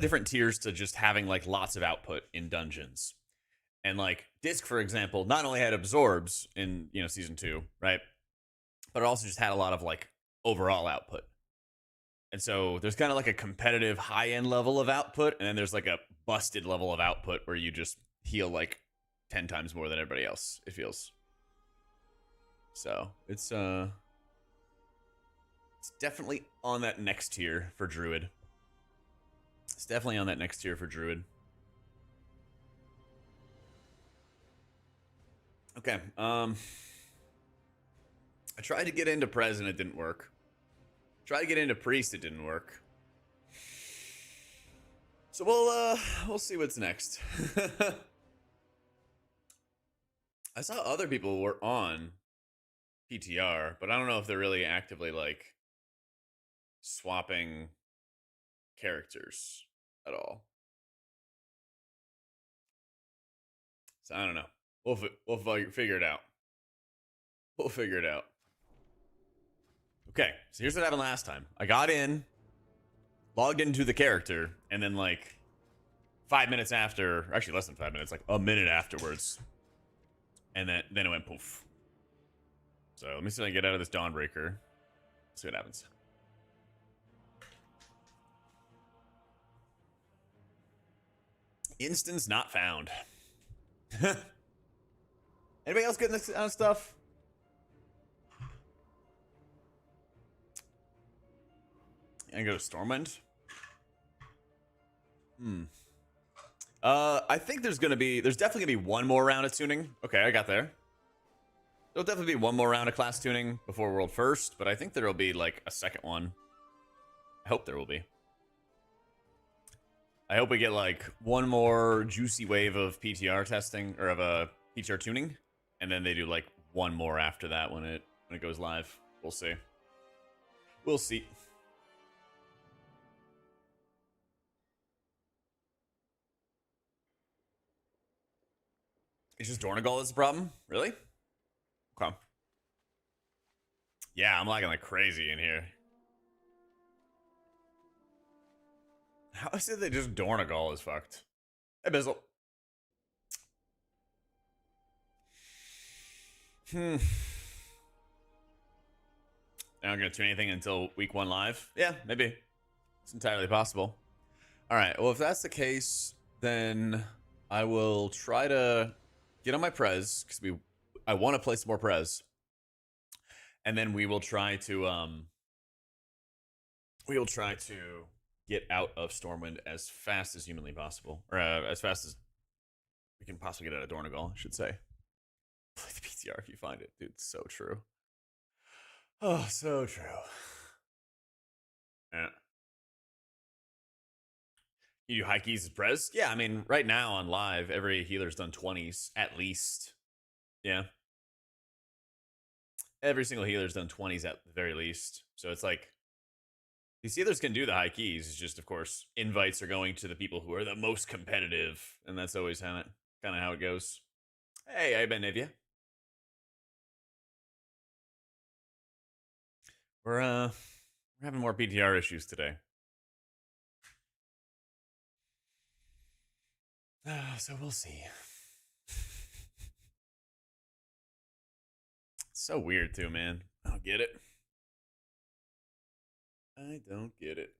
different tiers to just having like lots of output in dungeons. And like Disc, for example, not only had absorbs in season 2, right, but it also just had a lot of like overall output. And so there's kind of like a competitive high end level of output, and then there's like a busted level of output where you just heal like 10 times more than everybody else, it feels. So it's definitely on that next tier for Druid. It's definitely on that next tier for Druid. Okay. I tried to get into Pres and it didn't work. Tried to get into Priest, it didn't work. So we'll see what's next. I saw other people were on PTR, but I don't know if they're really actively like swapping characters at all. So I don't know. We'll figure it out. We'll figure it out. Okay, so here's what happened last time. I got in, logged into the character, and then like 5 minutes after, actually less than 5 minutes, like a minute afterwards, and then it went poof. So let me see if I can get out of this Dawnbreaker. See what happens. Instance not found. Anybody else getting this kind of stuff? And go to Stormwind. I think there's definitely gonna be one more round of tuning. Okay, I got there. There'll definitely be one more round of class tuning before World First, but I think there'll be like a second one. I hope there will be. I hope we get like one more juicy wave of PTR testing or of a PTR tuning, and then they do like one more after that when it goes live. We'll see. We'll see. It's just Dornagall that's the problem? Really? Okay. Yeah, I'm lagging like crazy in here. How is it that just Dornagall is fucked? Hey, Bizzle. I'm not gonna do anything until week 1 live. Yeah, maybe. It's entirely possible. Alright, well, if that's the case, then I will try to get on my Pres, because I want to play some more Pres. And then we will try to get out of Stormwind as fast as humanly possible. Or as fast as we can possibly get out of Dornagall, I should say. Play the PTR if you find it. Dude, it's so true. Oh, so true. Yeah. You do high keys as Pres? Yeah, I mean, right now on live, every healer's done 20s, at least. Yeah. Every single healer's done 20s at the very least. So it's like, these healers can do the high keys. It's just, of course, invites are going to the people who are the most competitive. And that's always kind of how it goes. Hey, I've been Nivea. We're having more PTR issues today. So we'll see. It's so weird too, man. I don't get it. I don't get it.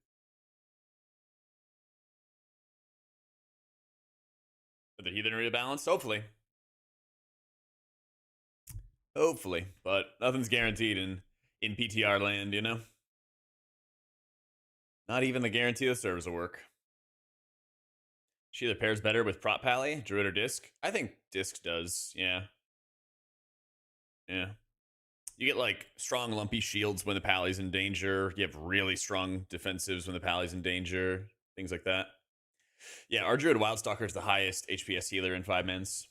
Are the heathen rebalanced? Hopefully. Hopefully. But nothing's guaranteed in PTR land, you know? Not even the guarantee the servers will work. She either pairs better with Prop Pally, Druid, or Disc. I think Disc does, yeah. Yeah. You get like strong lumpy shields when the Pally's in danger. You have really strong defensives when the Pally's in danger. Things like that. Yeah, our Druid Wildstalker is the highest HPS healer in 5 mins.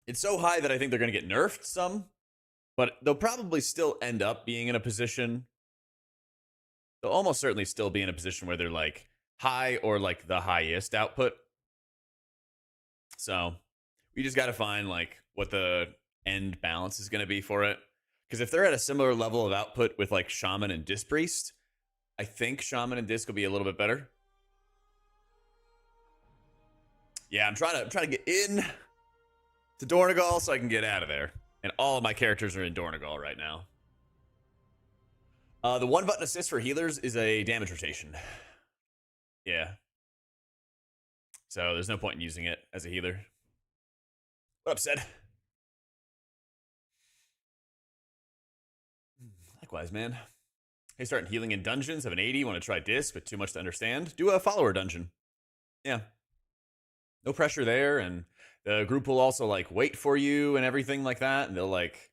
It's so high that I think they're going to get nerfed some, but they'll probably still end up being in a position. They'll almost certainly still be in a position where they're like high or like the highest output. So we just got to find like what the end balance is going to be for it. Because if they're at a similar level of output with like Shaman and Disc Priest, I think Shaman and Disc will be a little bit better. Yeah, I'm trying to get in to Dornagall so I can get out of there. And all of my characters are in Dornagall right now. The 1-button assist for healers is a damage rotation. Yeah. So there's no point in using it as a healer. What up, Sed? Likewise, man. Hey, starting healing in dungeons. Have an 80. Want to try disc, but too much to understand. Do a follower dungeon. Yeah. No pressure there, and the group will also like wait for you and everything like that, and they'll like,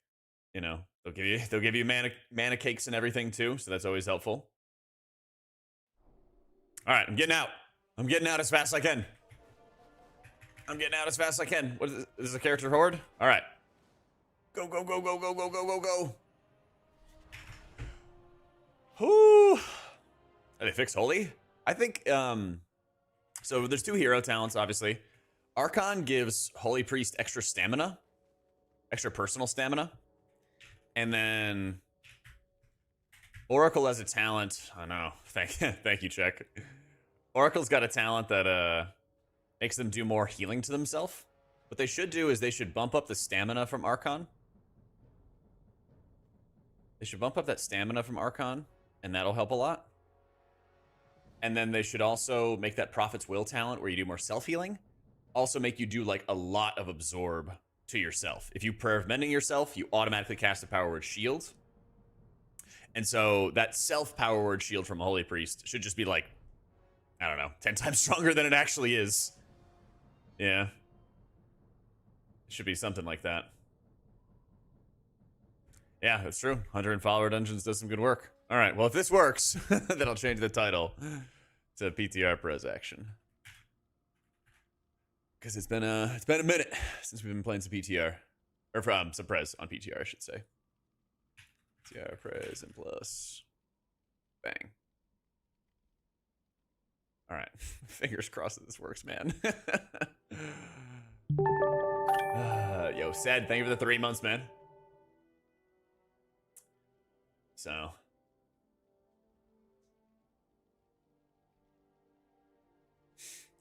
you know, they'll give you mana cakes and everything too, so that's always helpful. All right, I'm getting out. I'm getting out as fast as I can. I'm getting out as fast as I can. What is this? Is this a character horde? All right. Go, go, go, go, go, go, go, go, go. Whoo. Are they fixed Holy? I think, so there's 2 hero talents, obviously. Archon gives Holy Priest extra stamina. Extra personal stamina. And then Oracle as a talent. I know. Thank you, Czech. Oracle's got a talent that makes them do more healing to themselves. What they should do is they should bump up the stamina from Archon. They should bump up that stamina from Archon, and that'll help a lot. And then they should also make that Prophet's Will talent where you do more self-healing. Also make you do like a lot of absorb to yourself. If you prayer of mending yourself, you automatically cast a power word shield. And so that self power word shield from a Holy Priest should just be like, I don't know, 10 times stronger than it actually is. Yeah. It should be something like that. Yeah, that's true. 100 and follower dungeons does some good work. All right, well, if this works, then I'll change the title to PTR Pres action. Because it's been a minute since we've been playing some PTR. Or from some Pres on PTR, I should say. PTR Pres and plus. Bang. All right. Fingers crossed that this works, man. Yo, Sad, thank you for the 3 months, man. So.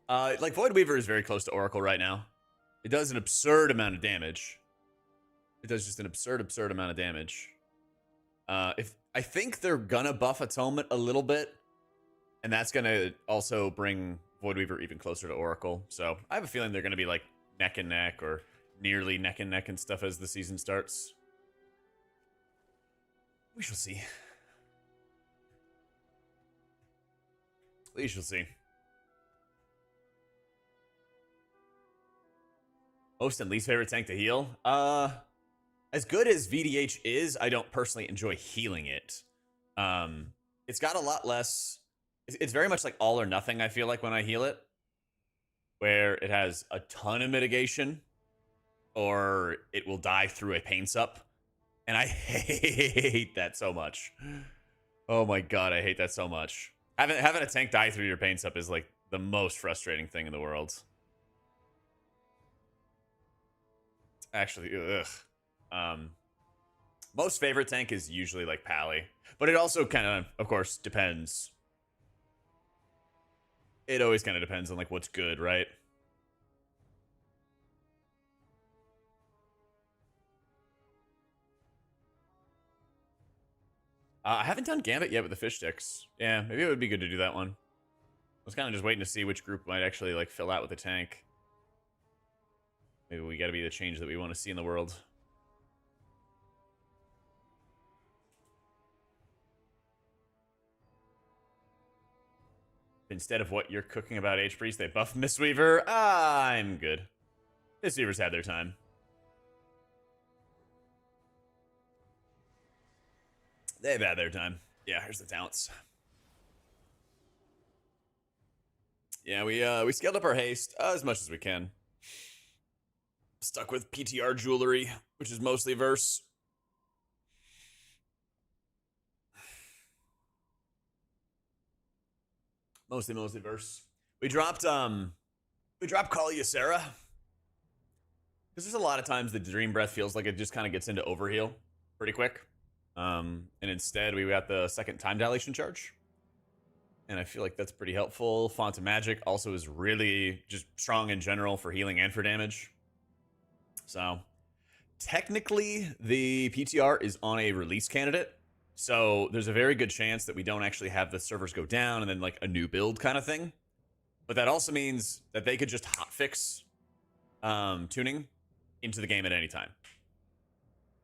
Like, Void Weaver is very close to Oracle right now. It does an absurd amount of damage. It does just an absurd amount of damage. If I think they're gonna buff Atonement a little bit, and that's gonna also bring Void Weaver even closer to Oracle. So I have a feeling they're gonna be like neck and neck or nearly neck and neck and stuff as the season starts. We shall see. We shall see. Most and least favorite tank to heal? As good as VDH is, I don't personally enjoy healing it. It's got a lot less... It's very much like all or nothing, I feel like, when I heal it. Where it has a ton of mitigation, or it will die through a pain sup. And I hate that so much. Oh my god, I hate that so much. Having a tank die through your pain sup is like the most frustrating thing in the world. It's actually, ugh. Most favorite tank is usually like Pally. But it also kind of course, depends. It always kind of depends on like what's good, right? I haven't done Gambit yet with the fish sticks. Yeah, maybe it would be good to do that one. I was kind of just waiting to see which group might actually like fill out with the tank. Maybe we got to be the change that we want to see in the world. Instead of what you're cooking about H-Priest, they buff Mistweaver. I'm good. Mistweavers had their time. They've had their time. Yeah, here's the talents. Yeah, we scaled up our haste as much as we can. Stuck with PTR jewelry, which is mostly verse. Mostly verse. We dropped Call Ysera. Because there's a lot of times the Dream Breath feels like it just kind of gets into overheal pretty quick. And instead we got the second time dilation charge. and I feel like that's pretty helpful. Font of Magic also is really just strong in general for healing and for damage. So technically, the PTR is on a release candidate, so there's a very good chance that we don't actually have the servers go down and then like a new build kind of thing. But that also means that they could just hotfix tuning into the game at any time,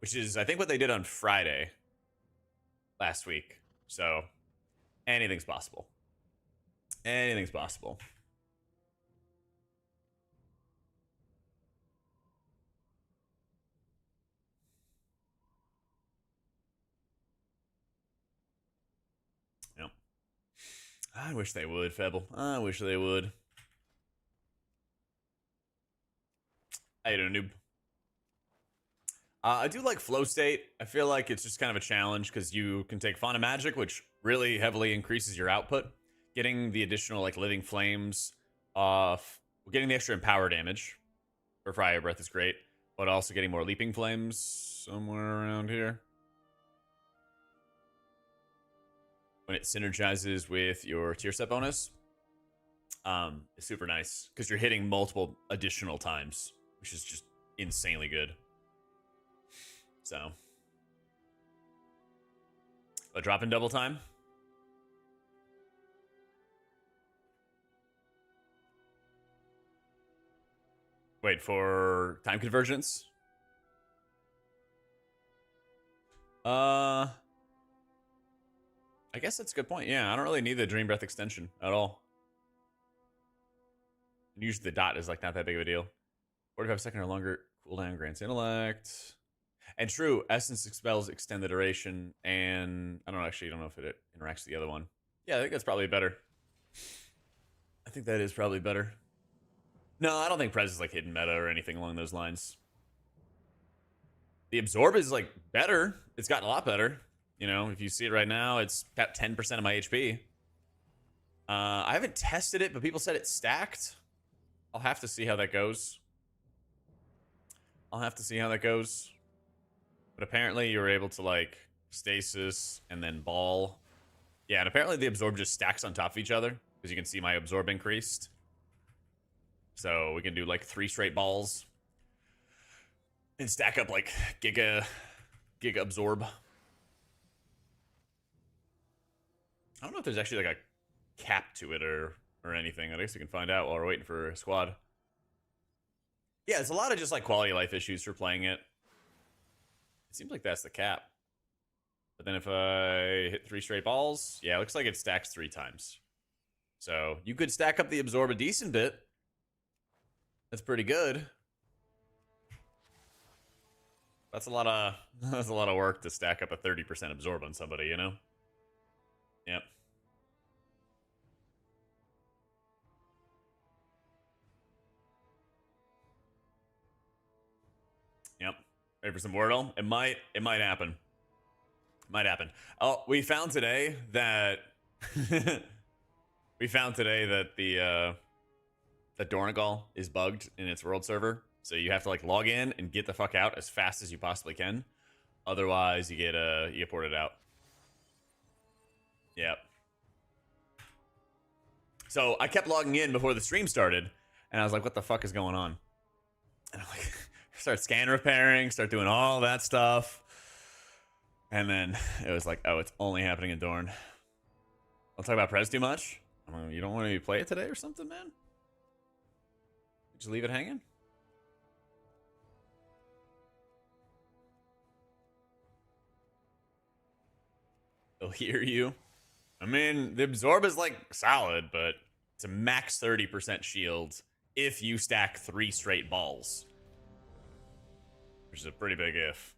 which is, I think, what they did on Friday last week. So anything's possible. Anything's possible. Yep. I wish they would, Febble. I wish they would. How you doing, noob? I do like flow state. I feel like it's just kind of a challenge because you can take Font of Magic, which really heavily increases your output. Getting the additional like living flames off, getting the extra empower damage for Fire Breath is great, but also getting more leaping flames somewhere around here. When it synergizes with your tier set bonus, it's super nice because you're hitting multiple additional times, which is just insanely good. So, a drop in double time. Wait for time convergence. I guess that's a good point. Yeah, I don't really need the Dream Breath extension at all. Usually the dot is like not that big of a deal. 45-second or longer cooldown grants intellect. And true, Essence expels extend the duration, and I don't know if it interacts with the other one. Yeah, I think that's probably better. I think that is probably better. No, I don't think Pres is like hidden meta or anything along those lines. The Absorb is like better. It's gotten a lot better. You know, if you see it right now, it's got 10% of my HP. I haven't tested it, but people said it's stacked. I'll have to see how that goes. But apparently you're able to like stasis and then ball. Yeah, and apparently the absorb just stacks on top of each other because you can see my absorb increased. So we can do like 3 straight balls and stack up like giga absorb. I don't know if there's actually like a cap to it or anything. I guess we can find out while we're waiting for a squad. Yeah, it's a lot of just like quality of life issues for playing it. It seems like that's the cap. But then if I hit 3 straight balls, yeah, it looks like it stacks 3 times. So you could stack up the absorb a decent bit. That's pretty good. That's a lot of work to stack up a 30% absorb on somebody, you know? Yep. Yep. Ready for some Wordle? It might happen. Might happen. Oh, we found today that the that Dornagall is bugged in its world server. So you have to like log in and get the fuck out as fast as you possibly can. Otherwise, you get ported out. Yep. So I kept logging in before the stream started, and I was like, "What the fuck is going on?" And I'm like, start scan repairing, start doing all that stuff, and then it was like, "Oh, it's only happening in Dorn." I'll talk about Pres too much. I mean, you don't want to play it today or something, man? Just leave it hanging. They'll hear you. I mean, the absorb is like solid, but it's a max 30% shield if you stack 3 straight balls, which is a pretty big if.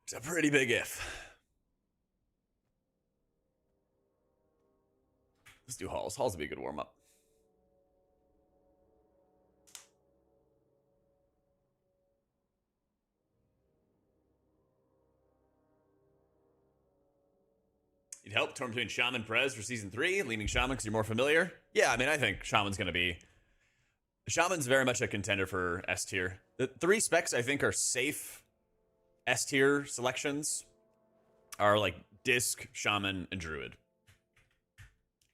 It's a pretty big if. Let's do halls. Halls would be a good warm up. It helped torn between Shaman Pres for season 3, leaning Shaman because you're more familiar. Yeah, I mean, I think Shaman's going to be. Shaman's very much a contender for S tier. The 3 specs I think are safe S tier selections are like Disc, Shaman, and Druid.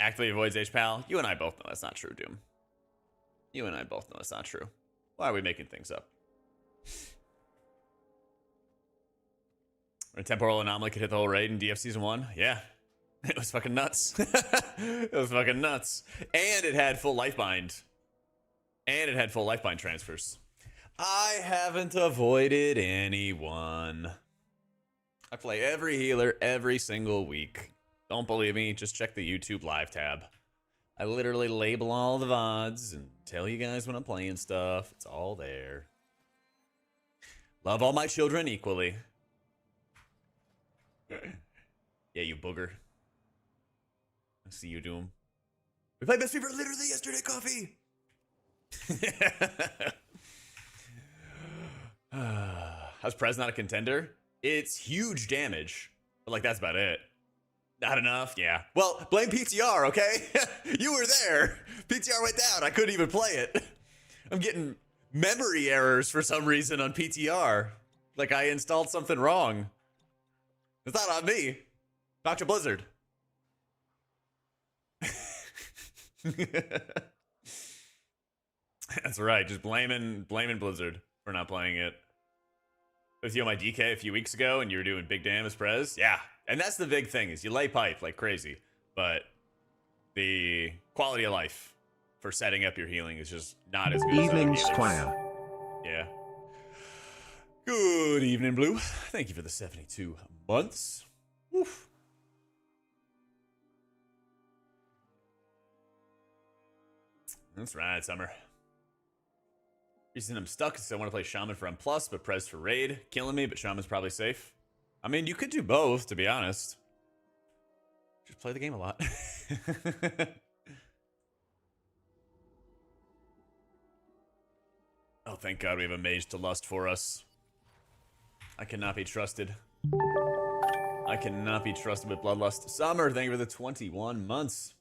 Actively avoids H-Pal. You and I both know that's not true, Doom. You and I both know that's not true. Why are we making things up? A temporal anomaly could hit the whole raid in DF Season 1? Yeah. It was fucking nuts. It was fucking nuts. And it had full life bind. And it had full life bind transfers. I haven't avoided anyone. I play every healer every single week. Don't believe me? Just check the YouTube live tab. I literally label all the VODs and tell you guys when I'm playing stuff. It's all there. Love all my children equally. Yeah, you booger. I see you, Doom. We played Best Fever literally yesterday, Coffee! How's Pres not a contender? It's huge damage. But, like, that's about it. Not enough? Yeah. Well, blame PTR, okay? You were there. PTR went down. I couldn't even play it. I'm getting memory errors for some reason on PTR. Like I installed something wrong. It's not on me. Dr. Blizzard. That's right. Just blaming Blizzard for not playing it. With you on my DK a few weeks ago and you were doing big damage Pres. Yeah. And that's the big thing is you lay pipe like crazy. But the quality of life for setting up your healing is just not as good as Evening Squire. Yeah. Good evening, Blue. Thank you for the 72 months. Woof. That's right, Summer. Reason I'm stuck is I want to play Shaman for M+, but Pres for Raid. Killing me, but Shaman's probably safe. I mean, you could do both, to be honest. Just play the game a lot. Oh, thank God we have a mage to lust for us. I cannot be trusted. I cannot be trusted with Bloodlust. Summer, thank you for the 21 months.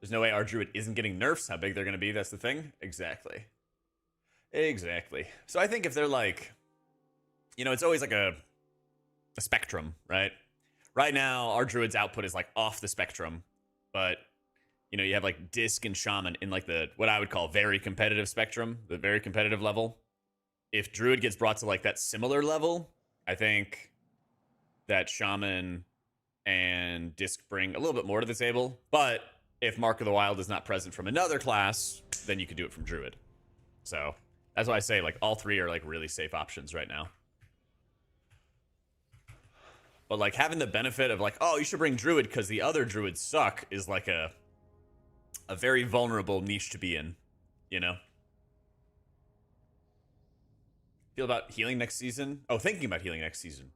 There's no way our druid isn't getting nerfs. How big they're going to be, that's the thing. Exactly. Exactly. So I think if they're like, you know, it's always like a spectrum, right? Right now, our druid's output is like off the spectrum. But, you know, you have like Disc and Shaman in like the, what I would call very competitive spectrum, the very competitive level. If druid gets brought to like that similar level, I think that Shaman and Disc bring a little bit more to the table. But if Mark of the Wild is not present from another class, then you could do it from druid. So that's why I say like all three are like really safe options right now. But like having the benefit of like, oh, you should bring druid because the other druids suck is like a very vulnerable niche to be in, you know? Feel about healing next season? Oh, thinking about healing next season.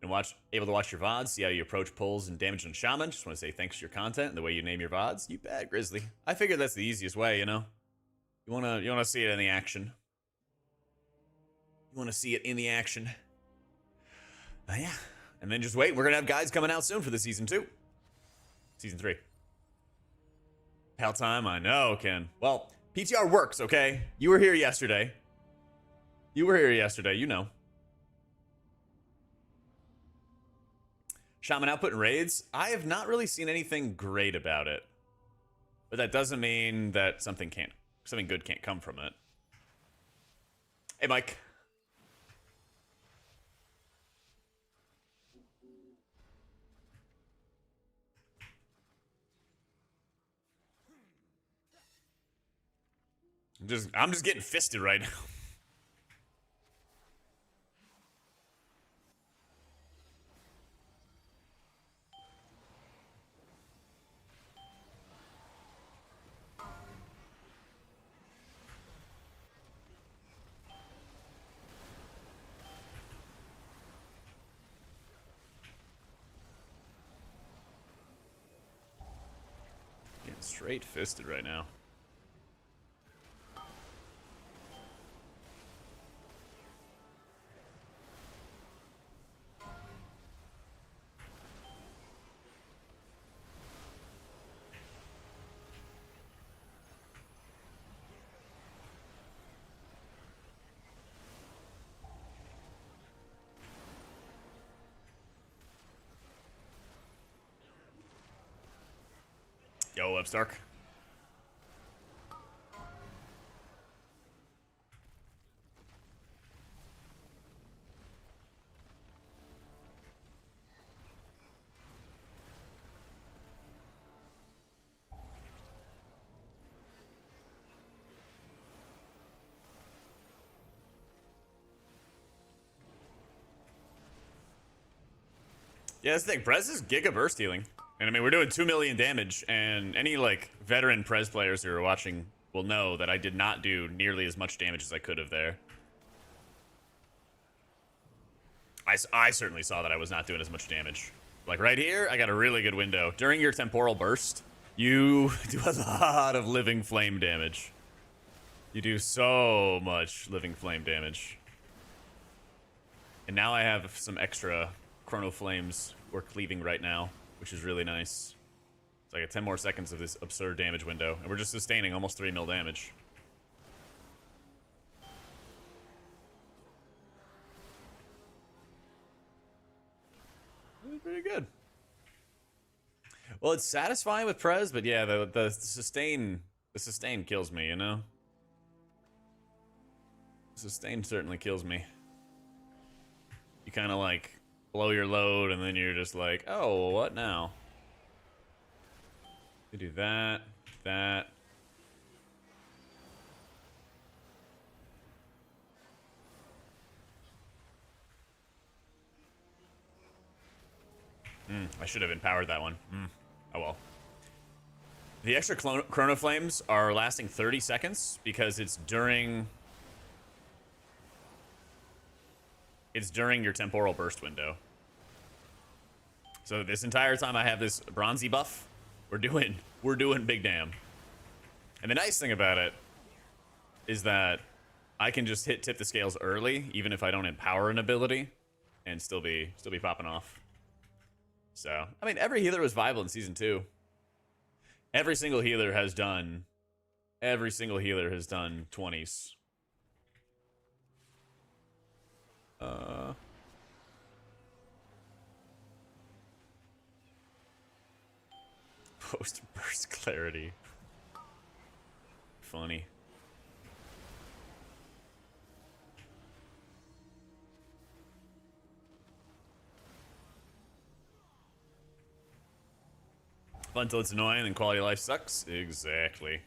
And able to watch your VODs, see how you approach pulls and damage on Shaman. Just want to say thanks for your content and the way you name your VODs. You bet, Grizzly. I figured that's the easiest way, you know? You wanna see it in the action. You wanna see it in the action. Yeah. And then just wait. We're gonna have guides coming out soon for the season 2. Season 3. Pal time, I know, Ken. Well, PTR works, okay? You were here yesterday. You know. Shaman output in raids? I have not really seen anything great about it. But that doesn't mean that something good can't come from it. Hey, Mike. I'm just getting fisted right now. Getting straight fisted right now. Go, Upstark. Yeah, that's the thing. Prez is giga burst healing. And I mean, we're doing 2 million damage, and any like veteran Prez players who are watching will know that I did not do nearly as much damage as I could have there. I certainly saw that I was not doing as much damage. Like right here, I got a really good window. During your temporal burst, you do a lot of living flame damage. You do so much living flame damage. And now I have some extra chrono flames we're cleaving right now, which is really nice. So I got 10 more seconds of this absurd damage window, and we're just sustaining almost 3 mil damage. Pretty good. Well, it's satisfying with Prez, but yeah, the sustain kills me, you know? Sustain certainly kills me. You kind of like blow your load, and then you're just like, oh, what now? You do that, that. I should have empowered that one. Oh well. The extra chrono flames are lasting 30 seconds because it's during your temporal burst window. So this entire time I have this bronzy buff, we're doing big damn. And the nice thing about it is that I can just tip the scales early, even if I don't empower an ability, and still be popping off. So I mean, every healer was viable in season 2. Every single healer has done 20s. Post burst clarity. Funny. Fun until it's annoying and quality of life sucks. Exactly.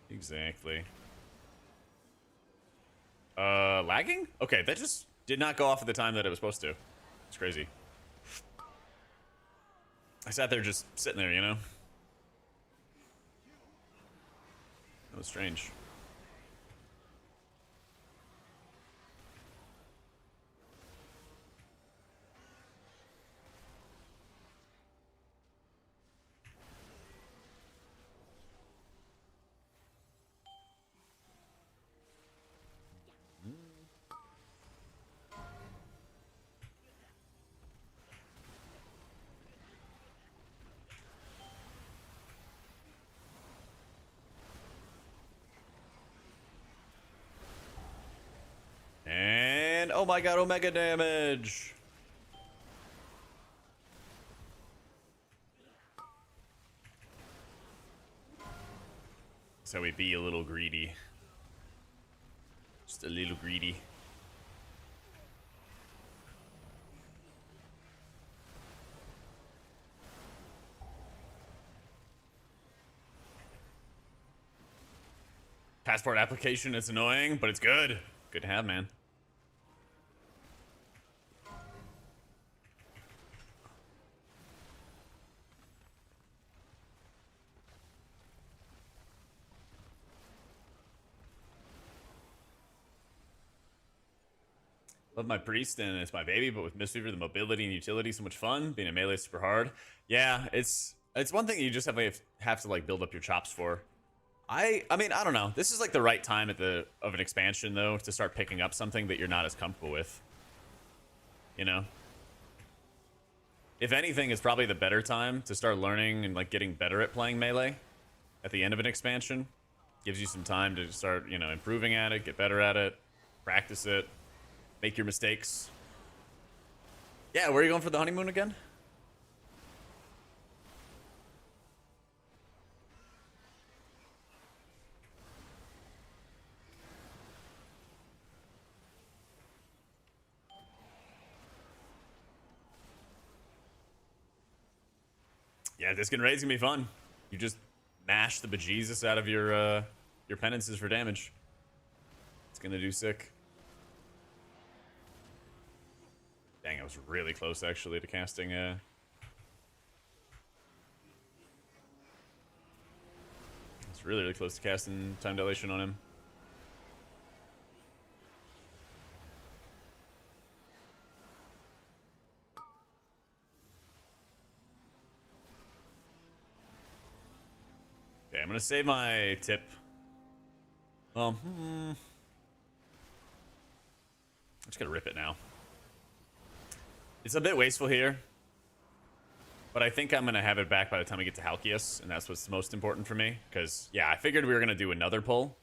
Exactly. Lagging? Okay, that just did not go off at the time that it was supposed to. It's crazy. I sat there just sitting there, you know? That was strange. And oh my god, omega damage. So we be a little greedy. Just a little greedy. Passport application, it's annoying, but it's good. Good to have, man. Love my priest and it's my baby, but with Mistweaver, the mobility and utility, so much fun. Being a melee is super hard. Yeah, it's one thing you just have to like build up your chops for. I mean, I don't know. This is like the right time of an expansion though to start picking up something that you're not as comfortable with. You know? If anything, it's probably the better time to start learning and like getting better at playing melee at the end of an expansion. Gives you some time to start, you know, improving at it, get better at it, practice it. Make your mistakes. Yeah, where are you going for the honeymoon again? Yeah, this can raise gonna be fun. You just mash the bejesus out of your penances for damage. It's gonna do sick. Dang, I was really close actually to casting it's really, really close to casting time dilation on him. Okay, I'm gonna save my tip. Well, I'm just gonna rip it now. It's a bit wasteful here, but I think I'm gonna have it back by the time we get to Halkias, and that's what's most important for me. Because yeah, I figured we were gonna do another pull,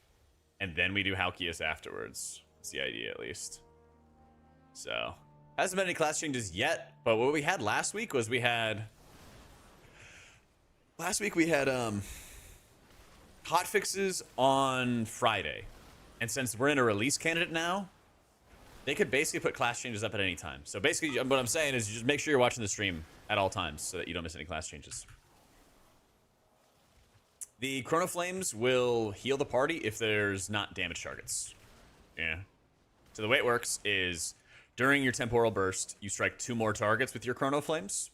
and then we do Halkias afterwards. That's the idea, at least. So hasn't been any class changes yet, but what we had last week was we had hot fixes on Friday, and since we're in a release candidate now, they could basically put class changes up at any time. So basically, what I'm saying is, you just make sure you're watching the stream at all times so that you don't miss any class changes. The Chrono Flames will heal the party if there's not damage targets. Yeah. So the way it works is, during your temporal burst, you strike 2 more targets with your Chrono Flames.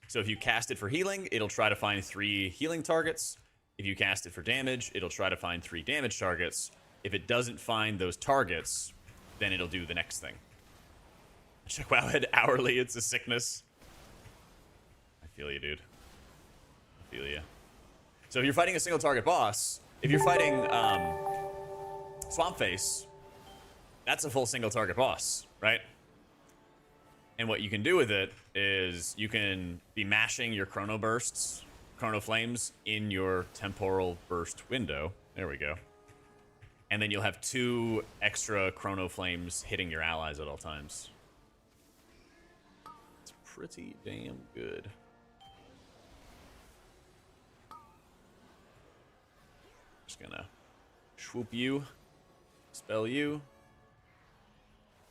So if you cast it for healing, it'll try to find 3 healing targets. If you cast it for damage, it'll try to find 3 damage targets. If it doesn't find those targets, then it'll do the next thing. Check Wowhead hourly, it's a sickness. I feel you, dude. I feel you. So if you're fighting a single target boss, if you're fighting Swamp Face, that's a full single target boss, right? And what you can do with it is you can be mashing your Chrono Bursts, Chrono Flames, in your temporal burst window. There we go. And then you'll have 2 extra Chrono Flames hitting your allies at all times. It's pretty damn good. Just gonna swoop you, spell you.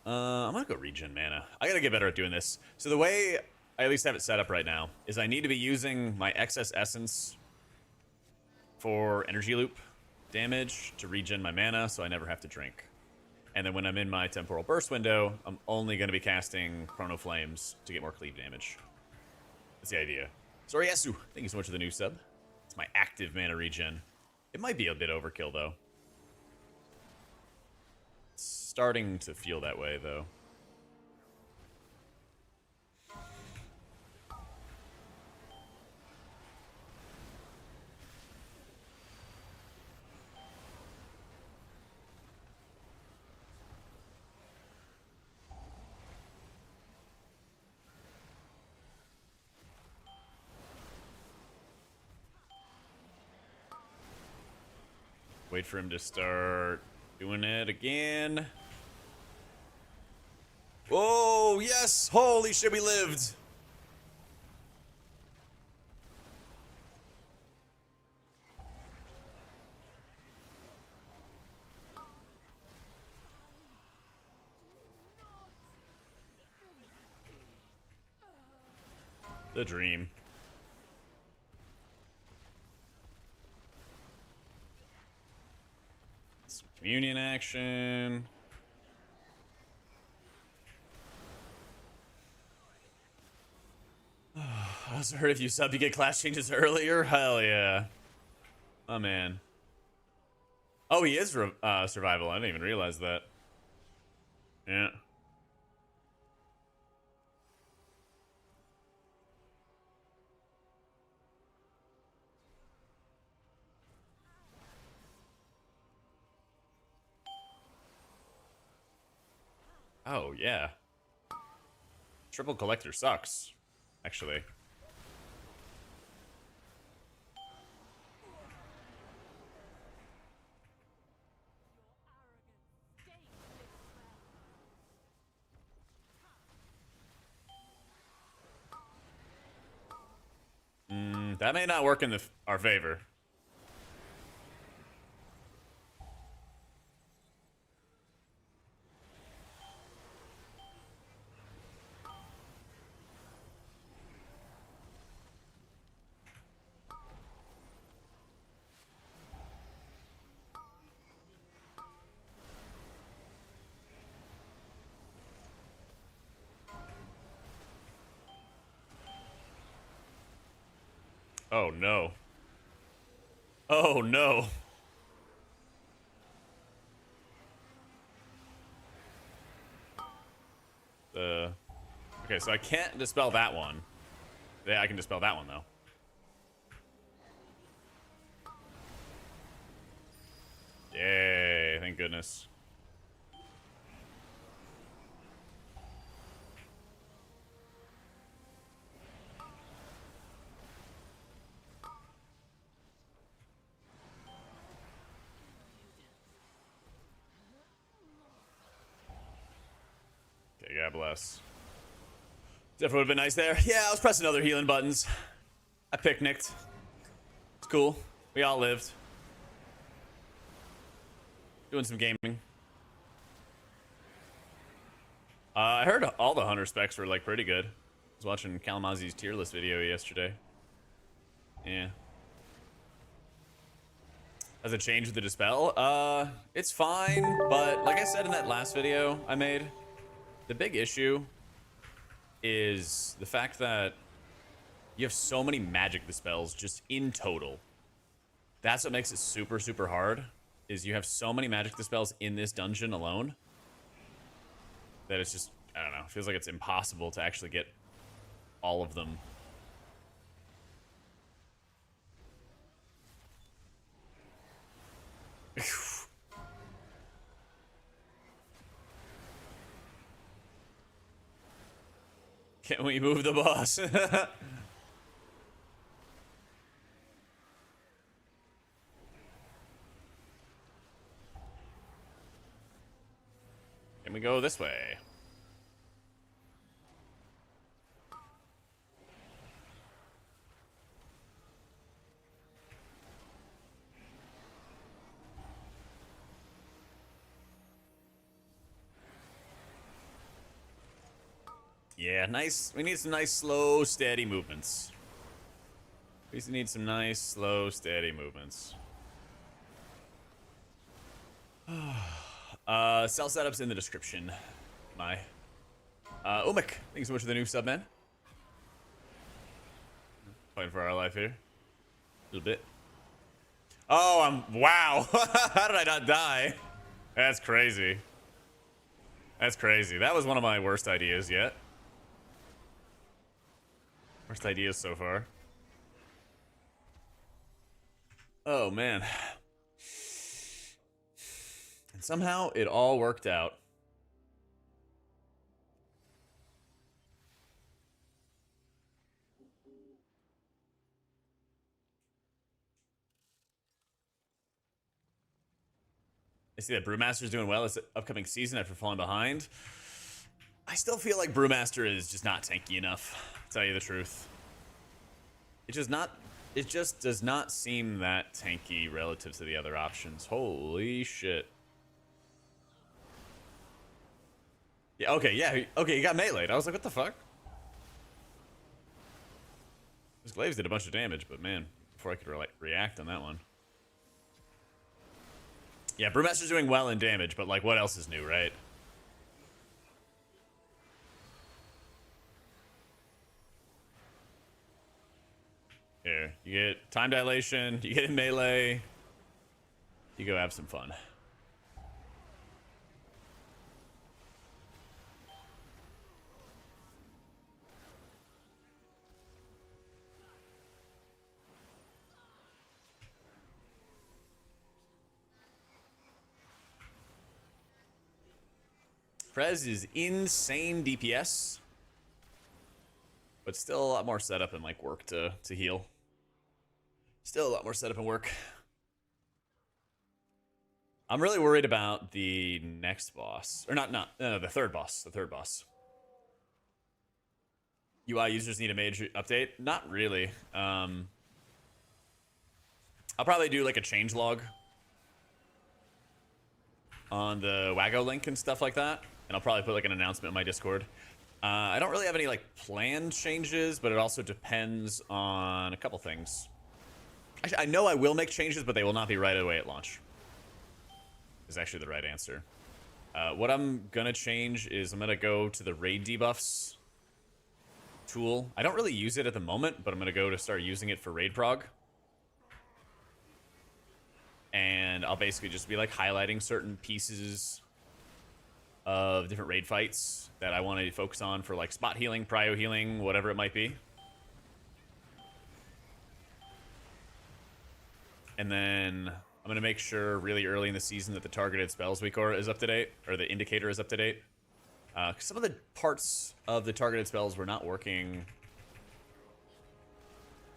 I'm gonna go regen mana. I gotta get better at doing this. So the way I at least have it set up right now is I need to be using my excess essence for energy loop damage to regen my mana, so I never have to drink. And then when I'm in my temporal burst window, I'm only going to be casting Chrono Flames to get more cleave damage. That's the idea. Sorry, Yasu, thank you so much for the new sub. It's my active mana regen. It might be a bit overkill, though. It's starting to feel that way, though. Wait for him to start doing it again. Oh, yes! Holy shit, we lived! The dream. Some communion action. I also heard if you sub, you get class changes earlier. Hell yeah. Oh, man. Oh, he is survival. I didn't even realize that. Yeah. Oh, yeah. Triple collector sucks, actually. That may not work in our favor. Oh no. Oh no. Okay, so I can't dispel that one. Yeah, I can dispel that one though. Yay, thank goodness. Okay, God bless. Definitely would have been nice there. Yeah, I was pressing other healing buttons. I picnicked. It's cool. We all lived. Doing some gaming. I heard all the hunter specs were like pretty good. I was watching Kalamazi's tier list video yesterday. Yeah. Has it changed with the dispel? It's fine, but like I said in that last video I made, the big issue is the fact that you have so many magic dispels just in total. That's what makes it super, super hard, is you have so many magic dispels in this dungeon alone that it's just, I don't know, it feels like it's impossible to actually get all of them. Can we move the boss? Can we go this way? Yeah, nice. We need some nice, slow, steady movements. We need some nice, slow, steady movements. Cell setups in the description. My. Umek, thanks so much for the new sub, man. Fighting for our life here. A little bit. Oh, wow. How did I not die? That's crazy. That's crazy. That was one of my worst ideas yet. Worst ideas so far. Oh, man. And somehow it all worked out. I see that Brewmaster's doing well this upcoming season after falling behind. I still feel like Brewmaster is just not tanky enough, to tell you the truth. It just does not seem that tanky relative to the other options. Holy shit. Yeah, okay, yeah, okay, he got meleeed. I was like, what the fuck? His glaives did a bunch of damage, but man, before I could react on that one. Yeah, Brewmaster's doing well in damage, but like, what else is new, right? Here, you get time dilation, you get melee, you go have some fun. Pres is insane DPS, but still a lot more setup and like work to heal. Still a lot more setup and work. I'm really worried about the next boss, or no, the third boss. The third boss. UI users need a major update? Not really. I'll probably do like a changelog on the Wago link and stuff like that, and I'll probably put like an announcement in my Discord. I don't really have any like planned changes, but it also depends on a couple things. Actually, I know I will make changes, but they will not be right away at launch. Is actually the right answer. What I'm gonna change is I'm gonna go to the raid debuffs tool. I don't really use it at the moment, but I'm gonna go to start using it for raid prog. And I'll basically just be like highlighting certain pieces of different raid fights that I want to focus on for like spot healing, prio healing, whatever it might be. And then I'm going to make sure really early in the season that the targeted spells week aura is up to date, or the indicator is up to date. Because some of the parts of the targeted spells were not working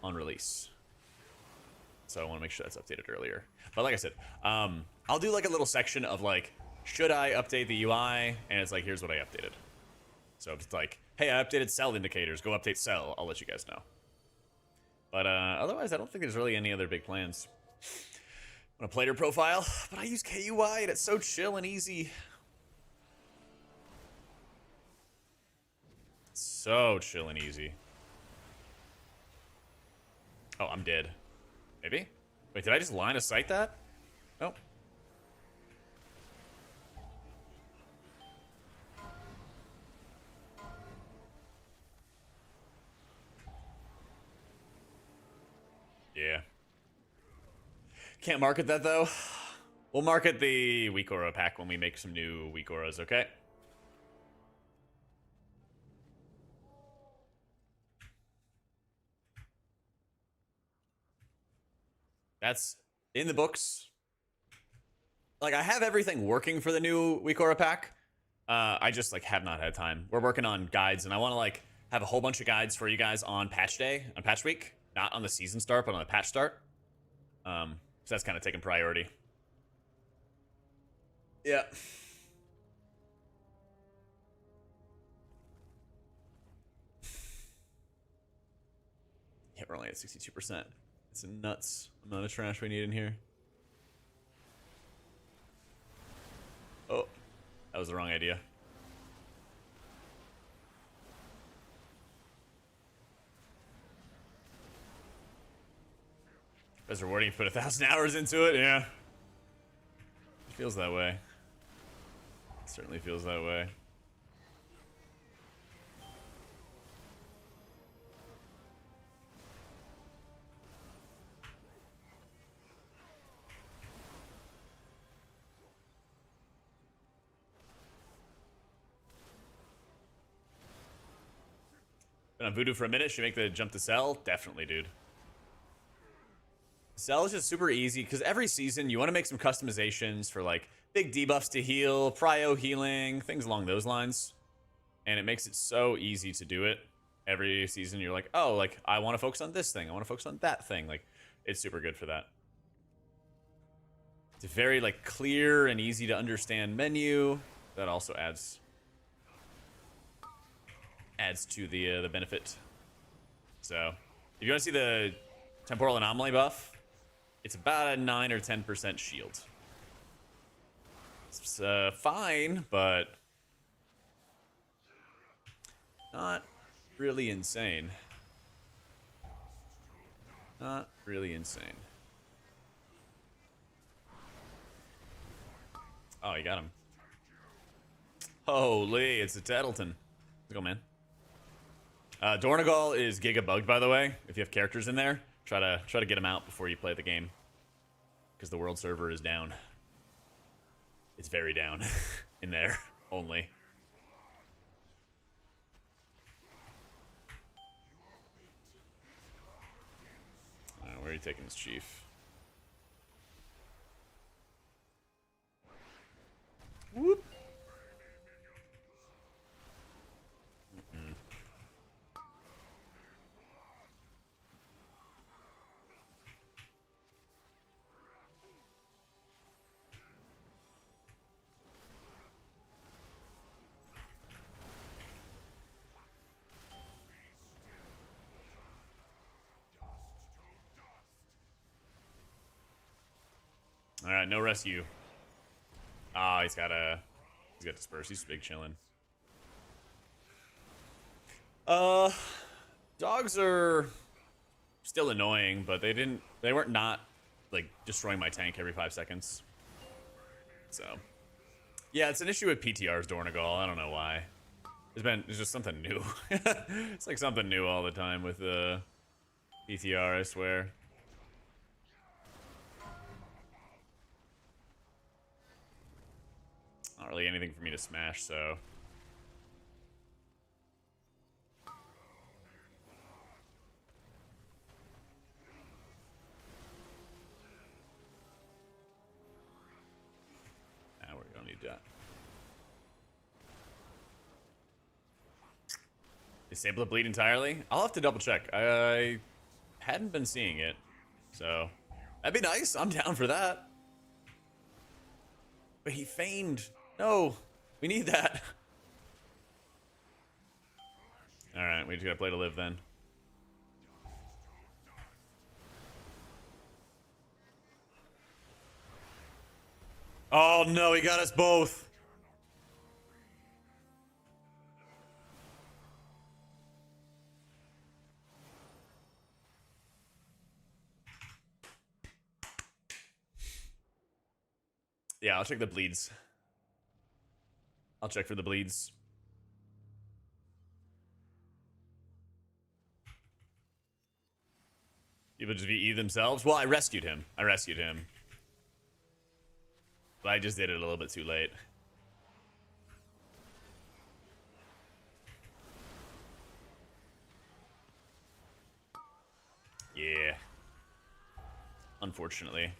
on release. So I want to make sure that's updated earlier. But like I said, I'll do like a little section of like, should I update the UI? And it's like, here's what I updated. So if it's like, hey, I updated cell indicators, go update cell, I'll let you guys know. But otherwise, I don't think there's really any other big plans. I'm gonna play your profile, but I use KUI and it's so chill and easy. So chill and easy. Oh, I'm dead. Maybe? Wait, did I just line of sight that? Nope. Yeah. Can't market that though. We'll market the weak aura pack when we make some new weak auras, okay? That's in the books. Like, I have everything working for the new weak aura pack. I just like have not had time. We're working on guides, and I want to like have a whole bunch of guides for you guys on patch day, on patch week, not on the season start, but on the patch start. So that's kind of taking priority. Yeah. Yeah, we're only at 62%. It's a nuts amount of trash we need in here. Oh, that was the wrong idea. That's rewarding. You put 1,000 hours into it, yeah. It feels that way. It certainly feels that way. Been on Voodoo for a minute. Should make the jump to Cell? Definitely, dude. Cell is just super easy because every season you want to make some customizations for like big debuffs to heal, prio healing, things along those lines. And it makes it so easy to do it. Every season you're like, oh, like I want to focus on this thing. I want to focus on that thing. Like it's super good for that. It's a very like clear and easy to understand menu. That also adds to the benefit. So if you want to see the temporal anomaly buff, it's about a 9 or 10% shield. It's fine, but not really insane. Not really insane. Oh, you got him. Holy, it's a Tattleton. Let's go, man. Dornagall is giga bugged, by the way. If you have characters in there, try to get them out before you play the game, because the world server is down. It's very down in there only. Where are you taking this, Chief? Whoop. All right, no rescue. Ah, he's got disperse. He's big chilling. Dogs are still annoying, but they weren't not like destroying my tank every 5 seconds. So yeah, it's an issue with PTR's Dornagall. I don't know why. There's just something new. It's like something new all the time with PTR, I swear. Not really anything for me to smash, so. Now we don't need that. Disable the bleed entirely? I'll have to double check. I hadn't been seeing it, so that'd be nice. I'm down for that. But he feigned. No, we need that. All right, we just gotta play to live then. Oh no, he got us both. Yeah, I'll check the bleeds. I'll check for the bleeds. People just VE themselves? Well, I rescued him. But I just did it a little bit too late. Yeah. Unfortunately.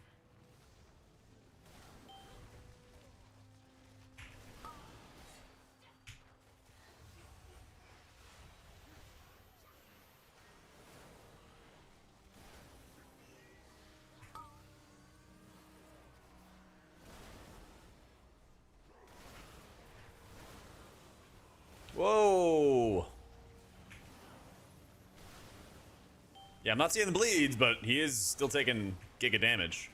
Whoa. Yeah, I'm not seeing the bleeds, but he is still taking giga damage.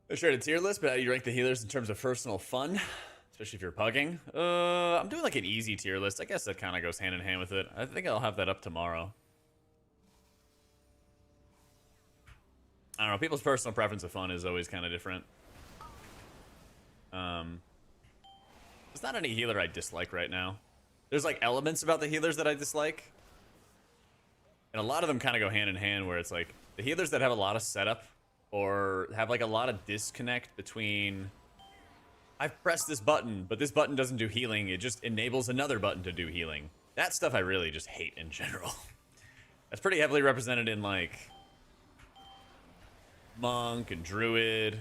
I shared a tier list, but how do you rank the healers in terms of personal fun? Especially if you're pugging. I'm doing like an easy tier list. I guess that kind of goes hand in hand with it. I think I'll have that up tomorrow. I don't know. People's personal preference of fun is always kind of different. There's not any healer I dislike right now. There's like elements about the healers that I dislike. And a lot of them kind of go hand in hand where it's like the healers that have a lot of setup or have like a lot of disconnect between I've pressed this button, but this button doesn't do healing. It just enables another button to do healing. That stuff I really just hate in general. That's pretty heavily represented in like Monk and Druid.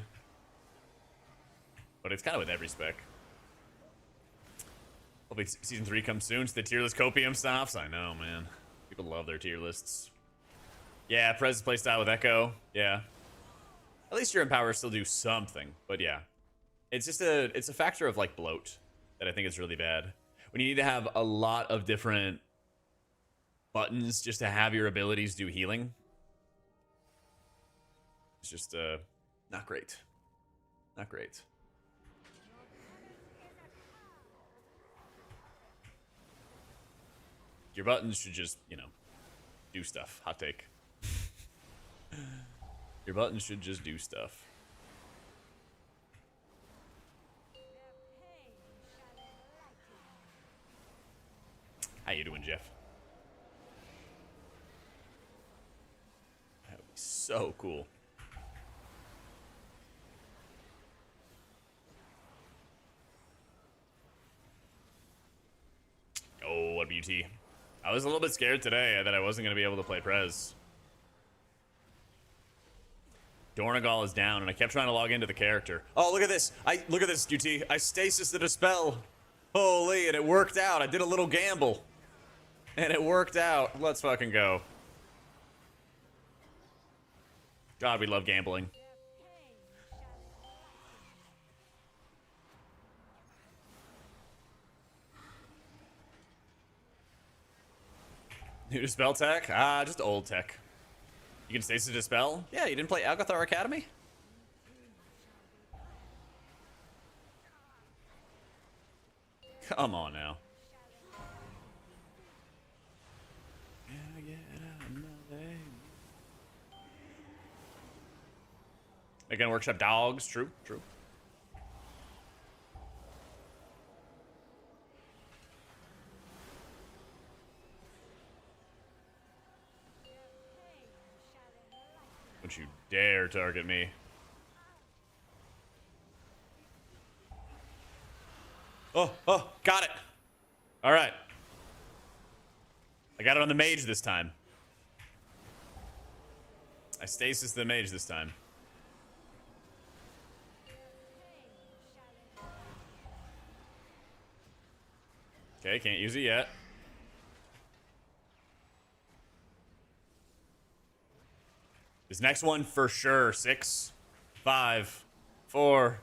But it's kind of with every spec. Hopefully season 3 comes soon so the tier list copium stops. I know, man. People love their tier lists. Yeah, Prez playstyle with Echo. Yeah. At least your empowers still do something. But yeah. It's just it's a factor of like bloat that I think is really bad. When you need to have a lot of different buttons just to have your abilities do healing. It's just not great. Not great. Your buttons should just, you know, do stuff. Hot take. Your buttons should just do stuff. How you doing, Jeff? That would be so cool. Oh, what a beauty. I was a little bit scared today that I wasn't going to be able to play Prez. Dornagall is down, and I kept trying to log into the character. Oh, look at this. Look at this, QT. I stasis the dispel. Holy, and it worked out. I did a little gamble. And it worked out. Let's fucking go. God, we love gambling. New dispel tech? Ah, just old tech. You can stasis dispel? Yeah, you didn't play Algothar Academy? Come on now. Again, workshop dogs. True, true. Don't you dare target me. Oh, got it. All right. I got it on the mage this time. I stasis the mage this time. Okay, can't use it yet. This next one for sure. 6, 5, 4,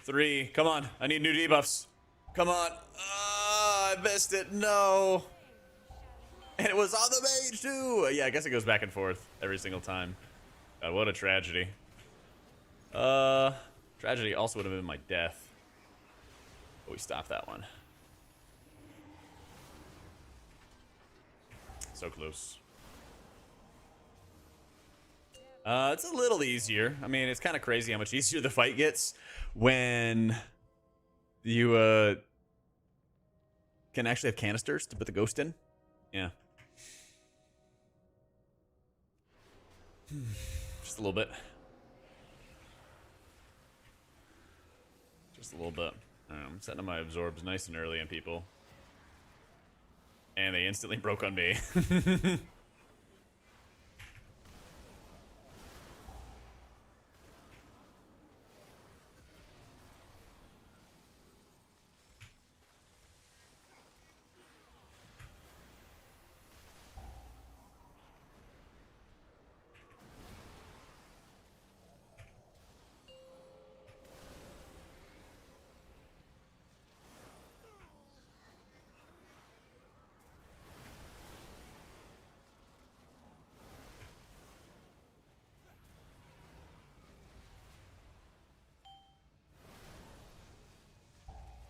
3. Come on. I need new debuffs. Come on. I missed it. No. And it was on the mage too. Yeah, I guess it goes back and forth every single time. God, what a tragedy. Tragedy also would have been my death. But we stopped that one. So close. It's a little easier. I mean, it's kind of crazy how much easier the fight gets when you can actually have canisters to put the ghost in. Yeah. Just a little bit. Just a little bit. I'm setting up my absorbs nice and early on people. And they instantly broke on me.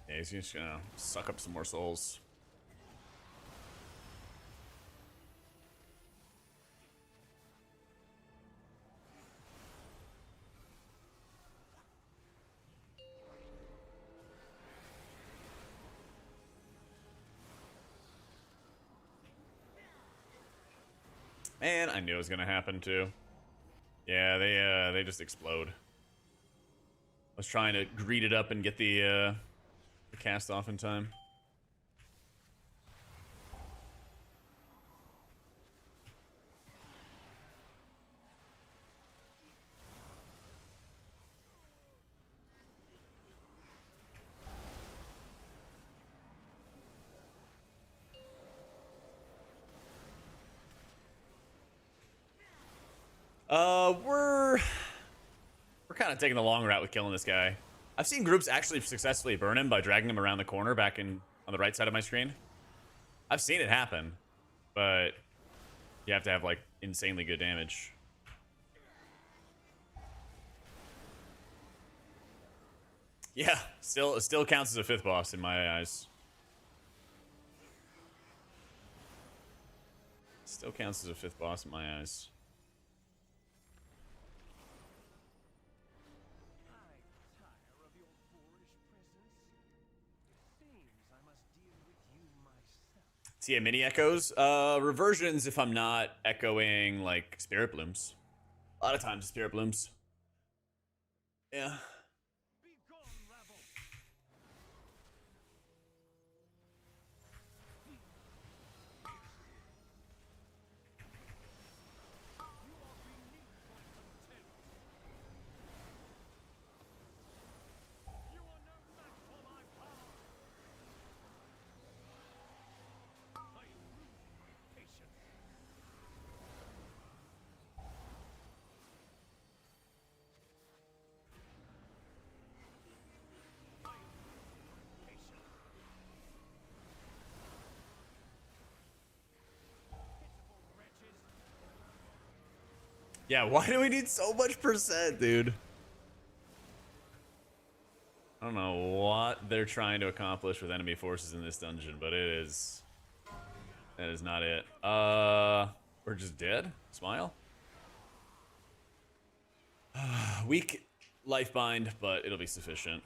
Yeah, he's just gonna suck up some more souls. Man, I knew it was gonna happen too. Yeah, they just explode. I was trying to greed it up and get the cast off in time. We're kind of taking the long route with killing this guy. I've seen groups actually successfully burn him by dragging him around the corner back in on the right side of my screen. I've seen it happen, but you have to have like insanely good damage. Yeah, still counts as a 5th boss in my eyes. Still counts as a 5th boss in my eyes. So yeah, mini echoes. Reversions if I'm not echoing like spirit blooms. A lot of times spirit blooms. Yeah. Yeah, why do we need so much percent, dude? I don't know what they're trying to accomplish with enemy forces in this dungeon, but that is not it. We're just dead? Smile? Weak life bind, but it'll be sufficient.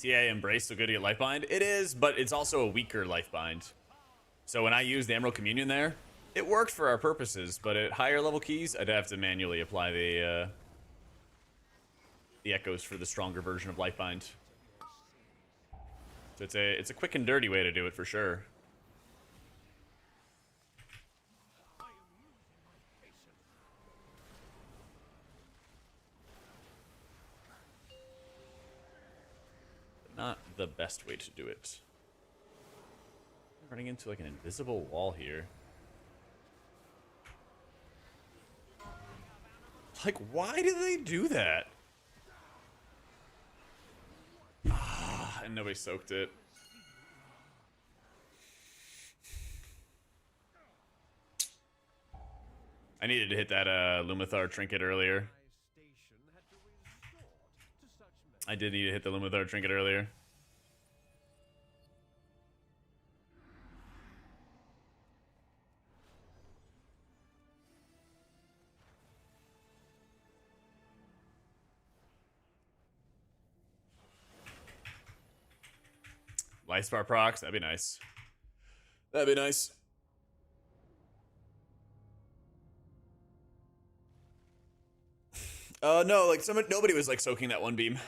TA Embrace so good to get life bind? It is, but it's also a weaker life bind. So when I use the Emerald Communion there, it worked for our purposes, but at higher level keys, I'd have to manually apply the echoes for the stronger version of life bind. So it's a quick and dirty way to do it for sure. Not the best way to do it. I'm running into like an invisible wall here. Like, why do they do that? Ah, and nobody soaked it. I needed to hit that Lumathar trinket earlier. I did need to hit the Lumathar trinket earlier. Life Spar procs, that'd be nice. That'd be nice. No, like nobody was like soaking that one beam.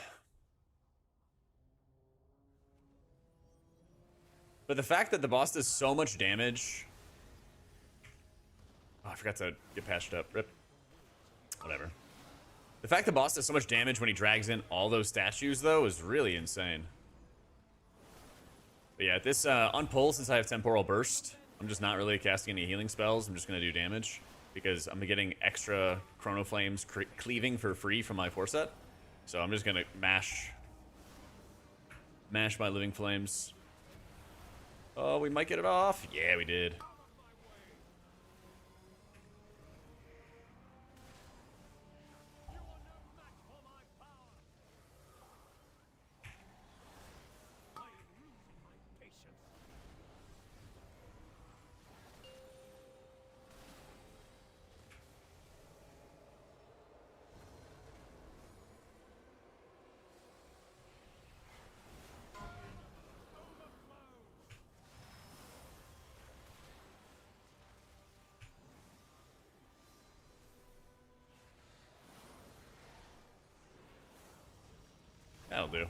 But the fact that the boss does so much damage. Oh, I forgot to get patched up. Rip. Whatever. The fact the boss does so much damage when he drags in all those statues, though, is really insane. But yeah, this on pull, since I have Temporal Burst, I'm just not really casting any healing spells. I'm just going to do damage because I'm getting extra Chrono Flames cleaving for free from my 4-set. So I'm just going to mash my Living Flames. Oh, we might get it off. Yeah, we did. That'll do.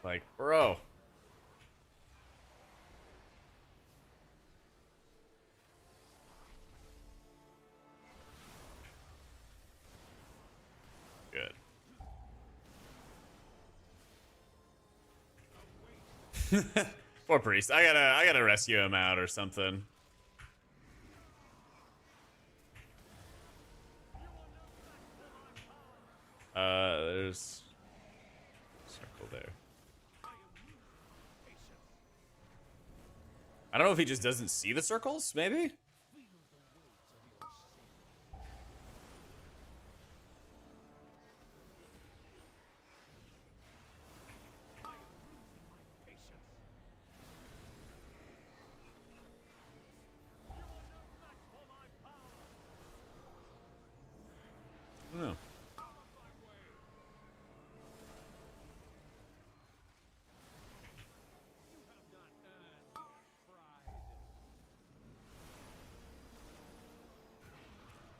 Like, bro. Good. Poor priest. I gotta rescue him out or something. There's a circle there. I don't know if he just doesn't see the circles, maybe?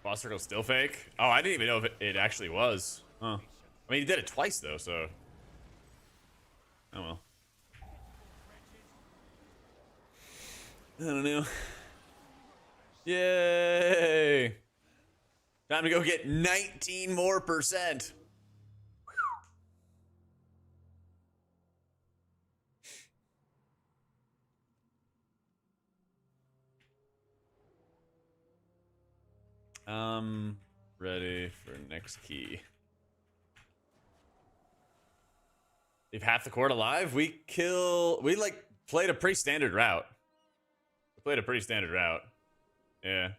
Cross circle still fake? Oh, I didn't even know if it actually was. Huh. I mean, he did it twice though, so. Oh well. I don't know. Yay! Time to go get 19 more %. Ready for next key. Leave half the court alive. We like played a pretty standard route. We played a pretty standard route. Yeah.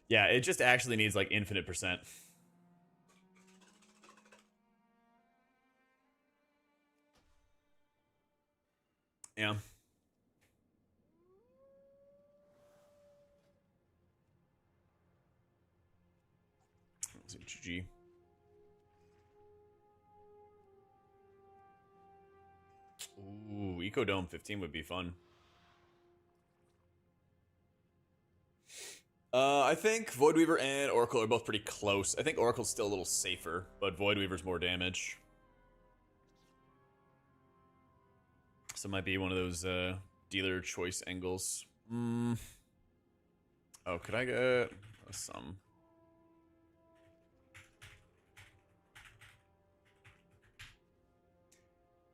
Yeah, it just actually needs like infinite %. Yeah. GG. Ooh, Ecodome 15 would be fun. I think Voidweaver and Oracle are both pretty close. I think Oracle's still a little safer, but Voidweaver's more damage. So it might be one of those dealer choice angles. Oh, could I get some?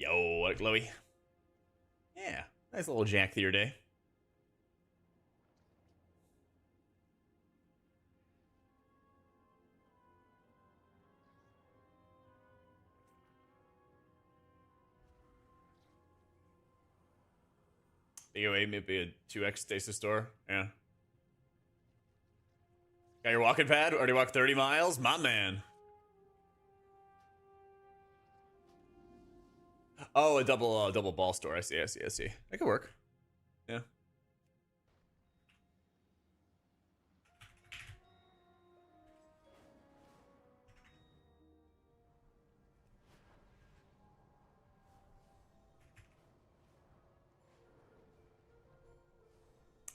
Yo, what, Glowy? Yeah, nice little Jack Theater day. BOA maybe a 2x stasis store. Yeah. Got your walking pad? Already walked 30 miles? My man. Oh, a double ball store. I see. That could work. Yeah.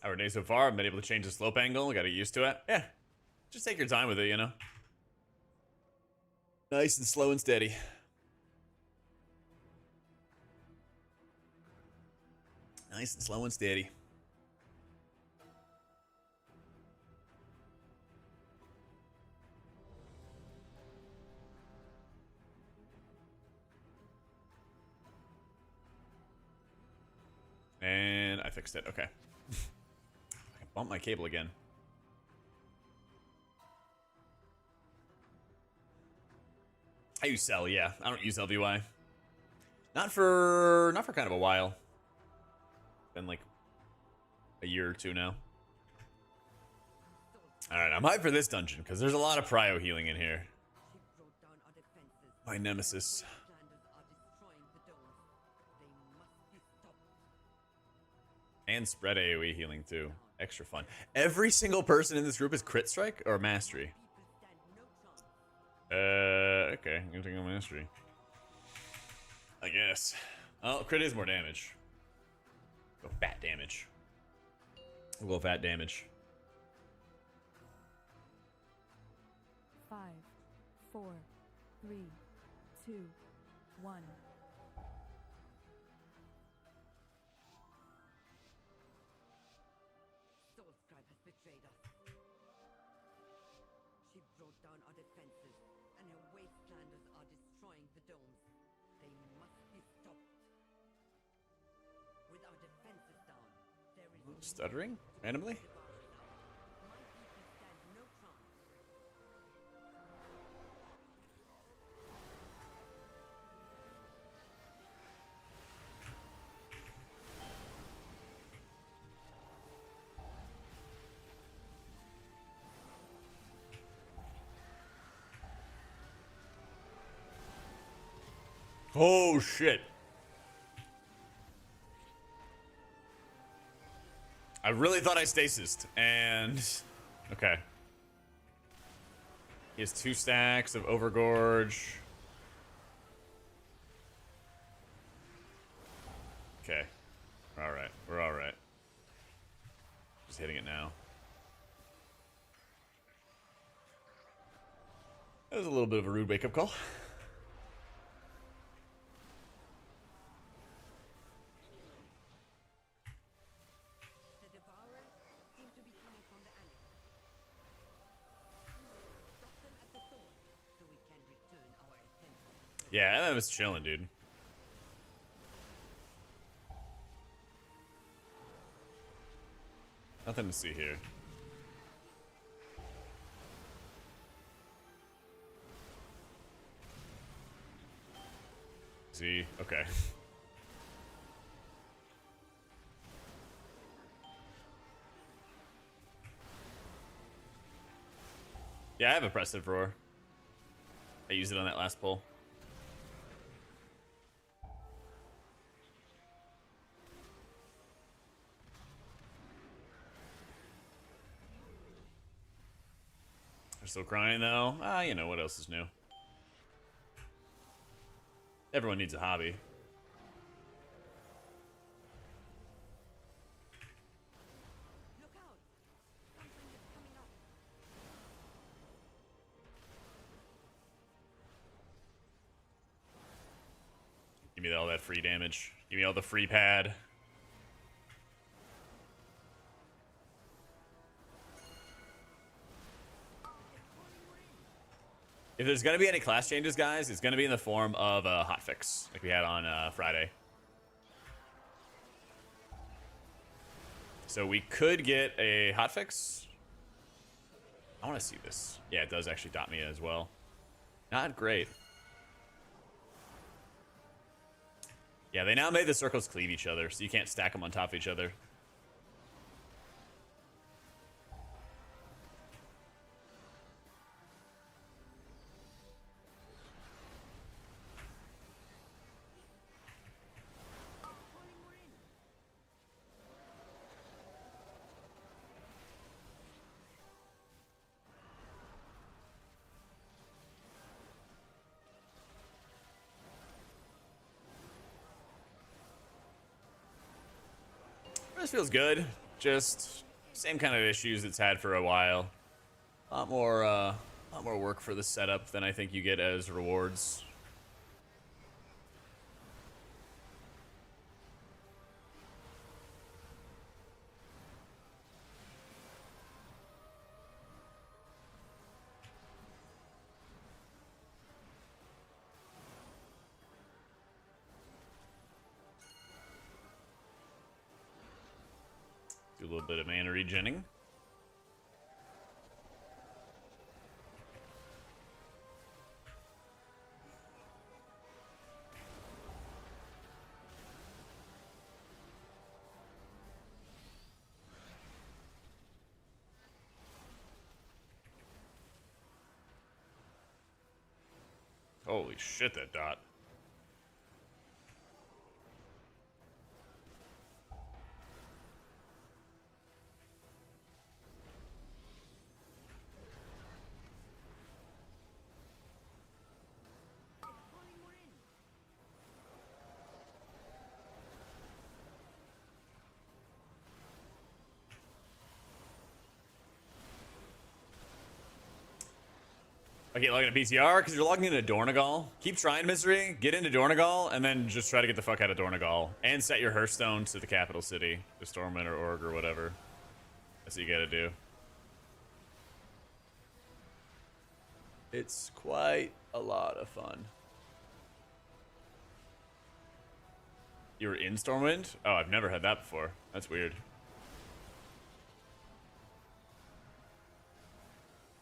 Our day so far, I've been able to change the slope angle. Got to get used to it. Yeah. Just take your time with it, you know? Nice and slow and steady. Nice and slow and steady. And I fixed it. Okay. I can bump my cable again. I use Cell, yeah. I don't use LVY. Not for kind of a while. Been like a year or two now. Alright, I'm hyped for this dungeon, because there's a lot of prio healing in here. My nemesis. And spread AoE healing too. Extra fun. Every single person in this group is crit strike or mastery? Okay. I'm gonna take on mastery. I guess. Oh, crit is more damage. Go fat damage. We'll go fat damage. 5, 4, 3, 2, 1. Soulscribe has betrayed us. She brought down our defenses, and her wastelanders are destroying the domes. They must be stopped. With our defenses down, there is Stuttering? Randomly? my people stand no chance. Oh shit. I really thought I stasised, and okay. He has 2 stacks of Overgorge. Okay. We're alright. We're alright. Just hitting it now. That was a little bit of a rude wake-up call. The devourers seem to be coming from the alley. Stop them at the sword, so we can return our attention. Yeah, that was chilling, dude. Nothing to see here. See, okay. Yeah, I have a Pressive Roar. I used it on that last pull. They're still crying though. Ah, you know what else is new? Everyone needs a hobby. Look out! Something is coming up. Give me all that free damage. Give me all the free pad. If there's going to be any class changes, guys, it's going to be in the form of a hotfix, like we had on Friday. So we could get a hotfix. I want to see this. Yeah, it does actually dot me as well. Not great. Yeah, they now made the circles cleave each other, so you can't stack them on top of each other. This feels good. Just same kind of issues it's had for a while. A lot more work for the setup than I think you get as rewards. Do a little bit of mana regenning. Holy shit, that dot. Okay, logging at PTR because you're logging into Dornagall. Keep trying, Misery. Get into Dornagall, and then just try to get the fuck out of Dornagall. And set your Hearthstone to the capital city. The Stormwind or Org or whatever. That's what you gotta do. It's quite a lot of fun. You were in Stormwind? Oh, I've never had that before. That's weird.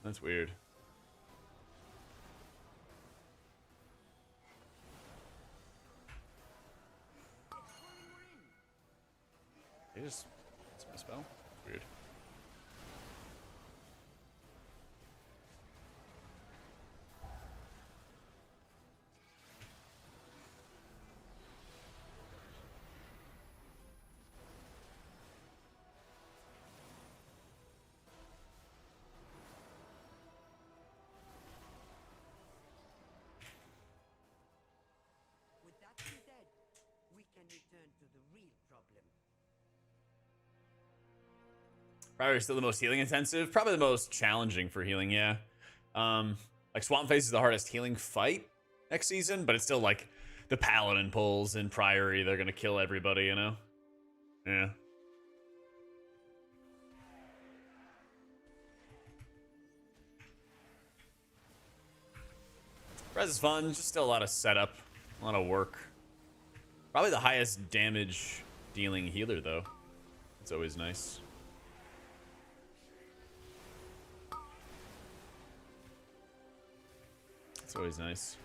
That's weird. They just my spell? Weird. With that being said, we can return to the real problem. Probably still the most healing intensive. Probably the most challenging for healing, yeah. Like Swamp Face is the hardest healing fight next season, but it's still like the Paladin pulls in Priory. They're gonna kill everybody, you know? Yeah. Res is fun, just still a lot of setup, a lot of work. Probably the highest damage dealing healer though. It's always nice. It's always nice.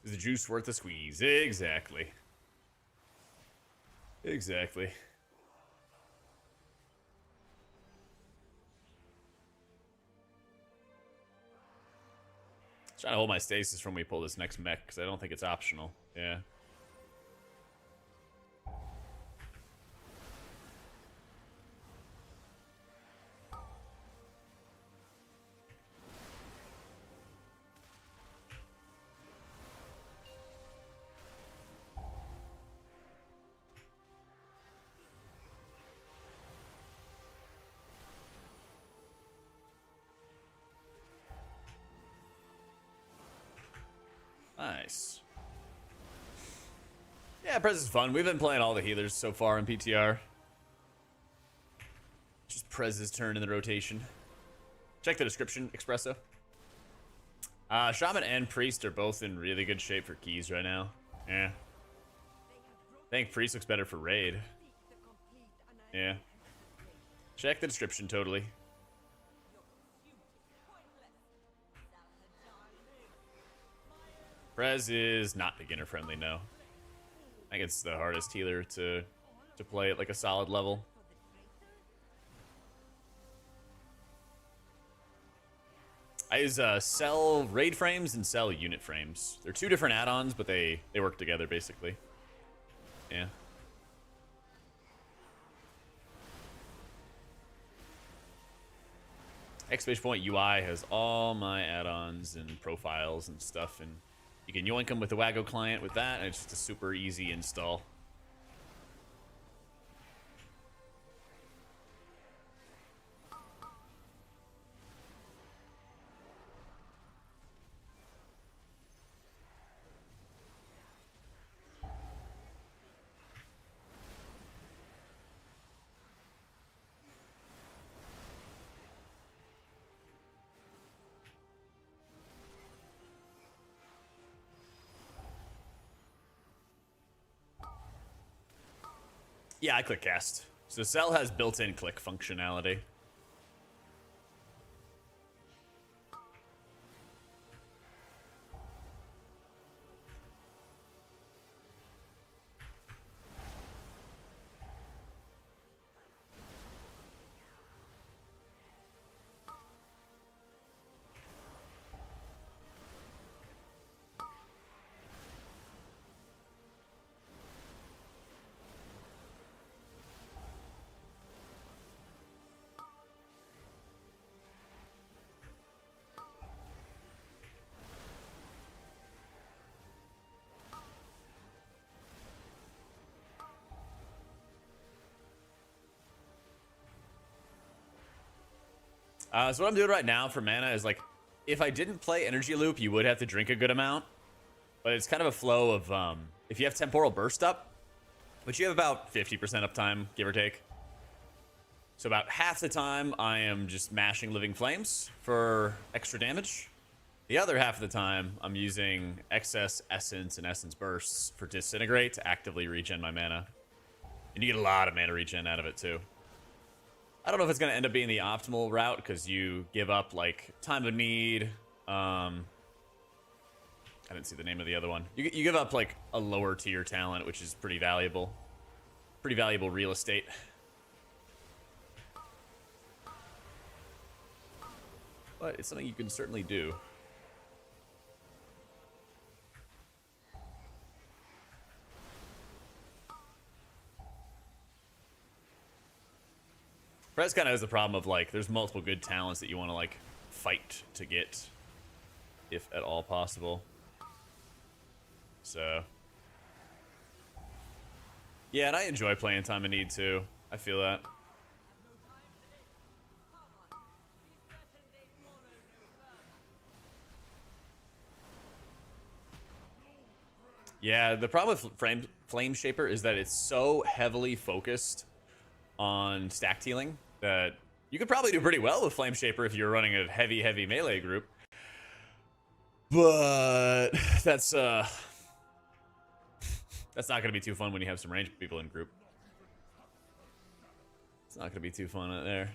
Is the juice worth the squeeze? Exactly. Exactly. Trying to hold my stasis from when we pull this next mech because I don't think it's optional. Yeah. Nice. Yeah, Pres is fun. We've been playing all the healers so far in PTR. Just Prez's turn in the rotation. Check the description, Espresso. Shaman and Priest are both in really good shape for keys right now. Yeah. I think Priest looks better for raid. Yeah. Check the description, totally. Prez is not beginner friendly, no. I think it's the hardest healer to play at like a solid level. I use cell raid frames and cell unit frames. They're two different add-ons, but they work together basically. Yeah. Exclamation point UI has all my add-ons and profiles and stuff, and you can yoink them with the Waggo client with that, and it's just a super easy install. Yeah, I click cast. So Cell has built-in click functionality. So what I'm doing right now for mana is like, if I didn't play Energy Loop, you would have to drink a good amount. But it's kind of a flow of, if you have Temporal Burst up, but you have about 50% uptime, give or take. So about half the time, I am just mashing Living Flames for extra damage. The other half of the time, I'm using excess Essence and Essence Bursts for Disintegrate to actively regen my mana. And you get a lot of mana regen out of it, too. I don't know if it's going to end up being the optimal route, because you give up, like, Time of Need. I didn't see the name of the other one. You give up, like, a lower tier talent, which is pretty valuable. Pretty valuable real estate. But it's something you can certainly do. Prez kind of has the problem of, like, there's multiple good talents that you want to, like, fight to get, if at all possible. So, yeah, and I enjoy playing Time of Need too. I feel that. Yeah, the problem with Flame Shaper is that it's so heavily focused on stack healing that you could probably do pretty well with Flame Shaper if you're running a heavy melee group. But that's not gonna be too fun when you have some ranged people in group. It's not gonna be too fun out there.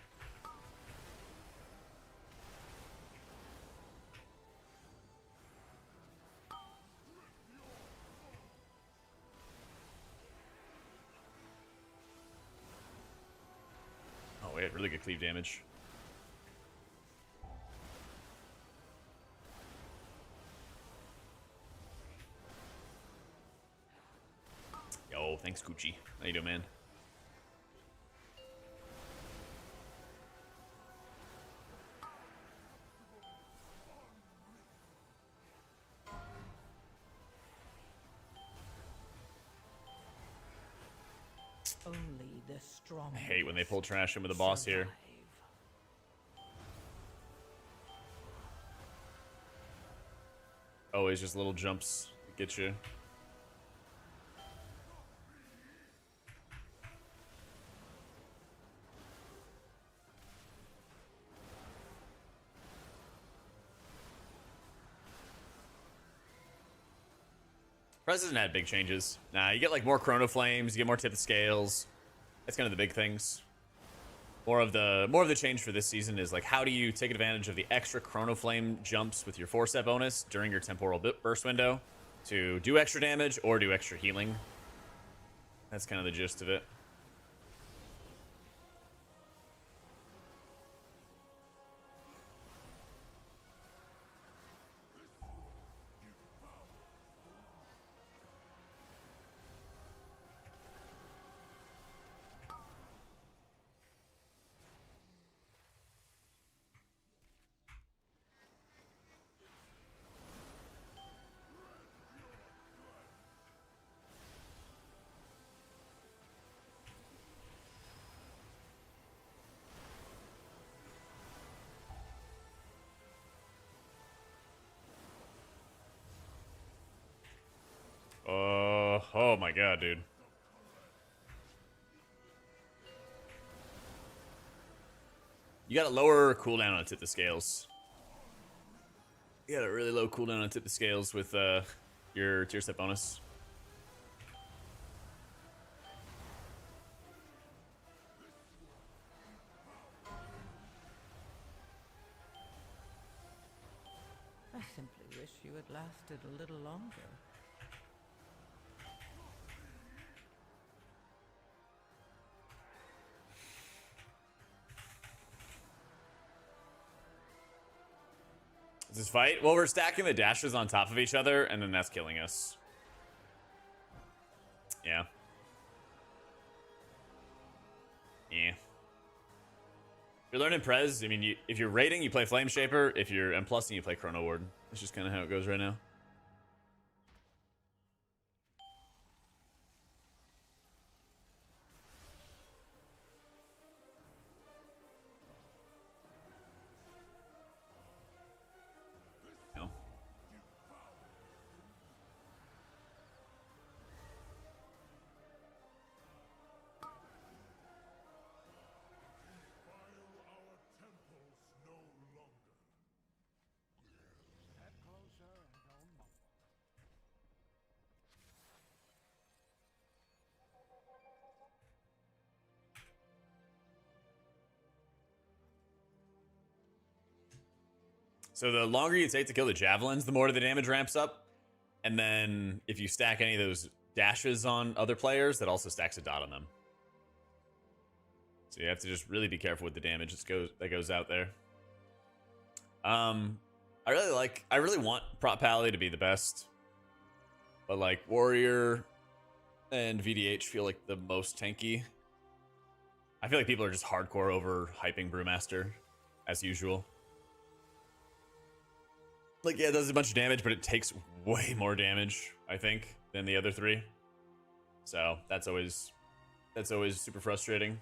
Oh, we had really good cleave damage. Yo, thanks, Gucci. How you doing, man? Only the strong. I hate when they pull trash in with the boss here. Always just little jumps that get you. Prez hasn't had big changes. Nah, you get like more Chrono Flames, you get more tip of scales. That's kind of the big things. More of the change for this season is like, how do you take advantage of the extra Chrono Flame jumps with your 4-step bonus during your temporal burst window to do extra damage or do extra healing? That's kind of the gist of it. Oh my god, dude. You got a lower cooldown on tip the scales. You got a really low cooldown on tip the scales with your tier step bonus. I simply wish you had lasted a little longer. Is this fight? Well, we're stacking the dashes on top of each other, and then that's killing us. Yeah. Yeah. If you're learning Prez, I mean, if you're raiding, you play Flame Shaper. If you're M+ing, you play Chrono Ward. That's just kind of how it goes right now. No. So the longer you take to kill the javelins, the more the damage ramps up. And then if you stack any of those dashes on other players that also stacks a dot on them. So you have to just really be careful with the damage that goes out there. I really want Prop Pally to be the best, but like Warrior and VDH feel like the most tanky. I feel like people are just hardcore over hyping Brewmaster, as usual. Like, yeah, it does a bunch of damage, but it takes way more damage, I think, than the other three. So that's always super frustrating.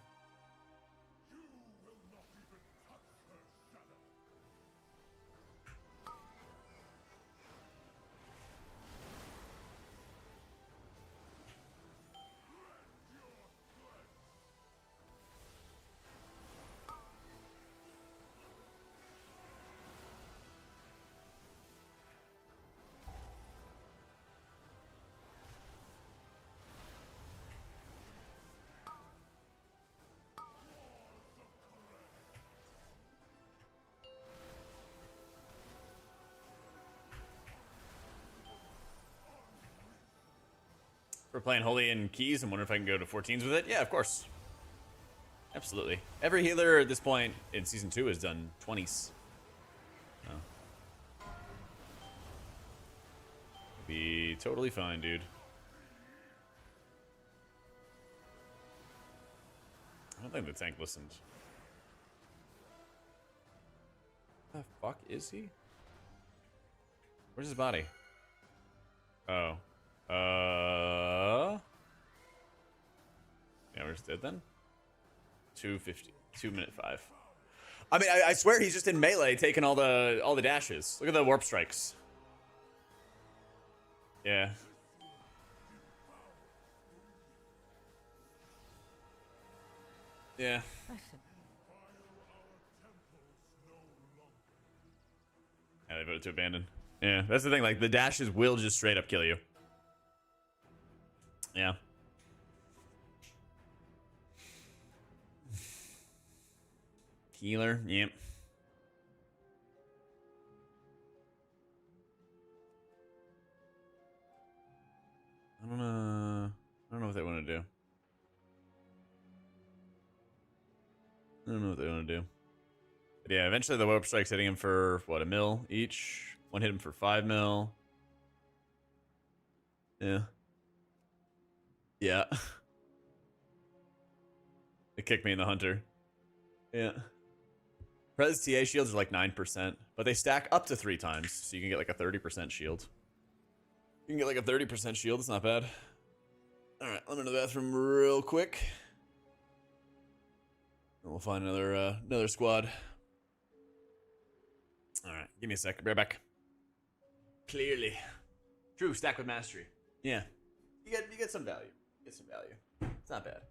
We're playing Holy and Keys and wonder if I can go to 14s with it. Yeah, of course. Absolutely. Every healer at this point in Season 2 has done 20s. Oh. Be totally fine, dude. I don't think the tank listened. What the fuck is he? Where's his body? Oh. Yeah, we're just dead then. 250. 2:05. I mean, I swear he's just in melee taking all the dashes. Look at the warp strikes. Yeah. Yeah. Yeah, they voted to abandon. Yeah, that's the thing. Like, the dashes will just straight up kill you. Yeah. Healer, yep. I don't know what they want to do. I don't know what they want to do. But yeah, eventually the warp strike's hitting him for what, 1 mil each? One hit him for 5 mil. Yeah. Yeah. They kicked me in the hunter. Yeah. Pres TA shields are like 9%, but they stack up to 3 times, so you can get like a 30% shield. You can get like a 30% shield, it's not bad. Alright, I'm in the bathroom real quick. And we'll find another squad. Alright, give me a sec. Be right back. Clearly. True, stack with mastery. Yeah. You get some value. Get some value. It's not bad.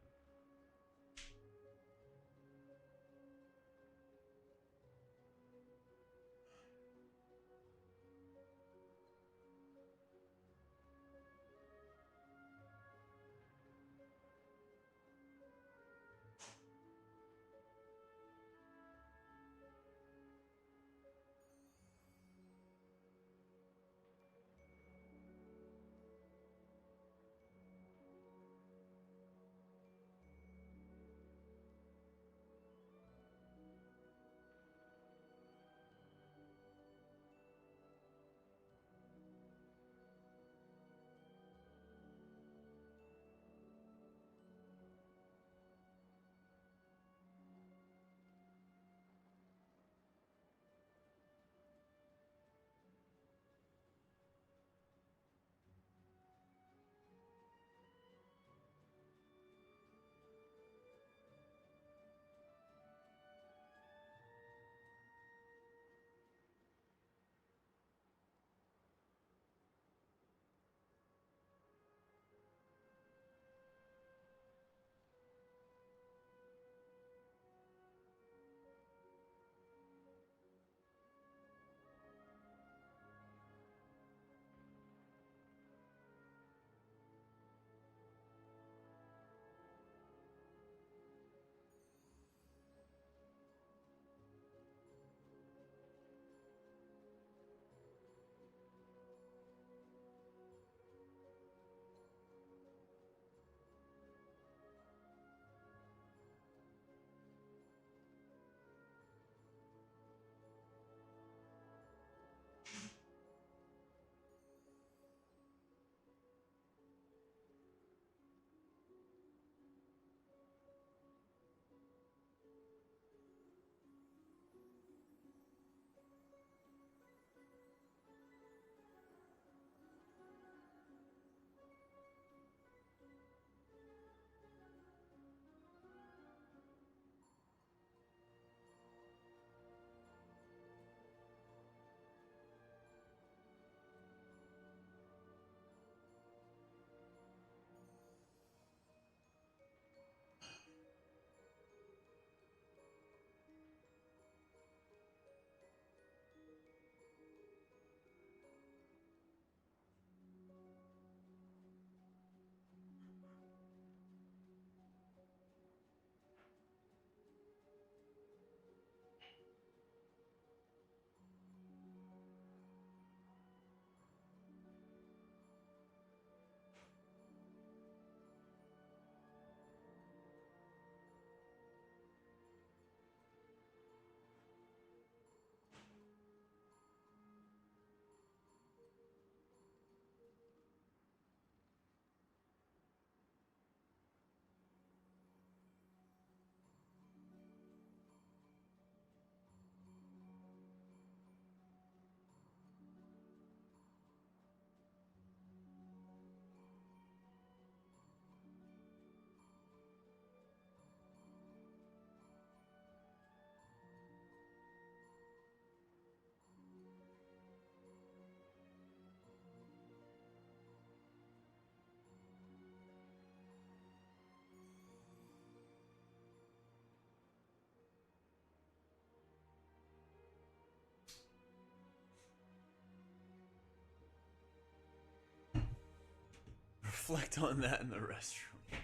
reflect on that in the restroom.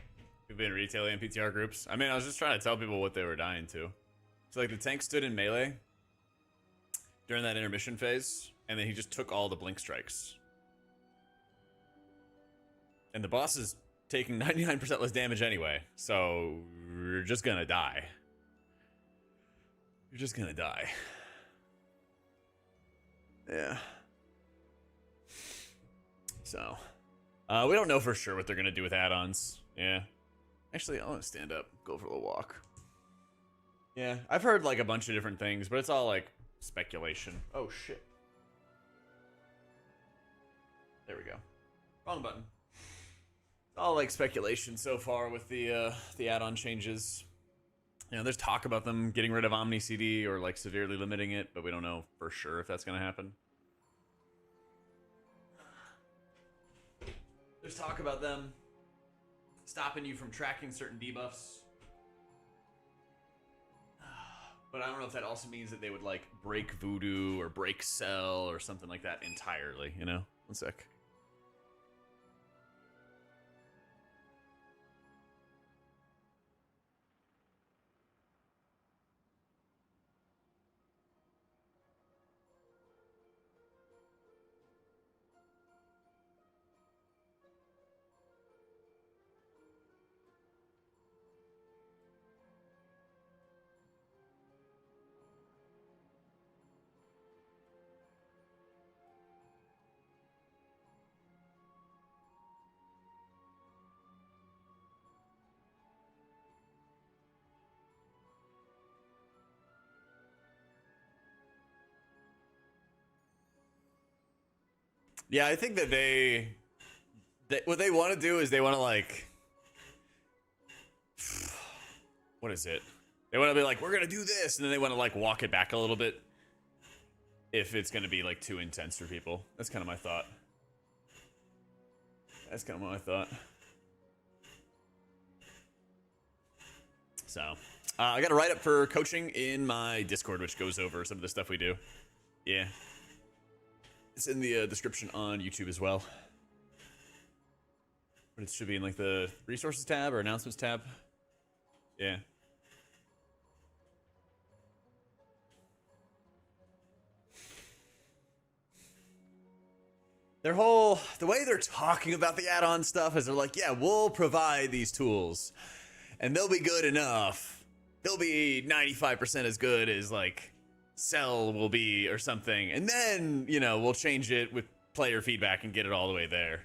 You've been retailing in PTR groups. I mean, I was just trying to tell people what they were dying to. So like the tank stood in melee during that intermission phase, and then he just took all the blink strikes. And the boss is taking 99% less damage anyway, so you're just gonna die. You're just gonna die. Yeah. So, we don't know for sure what they're gonna do with add-ons. Yeah. Actually, I want to stand up, go for a little walk. Yeah, I've heard like a bunch of different things, but it's all like speculation. Oh shit. There we go. Wrong button. It's all like speculation so far with the add-on changes. You know, there's talk about them getting rid of Omni CD or like severely limiting it, but we don't know for sure if that's gonna happen. There's talk about them stopping you from tracking certain debuffs. But I don't know if that also means that they would like break Voodoo or break Cell or something like that entirely, you know? One sec. Yeah, I think that what they want to do is they want to like, what is it? They want to be like, we're gonna do this, and then they want to like walk it back a little bit if it's gonna be like too intense for people. That's kind of my thought. That's kind of what I thought. So, I got a write-up for coaching in my Discord, which goes over some of the stuff we do. Yeah. It's in the description on YouTube as well. But it should be in like the resources tab or announcements tab. Yeah. The way they're talking about the add-on stuff is they're like, yeah, we'll provide these tools and they'll be good enough. They'll be 95% as good as like Cell will be or something. And then, you know, we'll change it with player feedback and get it all the way there.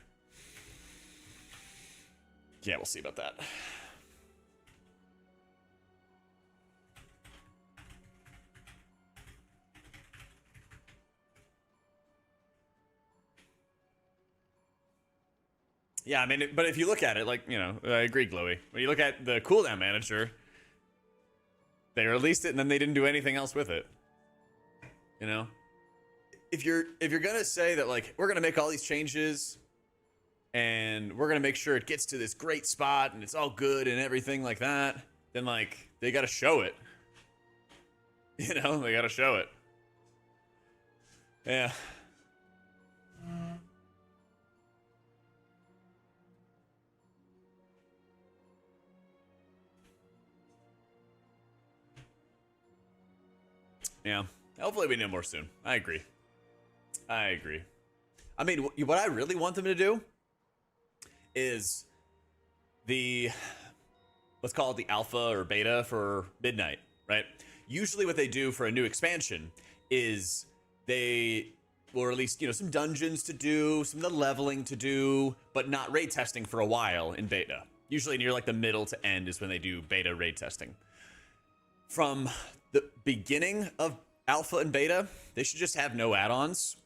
Yeah, we'll see about that. Yeah, I mean, but if you look at it, like, you know, I agree, Glowy. When you look at the cooldown manager, they released it and then they didn't do anything else with it. You know? If you're gonna say that, like, we're gonna make all these changes and we're gonna make sure it gets to this great spot and it's all good and everything like that, then, like, they gotta show it. You know? They gotta show it. Yeah. Yeah. Hopefully we know more soon. I agree. I mean, what I really want them to do is let's call it the alpha or beta for Midnight, right? Usually what they do for a new expansion is they will release, you know, some dungeons to do, some of the leveling to do, but not raid testing for a while in beta. Usually near like the middle to end is when they do beta raid testing. From the beginning of alpha and beta, they should just have no add-ons,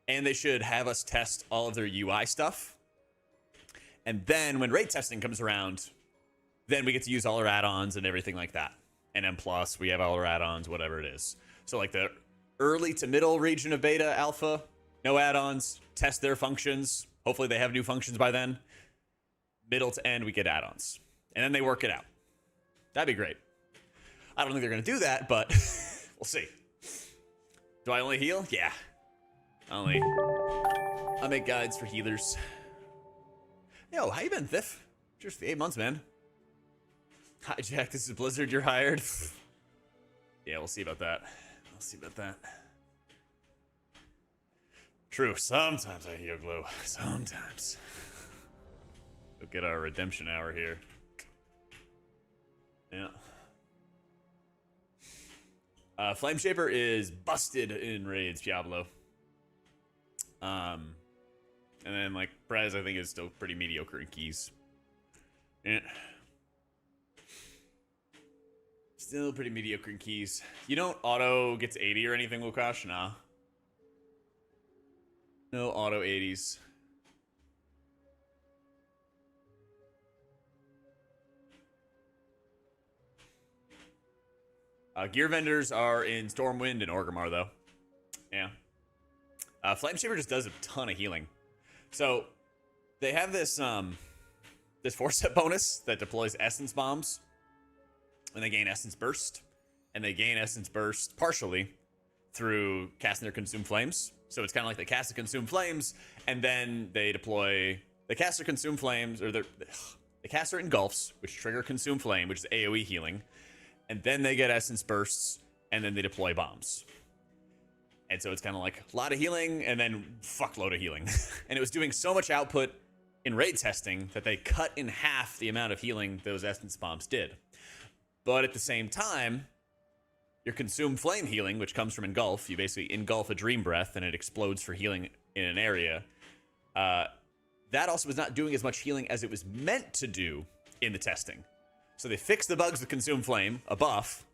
and they should have us test all of their UI stuff. And then when raid testing comes around, then we get to use all our add-ons and everything like that. And M+, we have all our add-ons, whatever it is. So like the early to middle region of beta, alpha, no add-ons, test their functions. Hopefully they have new functions by then. Middle to end, we get add-ons. And then they work it out. That'd be great. I don't think they're going to do that, but we'll see. Do I only heal? Yeah. I make guides for healers. Yo, how you been, Thiff? Just 8 months, man. Hi, Jack. This is Blizzard. You're hired. Yeah, we'll see about that. We'll see about that. True. Sometimes I hear glow. Sometimes. We'll get our redemption hour here. Yeah. Flameshaper is busted in raids, Diablo. And then, like, Pres, I think, is still pretty mediocre in keys. Yeah. Still pretty mediocre in keys. You don't auto gets 80 or anything, Lukash? Nah. No auto 80s. Gear vendors are in Stormwind and Orgrimmar, though. Yeah. Flameshaper just does a ton of healing. So, they have this, this 4-step bonus that deploys Essence Bombs. And they gain Essence Burst. And they gain Essence Burst partially through casting their Consume Flames. So it's kind of like they cast the Consume Flames, and then they deploy... They cast their Consume Flames, or they cast their Engulfs, which trigger Consume Flame, which is AoE healing. And then they get Essence Bursts, and then they deploy bombs. And so it's kind of like a lot of healing, and then fuckload of healing. And it was doing so much output in raid testing that they cut in half the amount of healing those Essence Bombs did. But at the same time, your Consume Flame healing, which comes from Engulf, you basically engulf a Dream Breath, and it explodes for healing in an area. That also was not doing as much healing as it was meant to do in the testing. So they fixed the bugs with Consume Flame, a buff,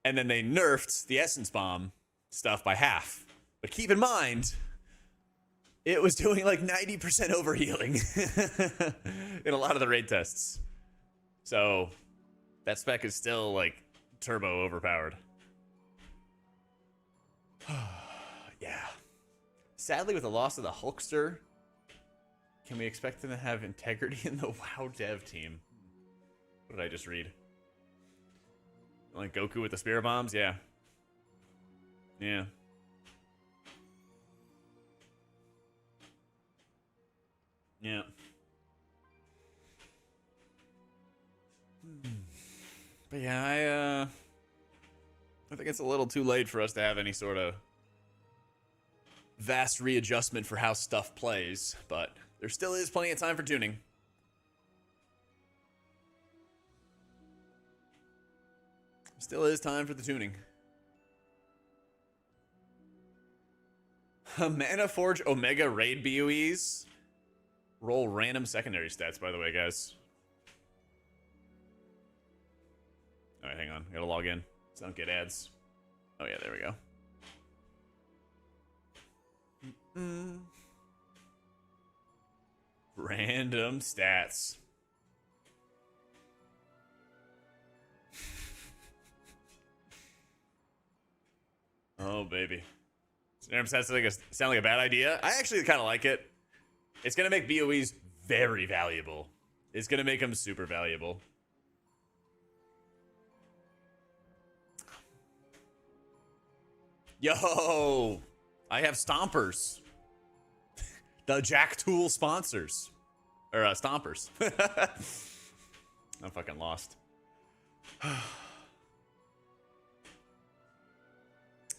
and then they nerfed the Essence Bomb stuff by half. But keep in mind, it was doing like 90% overhealing in a lot of the raid tests. So that spec is still like turbo overpowered. Yeah. Sadly, with the loss of the Hulkster, can we expect them to have integrity in the WoW dev team? What did I just read? Like Goku with the Spirit Bombs? Yeah. Yeah. Yeah. But yeah, I think it's a little too late for us to have any sort of vast readjustment for how stuff plays, but there still is plenty of time for tuning. Still is time for the tuning. Mana Forge Omega raid BOEs roll random secondary stats, by the way, guys. Alright, hang on. Gotta log in so I don't get ads. Oh, yeah, there we go. Random stats. Oh, baby. Random stats sound like a bad idea. I actually kind of like it. It's going to make BOEs very valuable. It's going to make them super valuable. Yo, I have Stompers. The Jack Tool sponsors. Or Stompers. I'm fucking lost.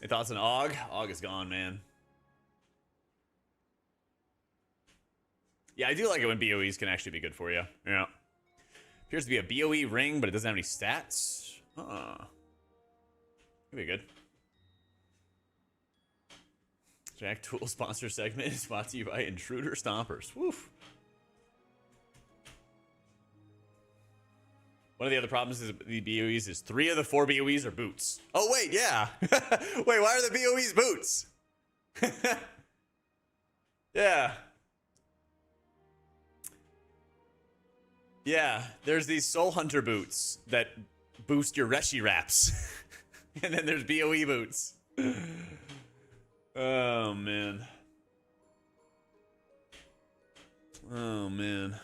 Any thoughts on AUG? AUG is gone, man. Yeah, I do like it when BOEs can actually be good for you. Yeah. Appears to be a BOE ring, but it doesn't have any stats. Could be good. Jack Tool sponsor segment is brought to you by Intruder Stompers. Woof. One of the other problems is the BOEs is 3 of the 4 BOEs are boots. Oh, wait, yeah. Wait, why are the BOEs boots? Yeah. Yeah, there's these Soul Hunter boots that boost your Reshi wraps. And then there's BOE boots. Oh, man. Oh, man.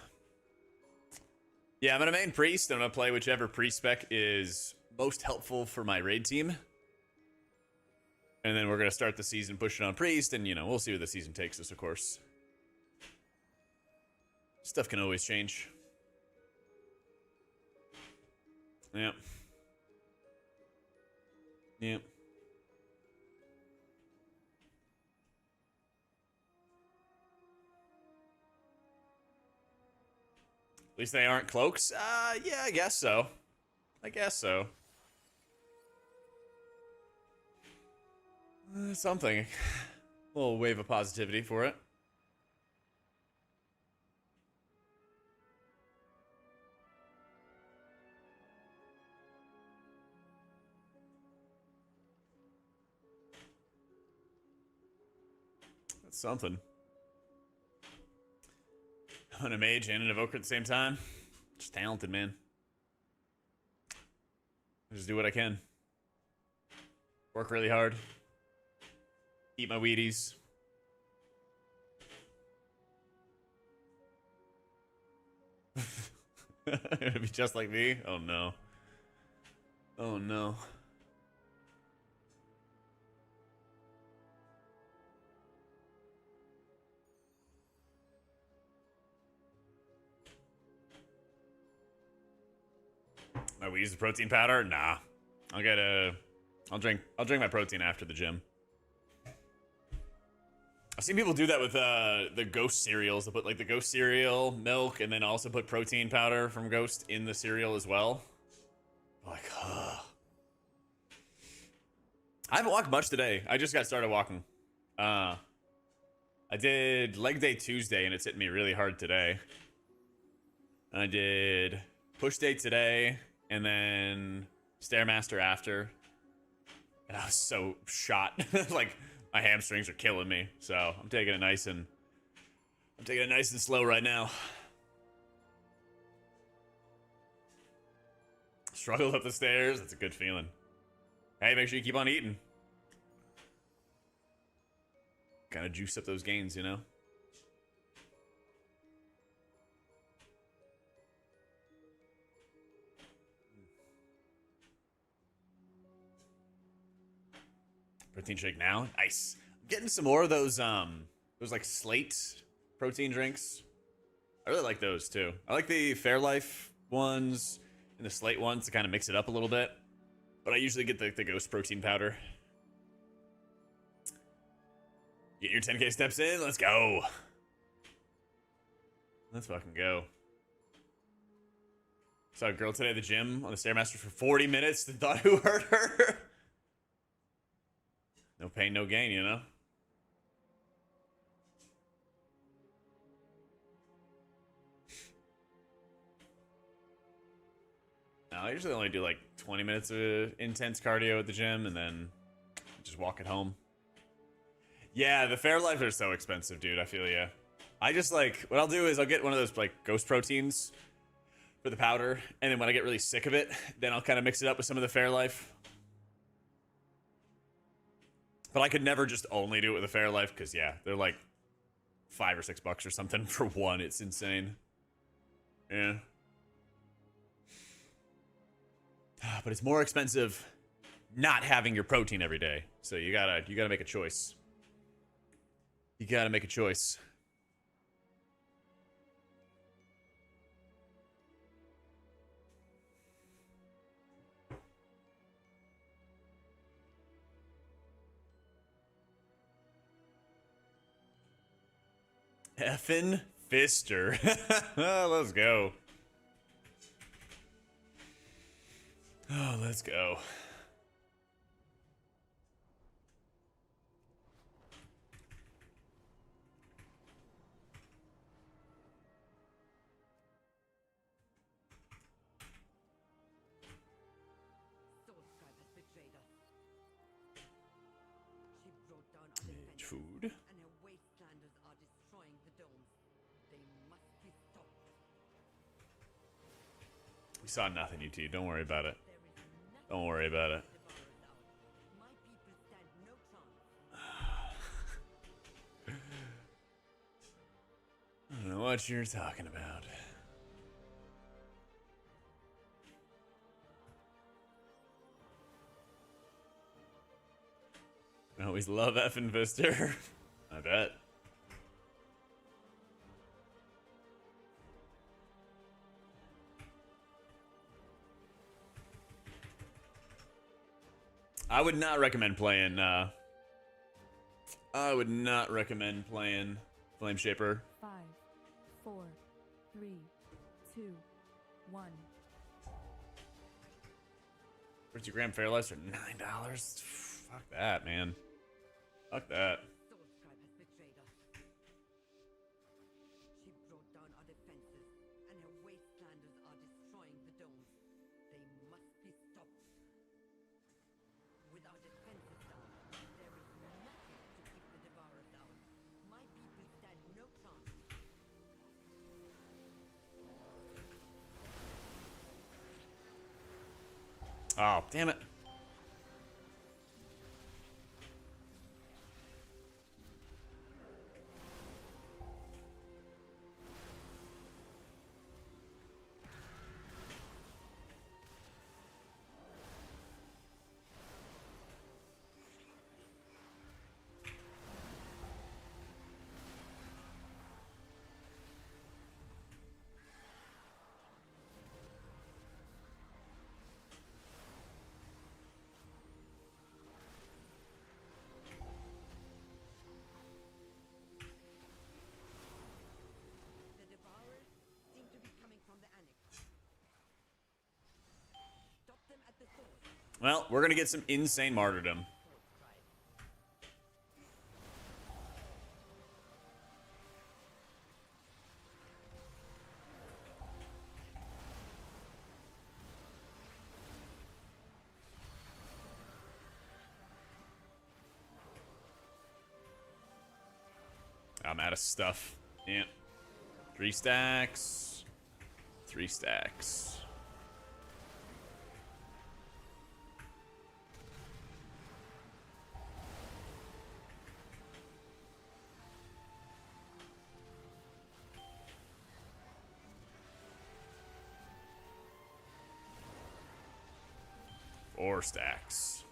Yeah, I'm going to main Priest. I'm going to play whichever Priest spec is most helpful for my raid team. And then we're going to start the season pushing on Priest, and, you know, we'll see where the season takes us, of course. Stuff can always change. Yep. Yep. At least they aren't cloaks. Yeah, I guess so. I guess so. Something. A little wave of positivity for it. That's something. I'm a mage and an evoker at the same time. Just talented, man. I just do what I can. Work really hard. Eat my Wheaties. It'd be just like me? Oh no. Oh no. My Wheaties protein powder? Nah. I'll drink my protein after the gym. I've seen people do that with the Ghost cereals. They put like the Ghost cereal, milk, and then also put protein powder from Ghost in the cereal as well. Like, I haven't walked much today. I just got started walking. I did leg day Tuesday, and it's hitting me really hard today. I did push day today, and then Stairmaster after. And I was so shot. Like, my hamstrings are killing me. So I'm taking it nice and slow right now. Struggled up the stairs. That's a good feeling. Hey, make sure you keep on eating. Kind of juice up those gains, you know? Protein shake now. Nice. I'm getting some more of those like Slate protein drinks. I really like those too. I like the Fairlife ones and the Slate ones to kind of mix it up a little bit. But I usually get the Ghost protein powder. Get your 10K steps in. Let's go. Let's fucking go. Saw a girl today at the gym on the Stairmaster for 40 minutes and thought who hurt her. No pain, no gain, you know? No, I usually only do like 20 minutes of intense cardio at the gym and then just walk it home. Yeah, the Fairlife are so expensive, dude. I feel ya. I just like, what I'll do is I'll get one of those like Ghost proteins for the powder. And then when I get really sick of it, then I'll kind of mix it up with some of the Fairlife. But I could never just only do it with a Fairlife because, yeah, they're like $5 or $6 or something for one. It's insane. Yeah. But it's more expensive not having your protein every day. So you gotta make a choice. You gotta make a choice. Effin' Fister. Let's go. Oh, let's go. Soulscribe has betrayed us. She brought down our defenses, Food. and her wastelanders are destroying the domes. They must be stopped. We saw nothing, UT. Don't worry about it. There is nothing Don't worry about it. devours out. My people stand no chance. I don't know what you're talking about. I always love Effin' Fister. I bet. I would not recommend playing. I would not recommend playing Flame Shaper. 5, 4, 3, 2, 1. 50-gram Fairlights are $9. Fuck that, man. Fuck that. Soulscribe has betrayed us. She brought down our defenses, and her wastelanders are destroying the domes. They must be stopped. With our defenses down, there is nothing to keep the Devourers out. My people stand no chance. Oh, damn it. The Devourers seem to be coming from the Annex. Stop them at the source. Well, we're gonna get some insane martyrdom. Soulscribe. 'I'm out of stuff. Yeah. 3 stacks. 3 stacks. Four stacks.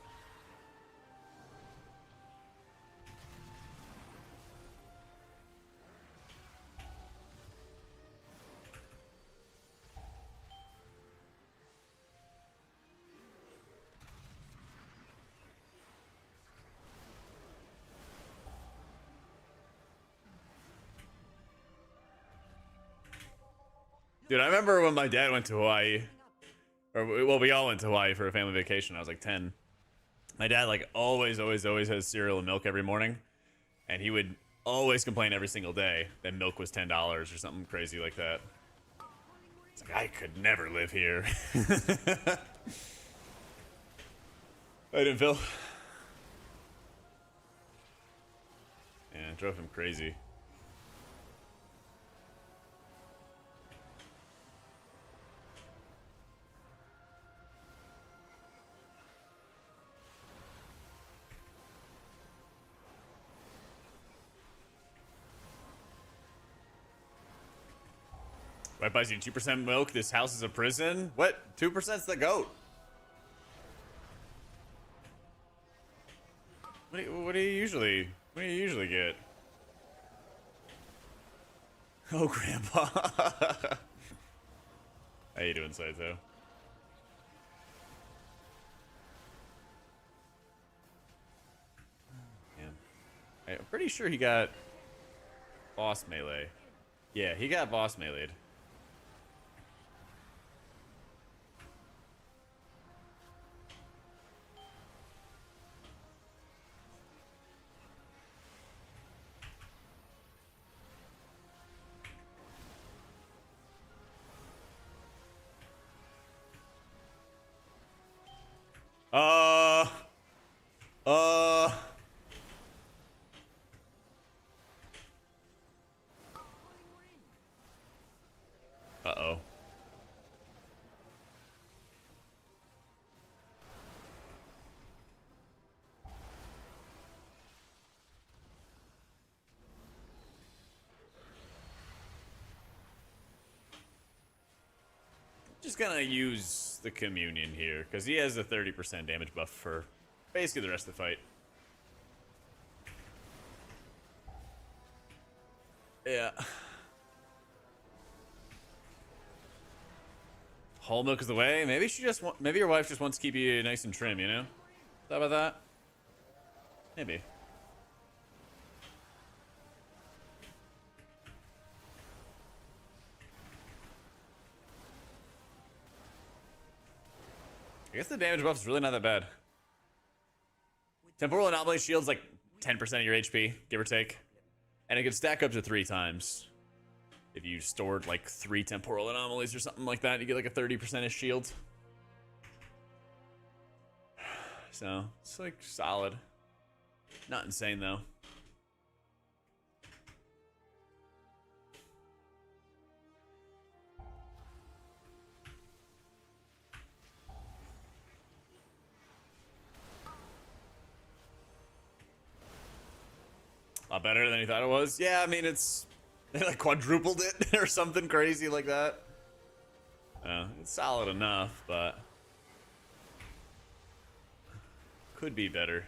Dude, I remember when my dad went to Hawaii, or well, we all went to Hawaii for a family vacation. I was like 10. My dad like always has cereal and milk every morning, and he would always complain every single day that milk was $10 or something crazy like that. It's like I could never live here. I didn't feel. Yeah, it drove him crazy. Right buys you 2% milk. This house is a prison. What? 2%'s the goat. What do you usually get? Oh, Grandpa. How you doing, Saito? Man, I'm pretty sure he got boss melee. Yeah, he got boss meleeed. Uh. Uh-oh. Just gonna use the communion here, because he has a 30% damage buff for basically the rest of the fight. Yeah. Whole milk is the way. Maybe she just maybe your wife just wants to keep you nice and trim, you know? Thought about that? Maybe. I guess the damage buff is really not that bad. Temporal anomaly shields like 10% of your HP, give or take. And it can stack up to 3 times. If you stored like 3 temporal anomalies or something like that, you get like a 30% shield. So, it's like solid. Not insane though. A lot better than you thought it was. Yeah, I mean, they like quadrupled it or something crazy like that. It's solid enough, but could be better.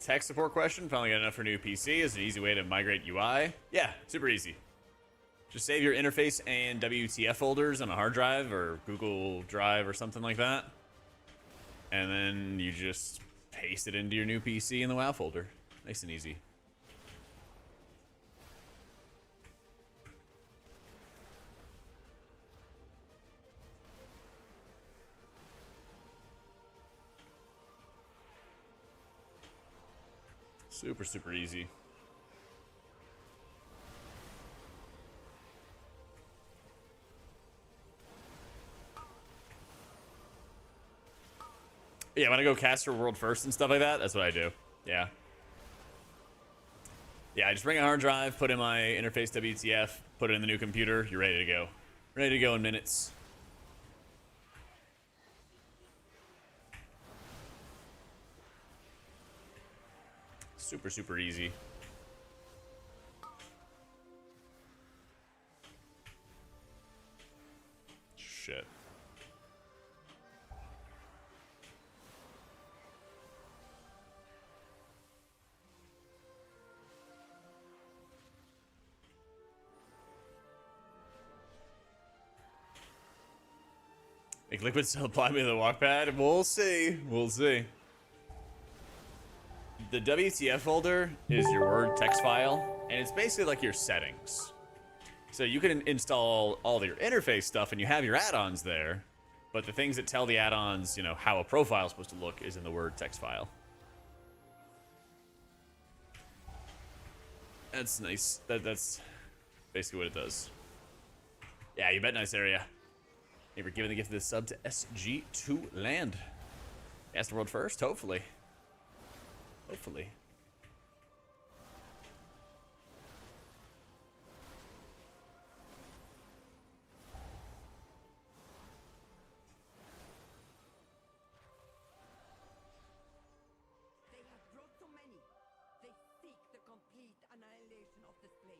Tech support question. Finally got enough for new PC. Is an easy way to migrate UI? Yeah, super easy. Just save your interface and WTF folders on a hard drive or Google Drive or something like that. And then you just paste it into your new PC in the WoW folder. Nice and easy. Super, super easy. Yeah, when I go caster world first and stuff like that, that's what I do. Yeah. Yeah, I just bring a hard drive, put in my interface WTF, put it in the new computer, you're ready to go. Ready to go in minutes. Super, super easy. Shit. Make Liquid still apply me to the walk pad? We'll see. We'll see. The WTF folder is your Word text file, and it's basically like your settings. So you can install all of your interface stuff, and you have your add-ons there, but the things that tell the add-ons, you know, how a profile is supposed to look is in the Word text file. That's nice. That's basically what it does. Yeah, you bet. Nice area. Hey, we're giving the gift of this sub to SG2 Land. Ask the world first, hopefully. Hopefully. They have brought so many. They seek the complete annihilation of this place.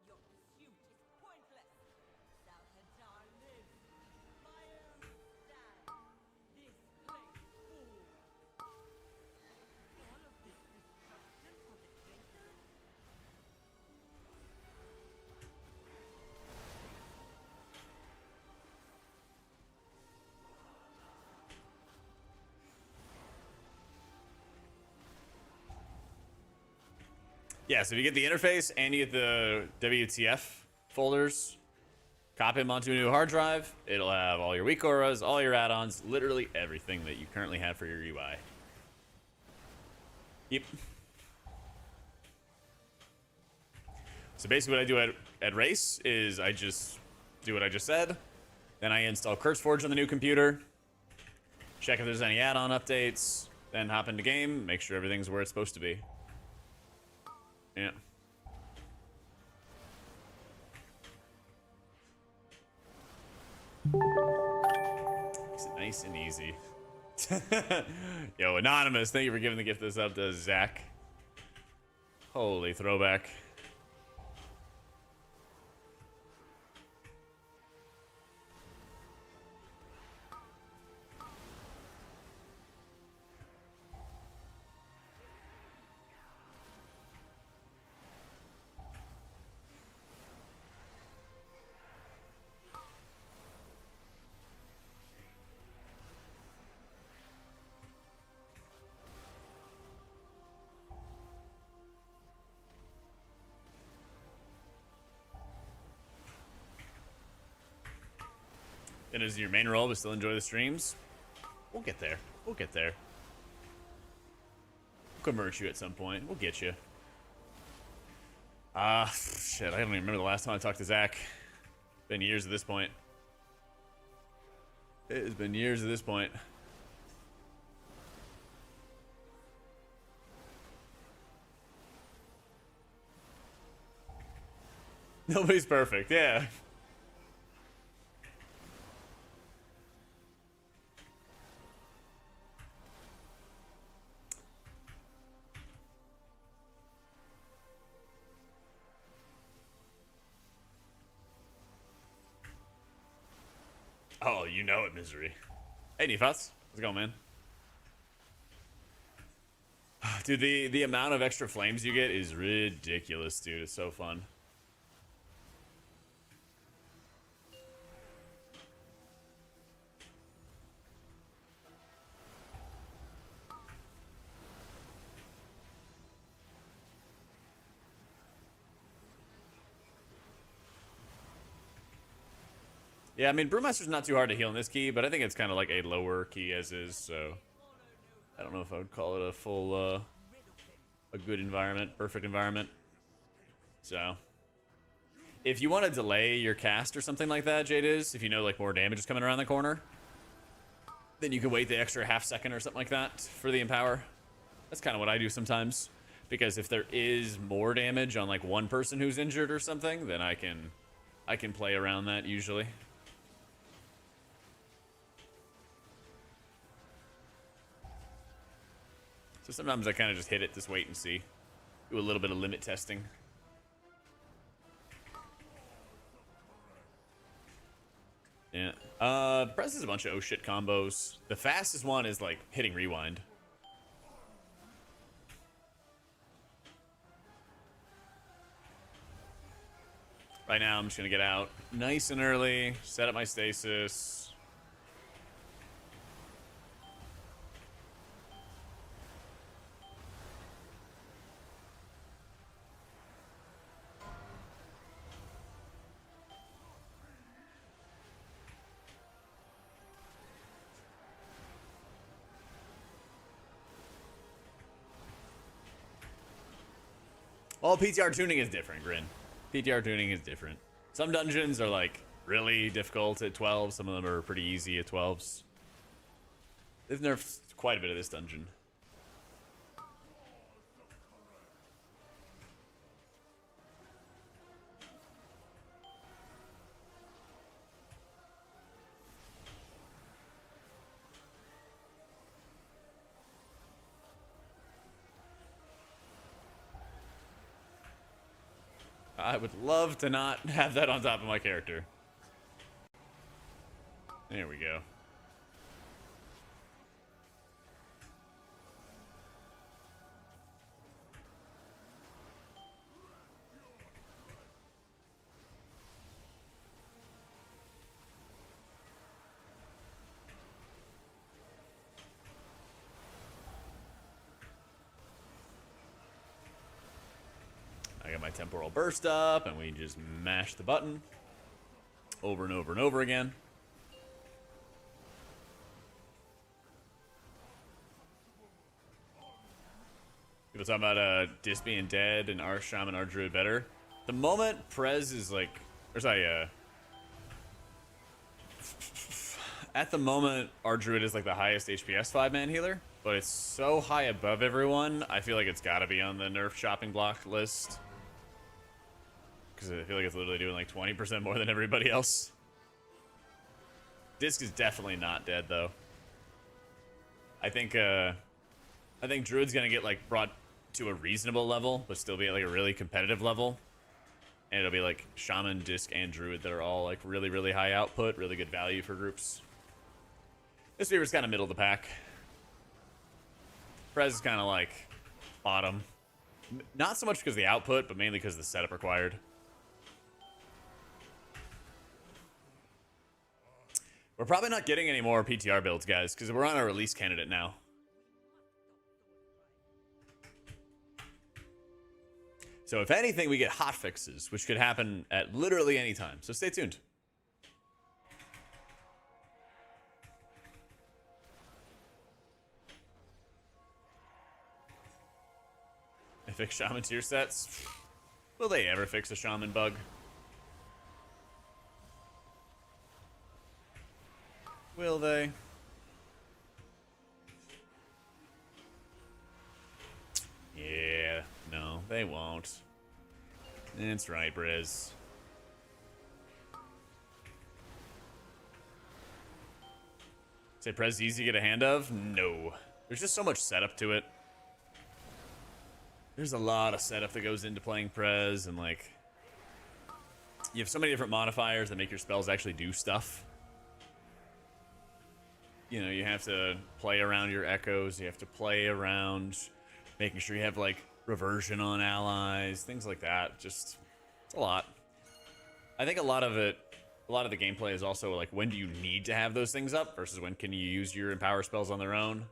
Your pursuit is pointless. Salhajar lives. Fire stand. This place falls. All of this destruction for the traitors? Yeah, so if you get the interface and you get the WTF folders, copy them onto a new hard drive, it'll have all your weak auras, all your add-ons, literally everything that you currently have for your UI. Yep. So basically what I do at race is I just do what I just said. Then I install CurseForge on the new computer, check if there's any add-on updates, then hop into game, make sure everything's where it's supposed to be. Yeah. Makes it nice and easy. Yo, Anonymous, thank you for giving the gift this up to Zach. Holy throwback. And as your main role, but still enjoy the streams? We'll get there. We'll get there. We'll convert you at some point. We'll get you. Shit, I don't even remember the last time I talked to Zach. Been years at this point. It has been years at this point. Nobody's perfect, yeah. Oh, you know it, Misery. Hey, Nefas. How's it going, man? Dude, the amount of extra flames you get is ridiculous, dude. It's so fun. Yeah, I mean, Brewmaster's not too hard to heal in this key, but I think it's kind of like a lower key as is, so I don't know if I would call it a full, a good environment, perfect environment. So, if you want to delay your cast or something like that, Jade is, if you know like more damage is coming around the corner, then you can wait the extra half second or something like that for the empower. That's kind of what I do sometimes, because if there is more damage on like one person who's injured or something, then I can play around that usually. So sometimes I kind of just hit it, just wait and see. Do a little bit of limit testing. Yeah. Presses a bunch of oh shit combos. The fastest one is like hitting rewind. Right now I'm just gonna get out nice and early, set up my stasis. Well, PTR tuning is different, Grin. PTR tuning is different. Some dungeons are like really difficult at 12. Some of them are pretty easy at 12s. They've nerfed quite a bit of this dungeon. I would love to not have that on top of my character. There we go. I got my temporal burst up, and we just mash the button over and over and over again. People talking about Dis being dead and our Shaman, our Druid better. The moment Pres is like, or sorry, at the moment our Druid is like the highest HPS 5-man healer, but it's so high above everyone, I feel like it's gotta be on the nerf shopping block list. Because I feel like it's literally doing like 20% more than everybody else. Disc is definitely not dead though. I think Druid's gonna get like brought to a reasonable level, but still be at like a really competitive level. And it'll be like Shaman, Disc, and Druid that are all like really, really high output, really good value for groups. This Weaver's kind of middle of the pack. Prez is kind of like bottom. Not so much because of the output, but mainly because of the setup required. We're probably not getting any more PTR builds, guys, because we're on a release candidate now. So if anything, we get hot fixes, which could happen at literally any time. So stay tuned. They fix Shaman tier sets. Will they ever fix a Shaman bug? Will they? Yeah, no, they won't. That's right, Briz. Say Prez easy to get a hand of? No. There's just so much setup to it. There's a lot of setup that goes into playing Prez, and like, you have so many different modifiers that make your spells actually do stuff. You know, you have to play around your echoes, you have to play around making sure you have like reversion on allies, things like that. Just, it's a lot. I think a lot of the gameplay is also like, when do you need to have those things up versus when can you use your empower spells on their own.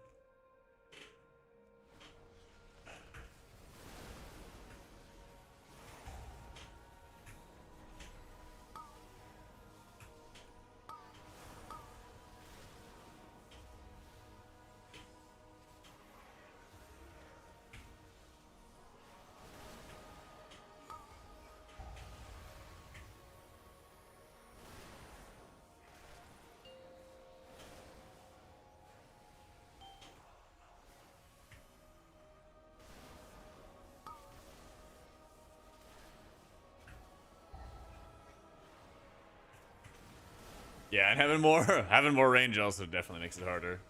Yeah, and having more range also definitely makes it harder.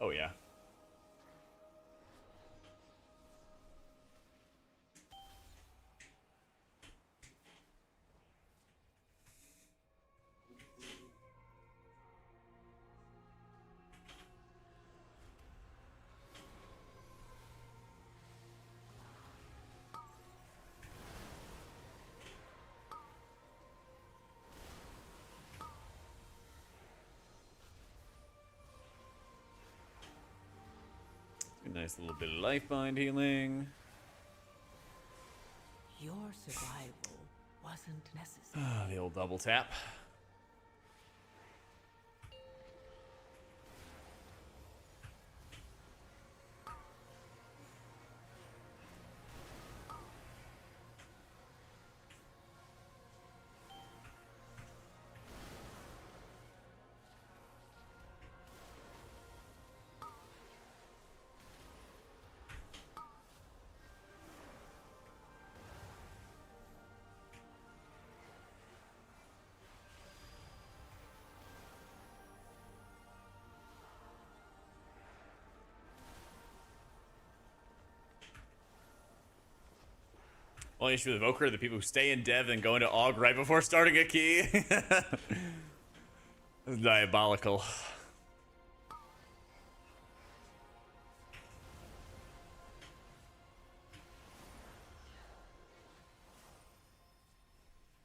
Oh yeah. A nice little bit of life bind healing. Your survival wasn't necessary. Ah, the old double tap. Only issue with Evoker, the people who stay in dev and go into AUG right before starting a key. It's diabolical.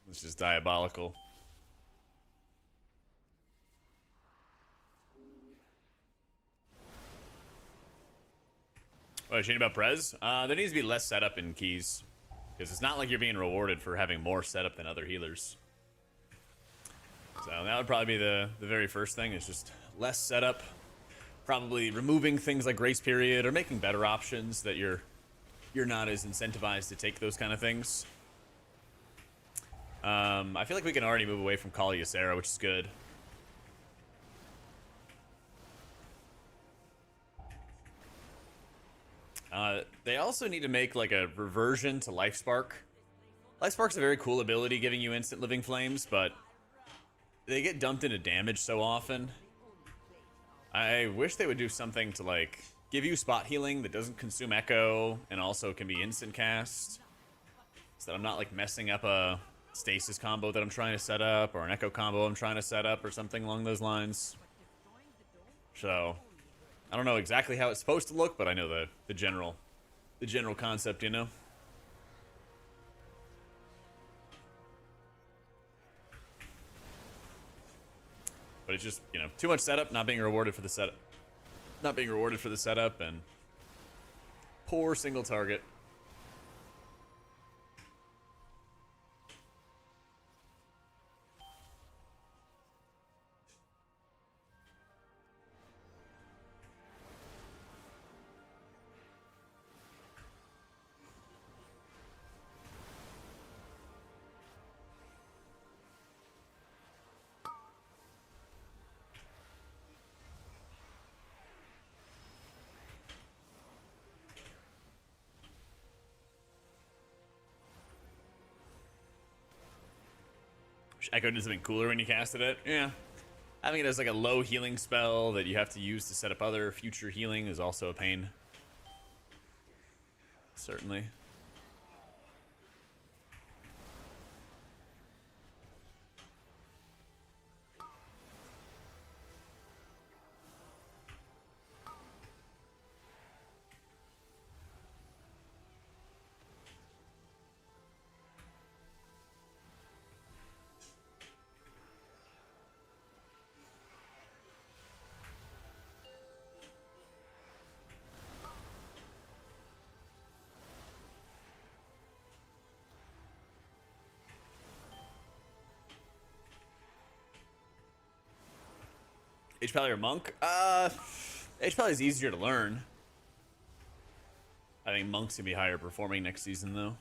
It's just diabolical. What are you saying about Prez? There needs to be less setup in keys. Because it's not like you're being rewarded for having more setup than other healers. So that would probably be the very first thing, is just less setup. Probably removing things like grace period or making better options that you're not as incentivized to take those kind of things. I feel like we can already move away from Kali Ysera, which is good. They also need to make like a reversion to Life Spark. Life Spark's a very cool ability, giving you instant living flames, but they get dumped into damage so often. I wish they would do something to like give you spot healing that doesn't consume echo and also can be instant cast, so that I'm not like messing up a stasis combo that I'm trying to set up or an echo combo I'm trying to set up or something along those lines. So I don't know exactly how it's supposed to look, but I know the general concept, you know. But it's just, you know, too much setup, not being rewarded for the setup. Not being rewarded for the setup, and poor single target. Echo did something cooler when you casted it. Yeah. Having it as like a low healing spell that you have to use to set up other future healing is also a pain. Certainly. H Pally or Monk? H Pally is easier to learn. I think Monk's gonna be higher performing next season, though.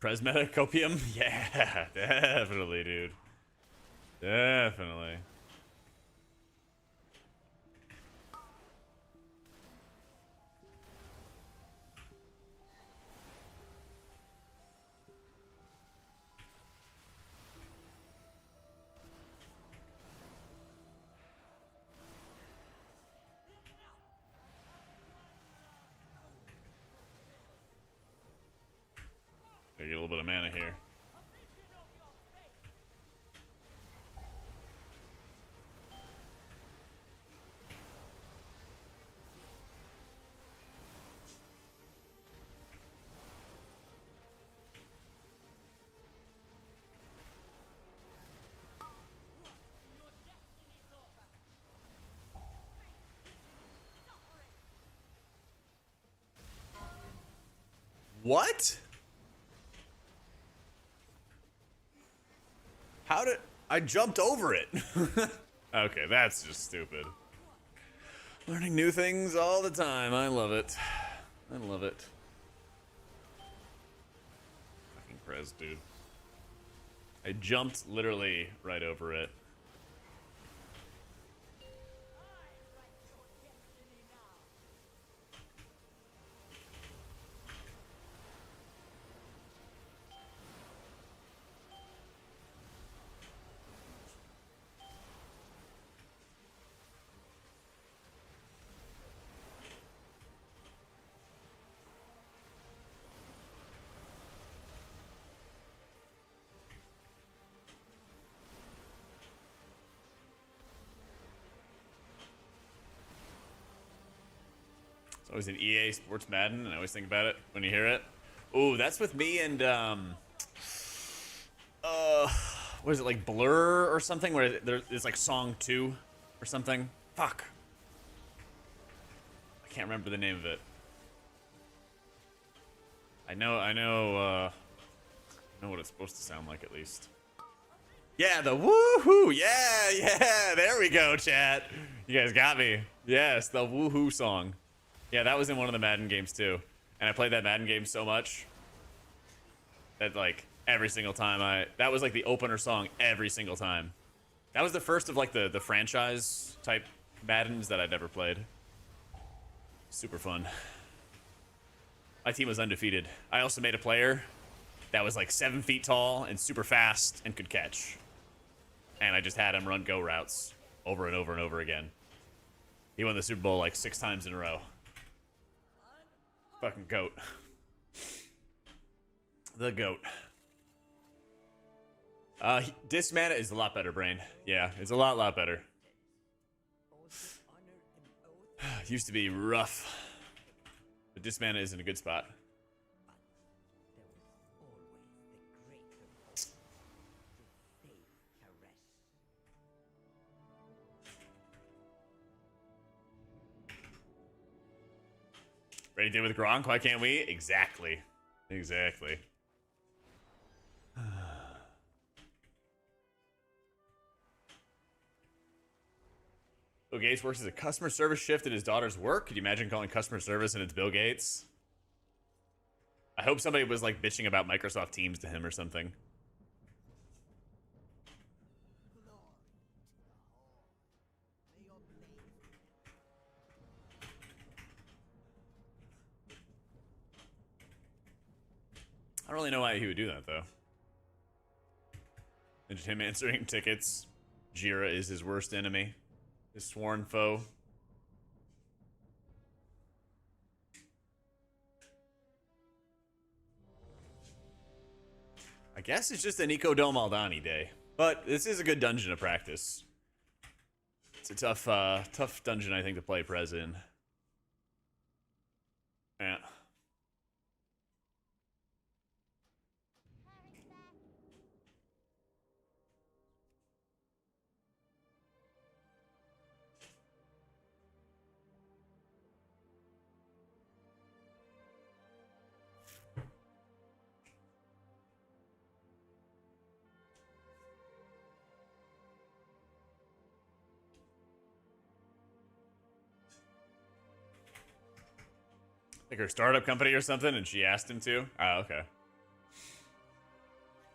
Pres meta copium? Yeah, definitely, dude. Definitely. Gotta get a little bit of mana here. What? How did I jumped over it? Okay, that's just stupid. Learning new things all the time. I love it. I love it. Fucking Prez, dude. I jumped literally right over it. It's always an EA Sports Madden, and I always think about it when you hear it. Ooh, that's with me and what is it, like Blur or something, where there's like song 2 or something? Fuck. I can't remember the name of it. I know what it's supposed to sound like, at least. Yeah, the woohoo! Yeah, there we go, chat. You guys got me. Yes, the woohoo song. Yeah, that was in one of the Madden games too. And I played that Madden game so much that like every single time that was like the opener song every single time. That was the first of like the franchise type Maddens that I'd ever played. Super fun. My team was undefeated. I also made a player that was like 7 feet tall and super fast and could catch. And I just had him run go routes over and over and over again. He won the Super Bowl like 6 times in a row. Fucking GOAT. The GOAT. Disc mana is a lot better, Brain. Yeah, it's a lot better. Used to be rough. But disc mana is in a good spot. Ready to deal with Gronk? Why can't we? Exactly. Exactly. Bill Gates works as a customer service shift at his daughter's work. Could you imagine calling customer service and it's Bill Gates? I hope somebody was like bitching about Microsoft Teams to him or something. I don't really know why he would do that, though. And just him answering tickets. Jira is his worst enemy. His sworn foe. I guess it's just an Ecodome Aldani day. But this is a good dungeon to practice. It's a tough dungeon, I think, to play Pres in. Yeah. Like her startup company or something, and she asked him to? Oh, okay.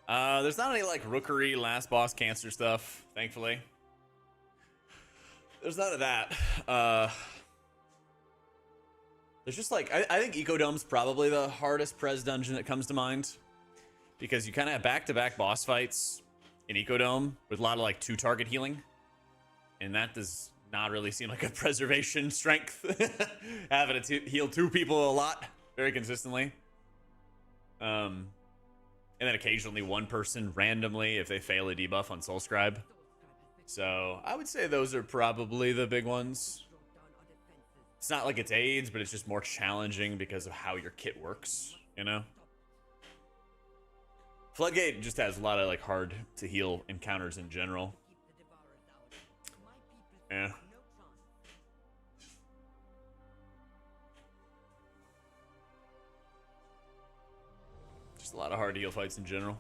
There's not any, like, rookery, last boss cancer stuff, thankfully. There's none of that. There's just, like, I think Ecodome's probably the hardest Pres dungeon that comes to mind. Because you kind of have back-to-back boss fights in Ecodome with a lot of, like, 2-target healing. And that does not really seem like a preservation strength. Having to heal 2 people a lot, very consistently. And then occasionally 1 person randomly if they fail a debuff on Soulscribe. So I would say those are probably the big ones. It's not like it's AIDS, but it's just more challenging because of how your kit works, you know? Floodgate just has a lot of like hard to heal encounters in general. Yeah. Just a lot of hard to heal fights in general.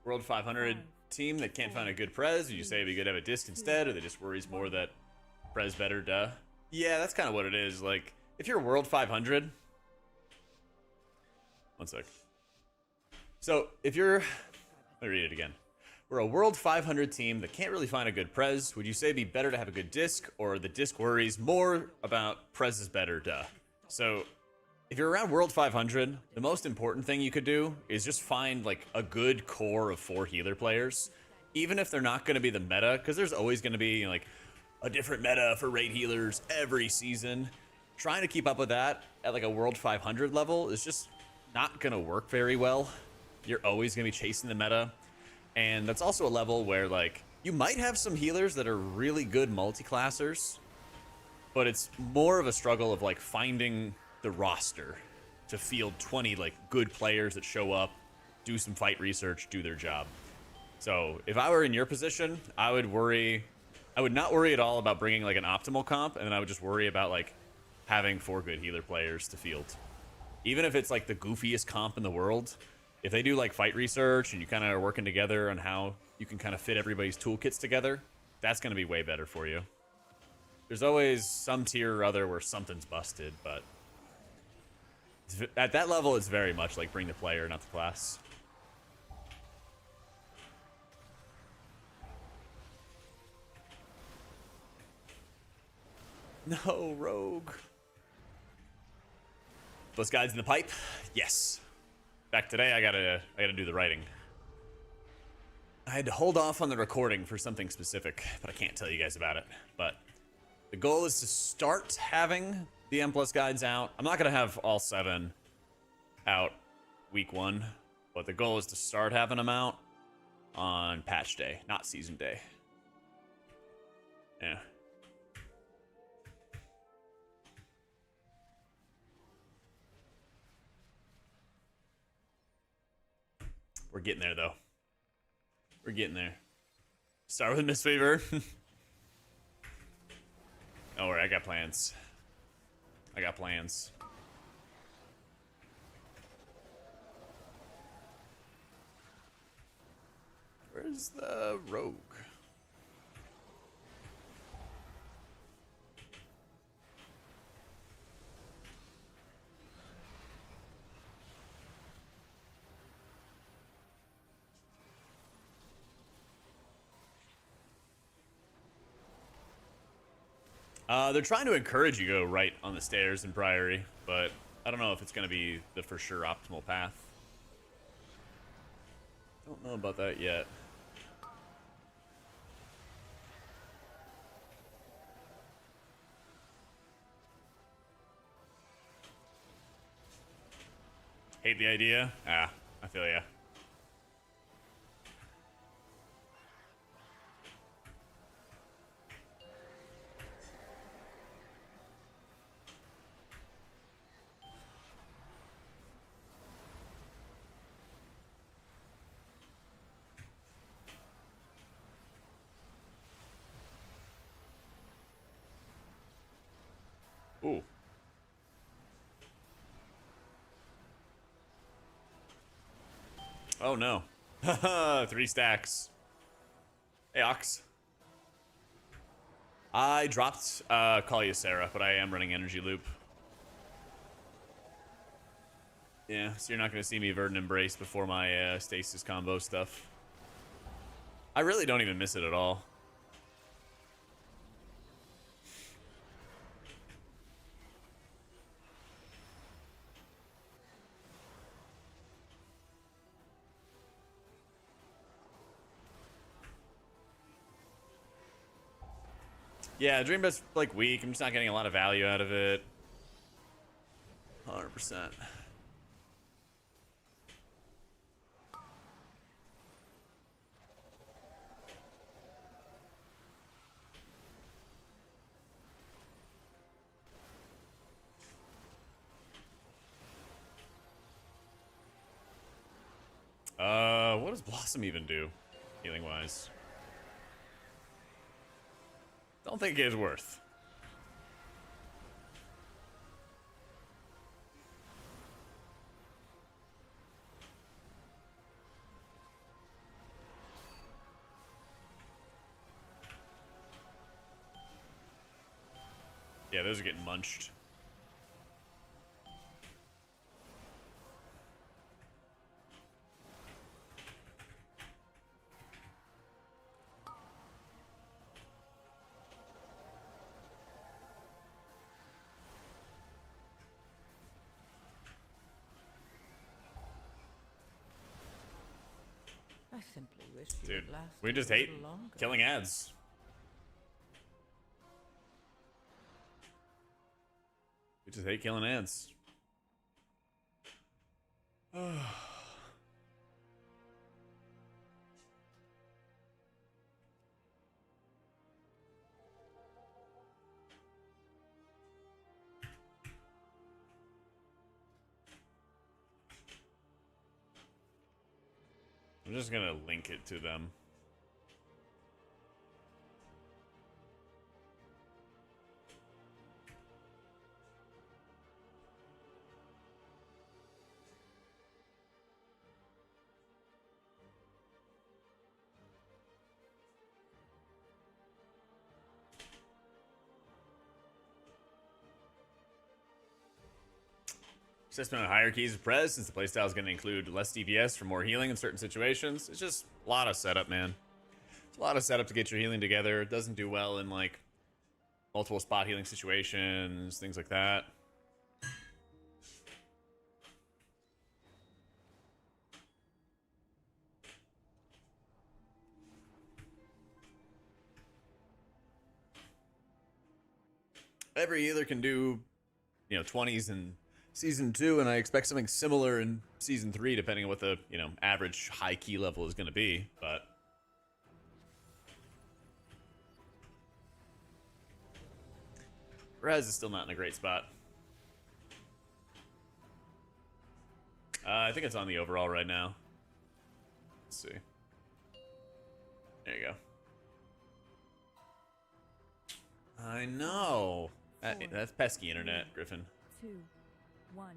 World 500 team that can't find a good Pres. Would you say it'd be good to have a disc instead, or that just worries more that Pres better, duh? Yeah, that's kind of what it is. Like, if you're World 500... One sec. So, if you're... Let me read it again. We're a World 500 team that can't really find a good Pres. Would you say it'd be better to have a good disc, or the disc worries more about Pres is better, duh? So, if you're around World 500, the most important thing you could do is just find, like, a good core of 4 healer players. Even if they're not going to be the meta, because there's always going to be, you know, like, a different meta for raid healers every season. Trying to keep up with that at, like, a World 500 level is just not going to work very well. You're always going to be chasing the meta. And that's also a level where, like, you might have some healers that are really good multi-classers, but it's more of a struggle of, like, finding the roster to field 20 like good players that show up, do some fight research, do their job. So if I were in your position, I would not worry at all about bringing like an optimal comp, and then I would just worry about like having 4 good healer players to field. Even if it's like the goofiest comp in the world, if they do like fight research and you kind of are working together on how you can kind of fit everybody's toolkits together, that's going to be way better for you. There's always some tier or other where something's busted, but at that level, it's very much like bring the player, not the class. No, rogue. Those guides in the pipe? Yes. Back today, I gotta do the writing. I had to hold off on the recording for something specific, but I can't tell you guys about it. But the goal is to start having the M Plus guides out. I'm not gonna have all 7 out week 1, but the goal is to start having them out on patch day, not season day. Yeah. We're getting there, though. We're getting there. Start with Mistweaver. Don't worry, I got plans. I got plans. Where's the rogue? They're trying to encourage you to go right on the stairs in Priory, but I don't know if it's going to be the for sure optimal path. Don't know about that yet. Hate the idea? Ah, I feel ya. Ooh. Oh no. 3 stacks. Hey, Ox. I dropped Call You Sarah, but I am running Energy Loop. Yeah, so you're not going to see me Verdant Embrace before my Stasis combo stuff. I really don't even miss it at all. Yeah, Dream Best's like weak. I'm just not getting a lot of value out of it. 100%. What does Blossom even do, healing wise? Don't think it is worth. Yeah, those are getting munched. I simply wish you Dude, would last we just a hate little longer. killing ads. We just hate killing ads. I'm just gonna link it to them. Assessment on hierarchies of Pres, since the playstyle is going to include less DPS for more healing in certain situations. It's just a lot of setup, man. It's a lot of setup to get your healing together. It doesn't do well in, like, multiple spot healing situations, things like that. Every healer can do, 20s in season 2, and I expect something similar in season 3, depending on what the, average high key level is going to be. But Rez is still not in a great spot. I think it's on the overall right now. Let's see. There you go. I know. That's pesky internet, Griffin. 2, 1.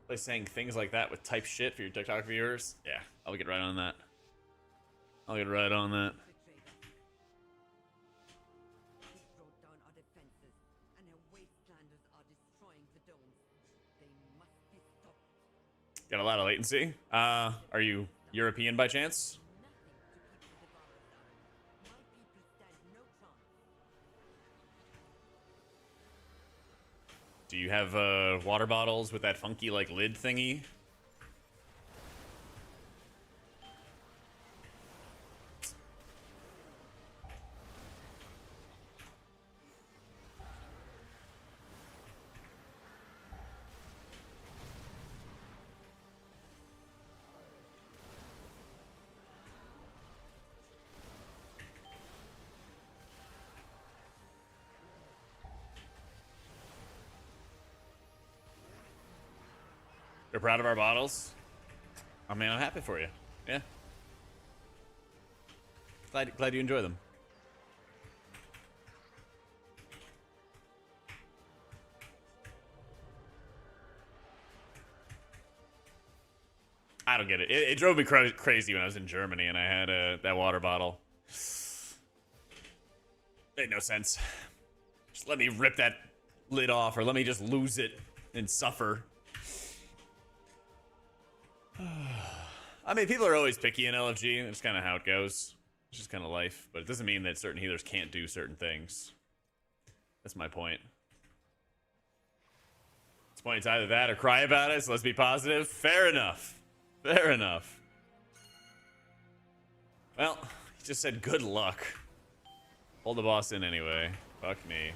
Like saying things like that with type shit for your TikTok viewers. Yeah, I'll get right on that. I'll get right on that. This brought down our defenses, and our wastelanders are destroying the domes. They must be stopped. Got a lot of latency. Are you European by chance? Nothing to keep the devourers down. My people stand no chance. Do you have water bottles with that funky like lid thingy? You're proud of our bottles? I mean, I'm happy for you. Yeah. Glad you enjoy them. I don't get it. It drove me crazy when I was in Germany and I had that water bottle. Made no sense. Just let me rip that lid off, or let me just lose it and suffer. I mean, people are always picky in LFG. That's kind of how it goes. It's just kind of life. But it doesn't mean that certain healers can't do certain things. That's my point. This point, it's either that or cry about it, so let's be positive. Fair enough. Fair enough. Well, he just said good luck. Hold the boss in anyway. Fuck me.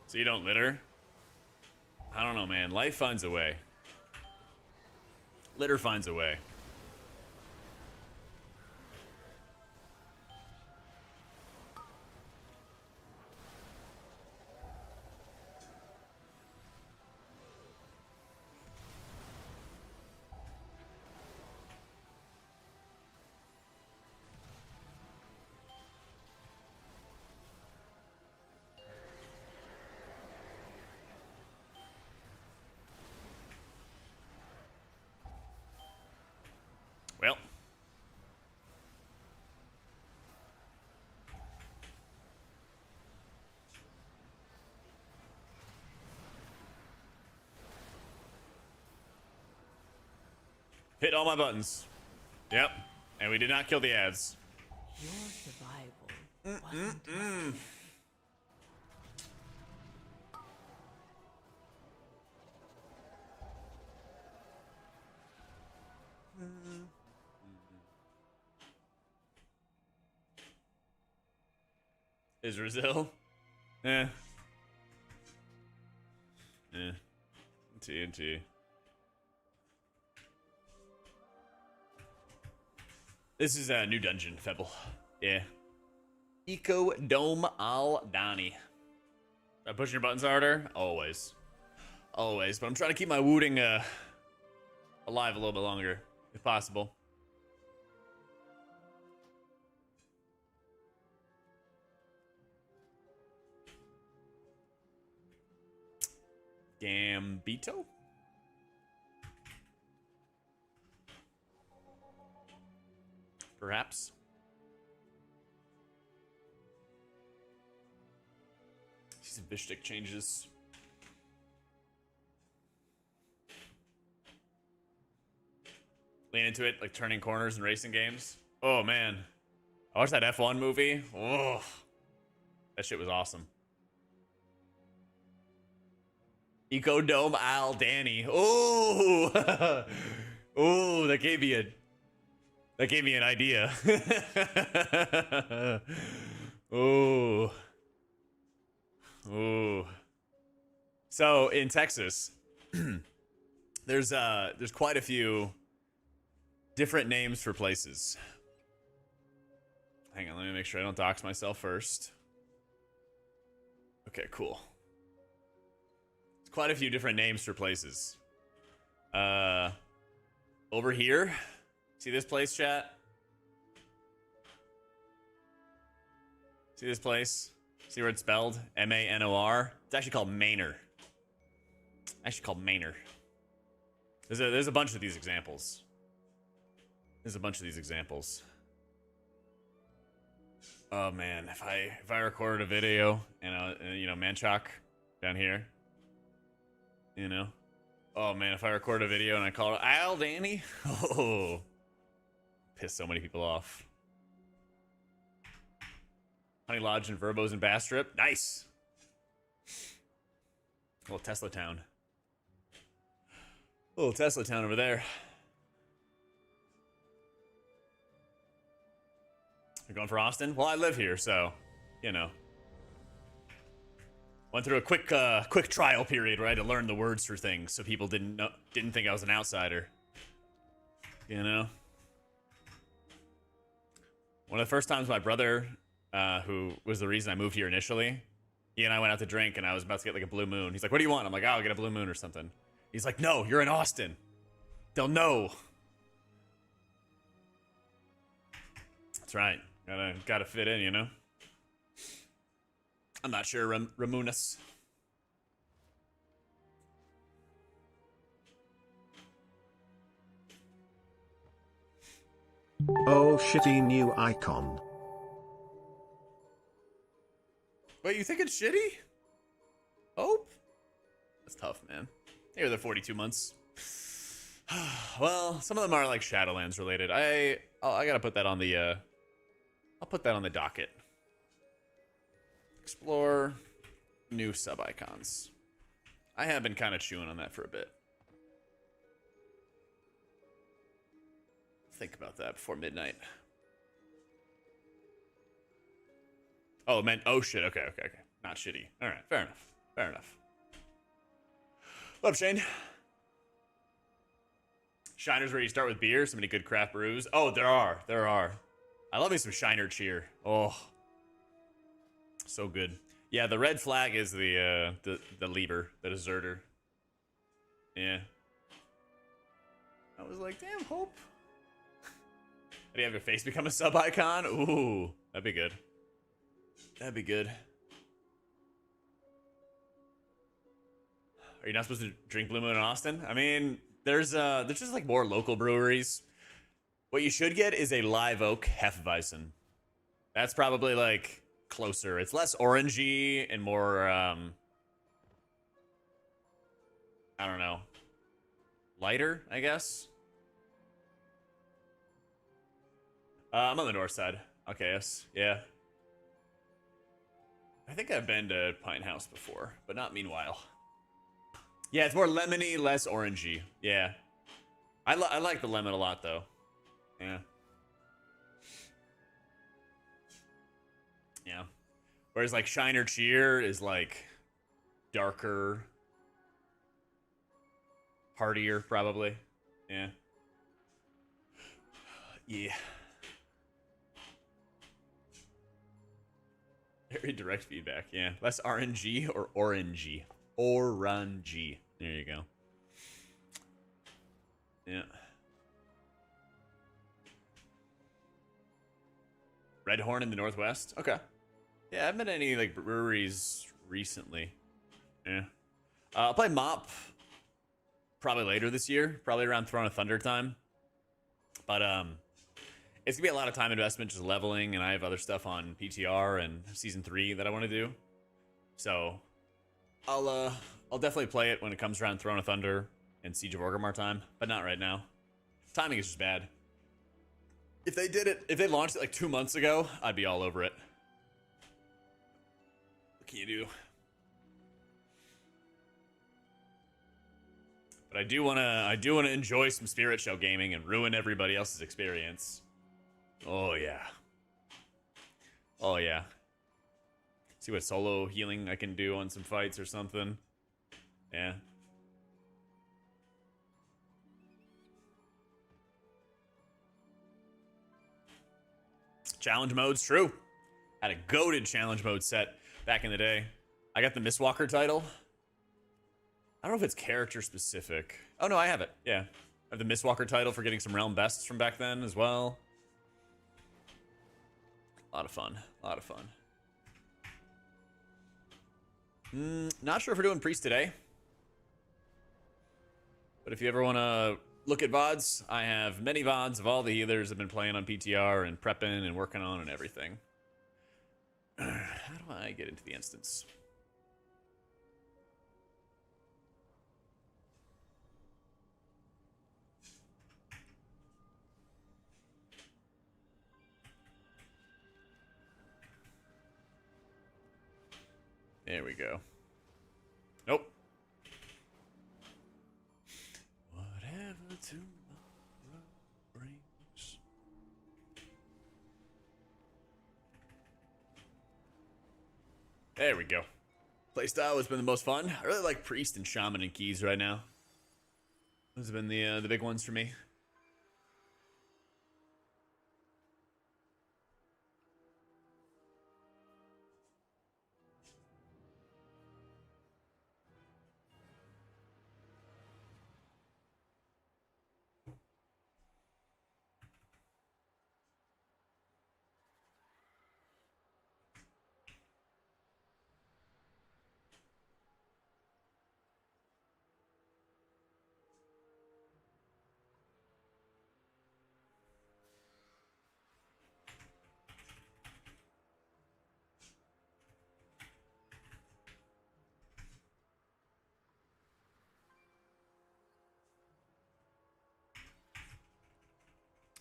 So you don't litter? I don't know, man. Life finds a way. Litter finds a way. Well. Hit all my buttons. Yep. And we did not kill the ads. Your survival wasn't necessary. Is Brazil? Eh. Eh. TNT. This is a new dungeon, Febble. Yeah. Eco Dome Al Dani. Am I pushing your buttons harder? Always. Always. But I'm trying to keep my wooting alive a little bit longer, if possible. Gambito? perhaps. See some fish stick changes. Lean into it, like turning corners in racing games. Oh man, I watched that F1 movie. Oh, that shit was awesome. Ecodome Al Danny. Oh, oh, that gave me an idea. Oh, oh. So in Texas, there's quite a few different names for places. Hang on, let me make sure I don't dox myself first. Okay, cool. There's quite a few different names for places. Over here, see this place, chat? See this place? See where it's spelled? M-A-N-O-R? It's actually called Manor. There's a bunch of these examples. Oh man, if I recorded a video and you know, Manchok down here, you know, oh man, if I record a video and I call it Al Danny, oh, piss so many people off. Honey Lodge and Verbos and Bastrip, nice. Little Tesla town. Little Tesla town over there. You're going for Austin? Well, I live here, so, you know. Went through a quick trial period where I had to learn the words for things, so people didn't think I was an outsider. You know. One of the first times my brother, who was the reason I moved here initially, he and I went out to drink, and I was about to get like a blue moon. He's like, "What do you want?" I'm like, "Oh, I'll get a blue moon or something." He's like, "No, you're in Austin. They'll know." That's right. Gotta fit in, you know? I'm not sure, Ramunas. Oh, shitty new icon. Wait, you think it's shitty? Hope? That's tough, man. Here the 42 months. Well, some of them are like Shadowlands related. I gotta put that on the I'll put that on the docket. Explore new sub icons. I have been kind of chewing on that for a bit. Think about that before midnight. Oh, it meant, oh shit, okay. Not shitty. Alright, fair enough. What up, Shane? Shiners where you start with beer, so many good craft brews. Oh, there are. I love me some Shiner Cheer. Oh, so good. Yeah, the red flag is the Lieber, the deserter. Yeah. I was like, damn, Hope. Do you have your face become a sub icon? Ooh, that'd be good. Are you not supposed to drink Blue Moon in Austin? I mean, there's just like more local breweries. What you should get is a Live Oak Hefeweizen. That's probably like closer. It's less orangey and more I don't know, lighter, I guess. I'm on the north side. Okay, yes, yeah. I think I've been to Pine House before, but not meanwhile. Yeah, it's more lemony, less orangey. Yeah, I like the lemon a lot though. Yeah. Yeah. Whereas like Shiner Cheer is like darker, heartier, probably. Yeah. Yeah. Very direct feedback. Yeah. Less RNG or orangey. Orangey. There you go. Yeah. Red Horn in the Northwest? Okay. Yeah, I haven't been to any like breweries recently. Yeah. I'll play Mop probably later this year, probably around Throne of Thunder time. But It's gonna be a lot of time investment just leveling, and I have other stuff on PTR and season 3 that I want to do. So I'll definitely play it when it comes around Throne of Thunder and Siege of Orgrimmar time, but not right now. Timing is just bad. If they launched it like 2 months ago, I'd be all over it. What can you do? But I do wanna enjoy some Spirit Show gaming and ruin everybody else's experience. Oh yeah. Oh yeah. See what solo healing I can do on some fights or something. Yeah. Challenge mode's true. Had a goated challenge mode set back in the day. I got the Mistwalker title. I don't know if it's character specific. Oh no, I have it. Yeah. I have the Mistwalker title for getting some realm bests from back then as well. A lot of fun. A lot of fun. Not sure if we're doing priest today. But if you ever want to look at VODs, I have many VODs of all the healers I've been playing on PTR and prepping and working on and everything. How do I get into the instance? There we go. Nope. Whatever tomorrow brings. There we go. Playstyle has been the most fun. I really like Priest and Shaman and Keys right now. Those have been the big ones for me.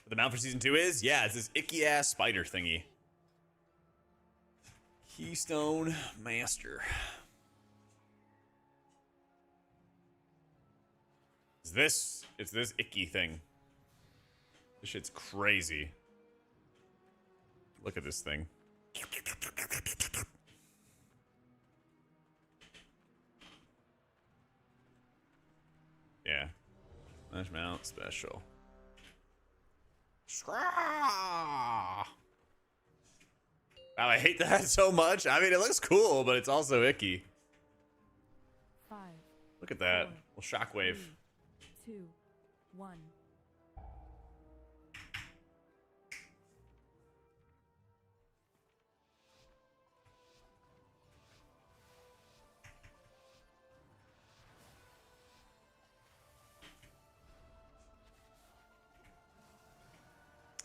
What the mount for season 2 is? Yeah, it's this icky ass spider thingy. Keystone Master. It's this icky thing. This shit's crazy. Look at this thing. Yeah. Smash mount special. Wow, I hate that so much. I mean, it looks cool, but it's also icky. 5, Look at that. 4, Little shockwave. 2, 1.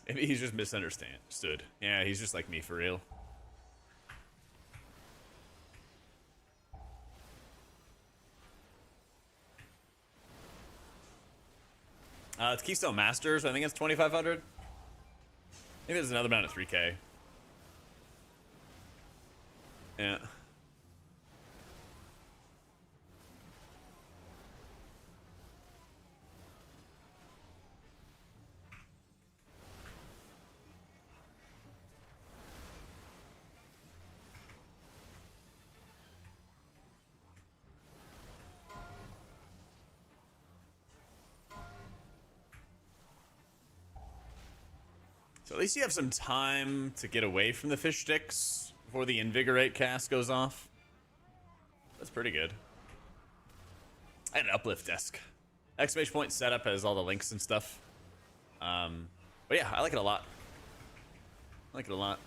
Maybe he's just misunderstood. Yeah, he's just like me for real. It's Keystone Masters. I think it's 2,500. Maybe there's another mount at 3K. Yeah. So at least you have some time to get away from the fish sticks before the Invigorate cast goes off. That's pretty good. And an uplift desk. Exclamation point setup has all the links and stuff. But yeah, I like it a lot. I like it a lot.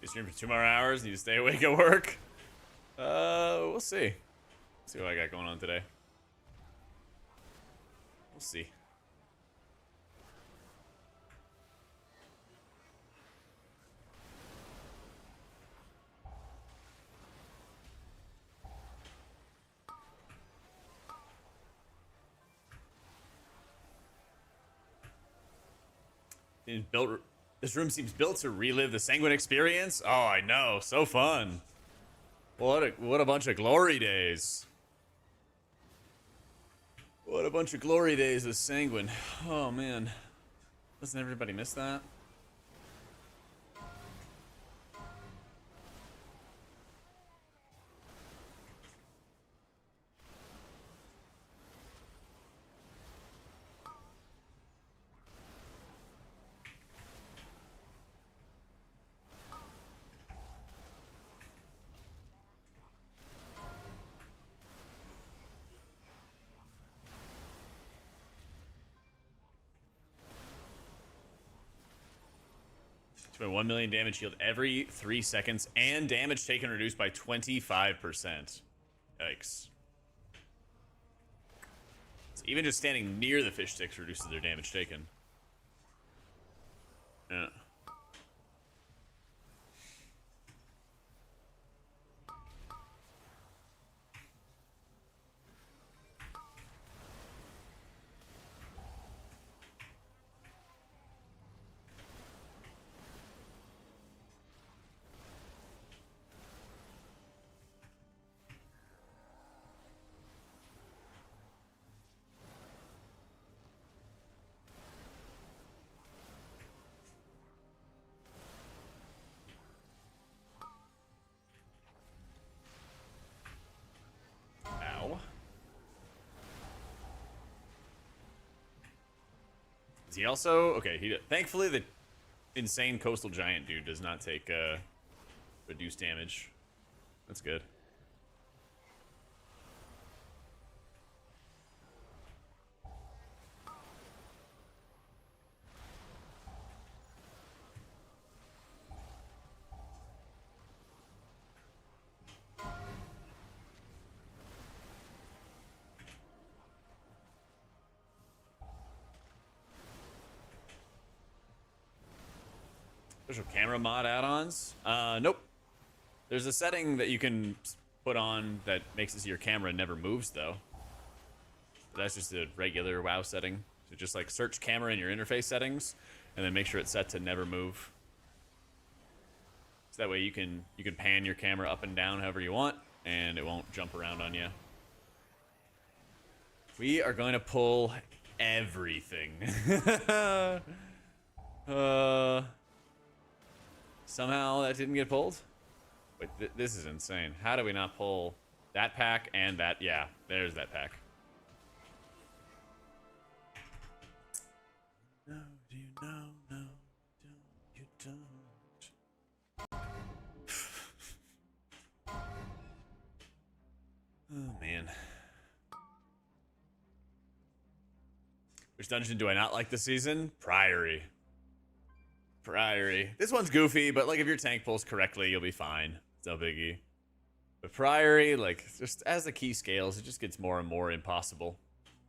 You stream for 2 more hours. Need to stay awake at work. We'll see. See what I got going on today. We'll see. This room seems built to relive the Sanguine experience. Oh, I know, so fun. What a bunch of glory days. What a bunch of glory days with Sanguine. Oh man, doesn't everybody miss that? Spend 1 million damage healed every 3 seconds and damage taken reduced by 25%. Yikes. So even just standing near the fish sticks reduces their damage taken. Yeah. Ow. Is he also okay? Thankfully the insane coastal giant dude does not take reduced damage. That's good. Special camera mod add-ons? Nope. There's a setting that you can put on that makes it so your camera never moves, though. But that's just a regular WoW setting. So just like search camera in your interface settings, and then make sure it's set to never move. So that way you can pan your camera up and down however you want, and it won't jump around on you. We are going to pull everything. Somehow that didn't get pulled? Wait, this is insane. How do we not pull that pack and that? Yeah, there's that pack. No, you know, no, you don't. Oh, man. Which dungeon do I not like this season? Priory. Priory. This one's goofy, but like if your tank pulls correctly, you'll be fine. It's no biggie. But Priory, like just as the key scales, it just gets more and more impossible.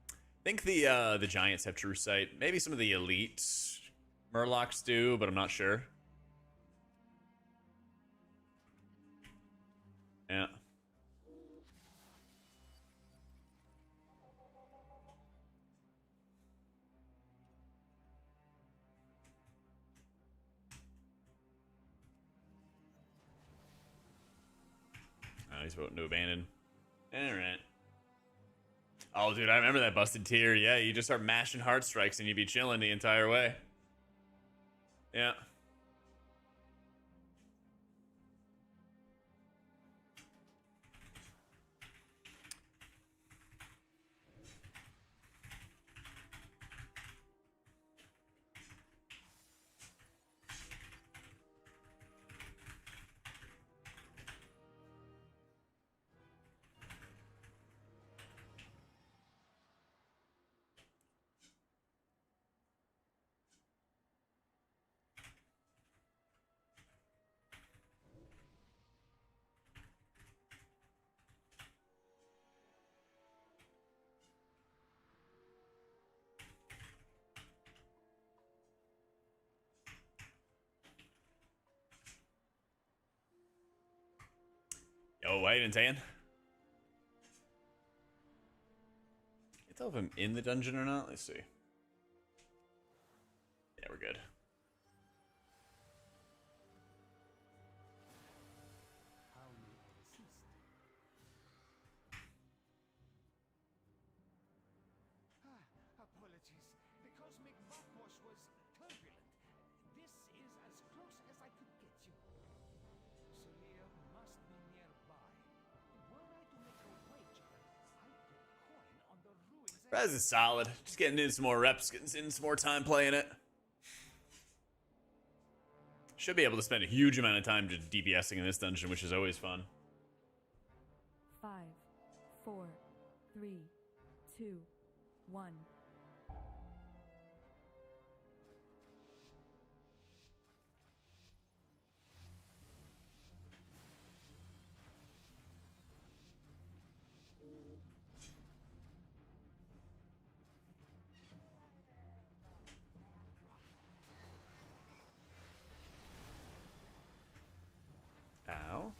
I think the Giants have true sight. Maybe some of the elite Murlocs do, but I'm not sure. Yeah. Oh, he's voting to abandon. Alright. Oh, dude, I remember that busted tier. Yeah, you just start mashing heart strikes and you'd be chilling the entire way. Yeah. Oh, wait, and Tan. Can't tell if I'm in the dungeon or not. Let's see. Yeah, we're good. Apologies. The cosmic backwash was turbulent. This is as close as I could get you. Celia must be nearby. Were I to make a wager, I'd put coin on the ruins. Raz is solid. Just getting in some more reps, getting in some more time playing it. Should be able to spend a huge amount of time just DPSing in this dungeon, which is always fun. 5, 4, 3, 2, 1. Ow.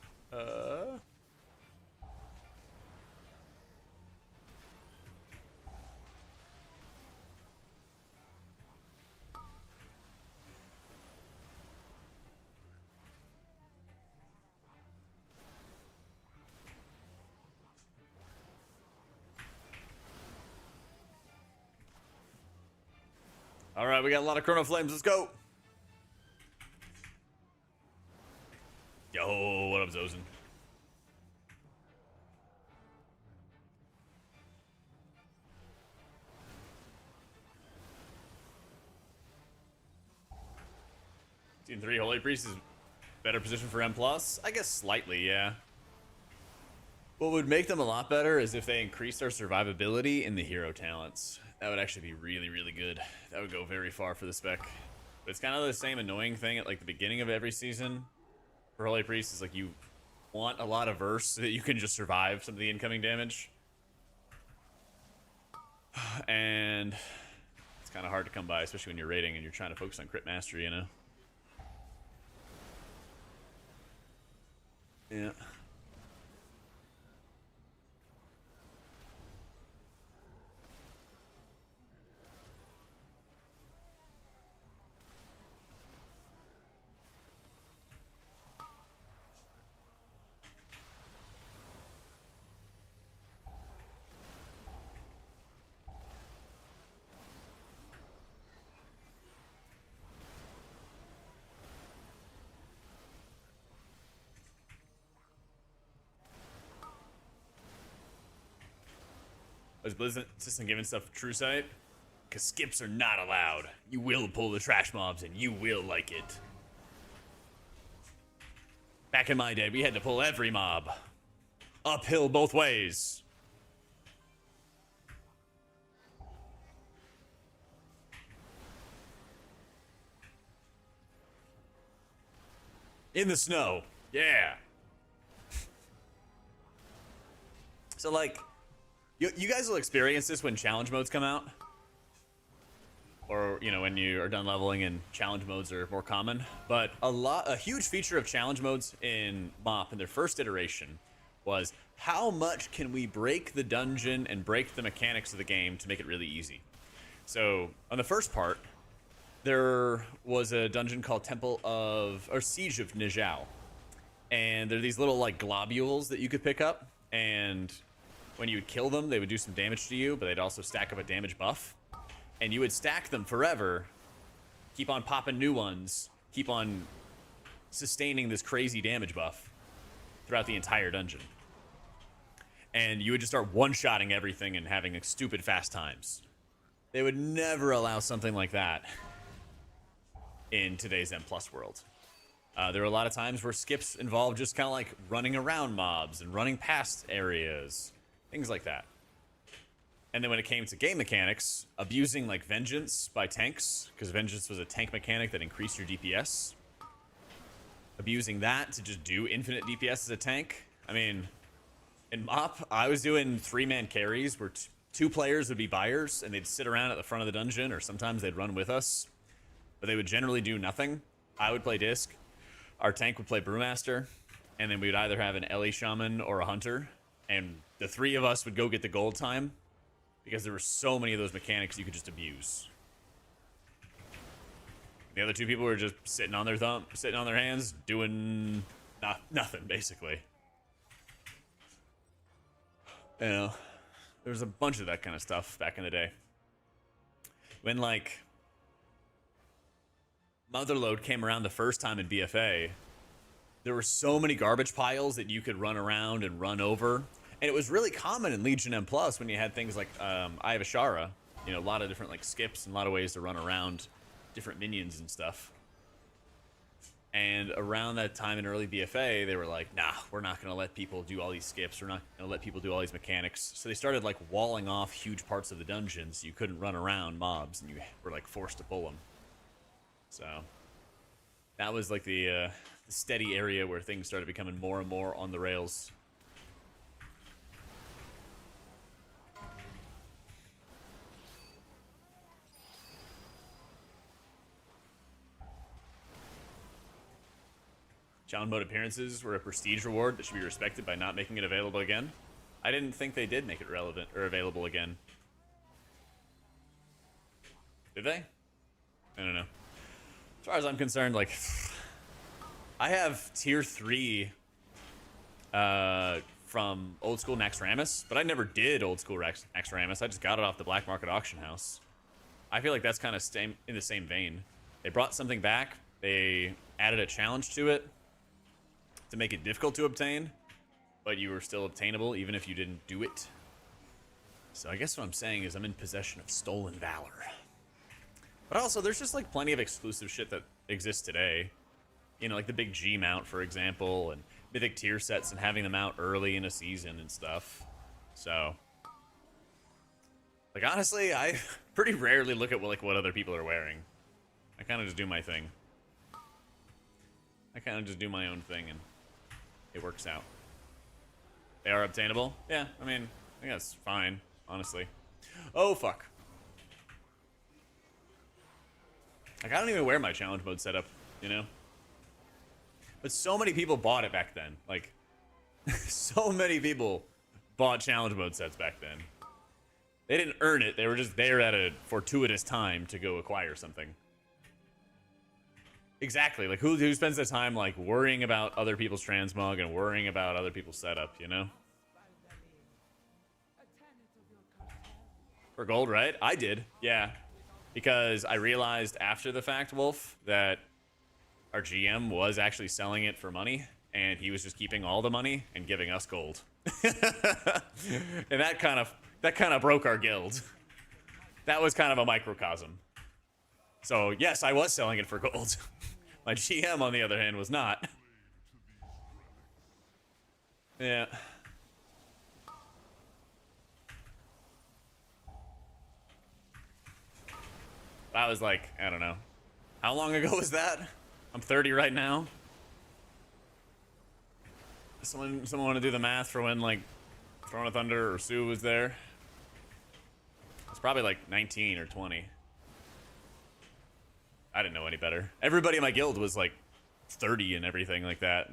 All right, we got a lot of Chrono Flames. Let's go. Yo, what up, Zozen? Team 3 Holy Priest is better position for M+. I guess slightly, yeah. What would make them a lot better is if they increased our survivability in the hero talents. That would actually be really, really good. That would go very far for the spec. But it's kind of the same annoying thing at like the beginning of every season for Holy Priest is like you want a lot of verse so that you can just survive some of the incoming damage. And it's kind of hard to come by, especially when you're raiding and you're trying to focus on crit mastery, you know? Yeah. Was Blizzard system giving stuff true sight? Because skips are not allowed. You will pull the trash mobs and you will like it. Back in my day, we had to pull every mob. Uphill both ways. In the snow. Yeah. So, like, you guys will experience this when challenge modes come out. Or, you know, when you are done leveling and challenge modes are more common. But a huge feature of challenge modes in MoP in their first iteration was how much can we break the dungeon and break the mechanics of the game to make it really easy. So, on the first part, there was a dungeon called Siege of Nijao. And there are these little, like, globules that you could pick up. And when you would kill them, they would do some damage to you, but they'd also stack up a damage buff. And you would stack them forever, keep on popping new ones, keep on sustaining this crazy damage buff throughout the entire dungeon. And you would just start one-shotting everything and having like, stupid fast times. They would never allow something like that in today's M+ world. There were a lot of times where skips involved just kind of like running around mobs and running past areas, things like that. And then when it came to game mechanics, abusing like Vengeance by tanks, because Vengeance was a tank mechanic that increased your DPS. Abusing that to just do infinite DPS as a tank. I mean, in MoP, I was doing 3-man carries where 2 players would be buyers and they'd sit around at the front of the dungeon, or sometimes they'd run with us. But they would generally do nothing. I would play Disc. Our tank would play Brewmaster. and then we would either have an Ellie shaman or a hunter, and the three of us would go get the gold time because there were so many of those mechanics you could just abuse. The other two people were just sitting on their hands, doing nothing basically. You know, there was a bunch of that kind of stuff back in the day. When like Motherload came around the first time in BFA, there were so many garbage piles that you could run around and run over. And it was really common in Legion M Plus when you had things like Eye of Ashara, you know, a lot of different like skips and a lot of ways to run around different minions and stuff. And around that time in early BFA, they were like, nah, we're not going to let people do all these skips. We're not going to let people do all these mechanics. So they started like walling off huge parts of the dungeons. You couldn't run around mobs and you were like forced to pull them. So that was like the steady area where things started becoming more and more on the rails. Challenge mode appearances were a prestige reward that should be respected by not making it available again. I didn't think they did make it relevant or available again. Did they? I don't know. As far as I'm concerned, like, I have tier 3 from old school Naxxramas, but I never did old school Naxxramas. I just got it off the black market auction house. I feel like that's kind of in the same vein. They brought something back. They added a challenge to it to make it difficult to obtain, but you were still obtainable even if you didn't do it. So I guess what I'm saying is I'm in possession of stolen valor. But also, there's just like plenty of exclusive shit that exists today. You know, like the big G mount, for example, and mythic tier sets and having them out early in a season and stuff. So, like, honestly, I pretty rarely look at what other people are wearing. I kind of just do my thing. I kind of just do my own thing, and it works out. They are obtainable? Yeah, I mean, I think that's fine, honestly. Oh, fuck. Like, I don't even wear my challenge mode setup, you know? But so many people bought it back then. Like, so many people bought challenge mode sets back then. They didn't earn it. They were just there at a fortuitous time to go acquire something. Exactly. Like, who spends their time, like, worrying about other people's transmog and worrying about other people's setup, you know? For gold, right? I did, yeah. Because I realized after the fact, Wolf, that our GM was actually selling it for money, and he was just keeping all the money and giving us gold. And that kind of broke our guild. That was kind of a microcosm. So yes, I was selling it for gold. My GM, on the other hand, was not. Yeah. I was like, I don't know. How long ago was that? I'm 30 right now. Someone want to do the math for when, like, Throne of Thunder or Sue was there? It's probably like 19 or 20. I didn't know any better. Everybody in my guild was like 30 and everything like that.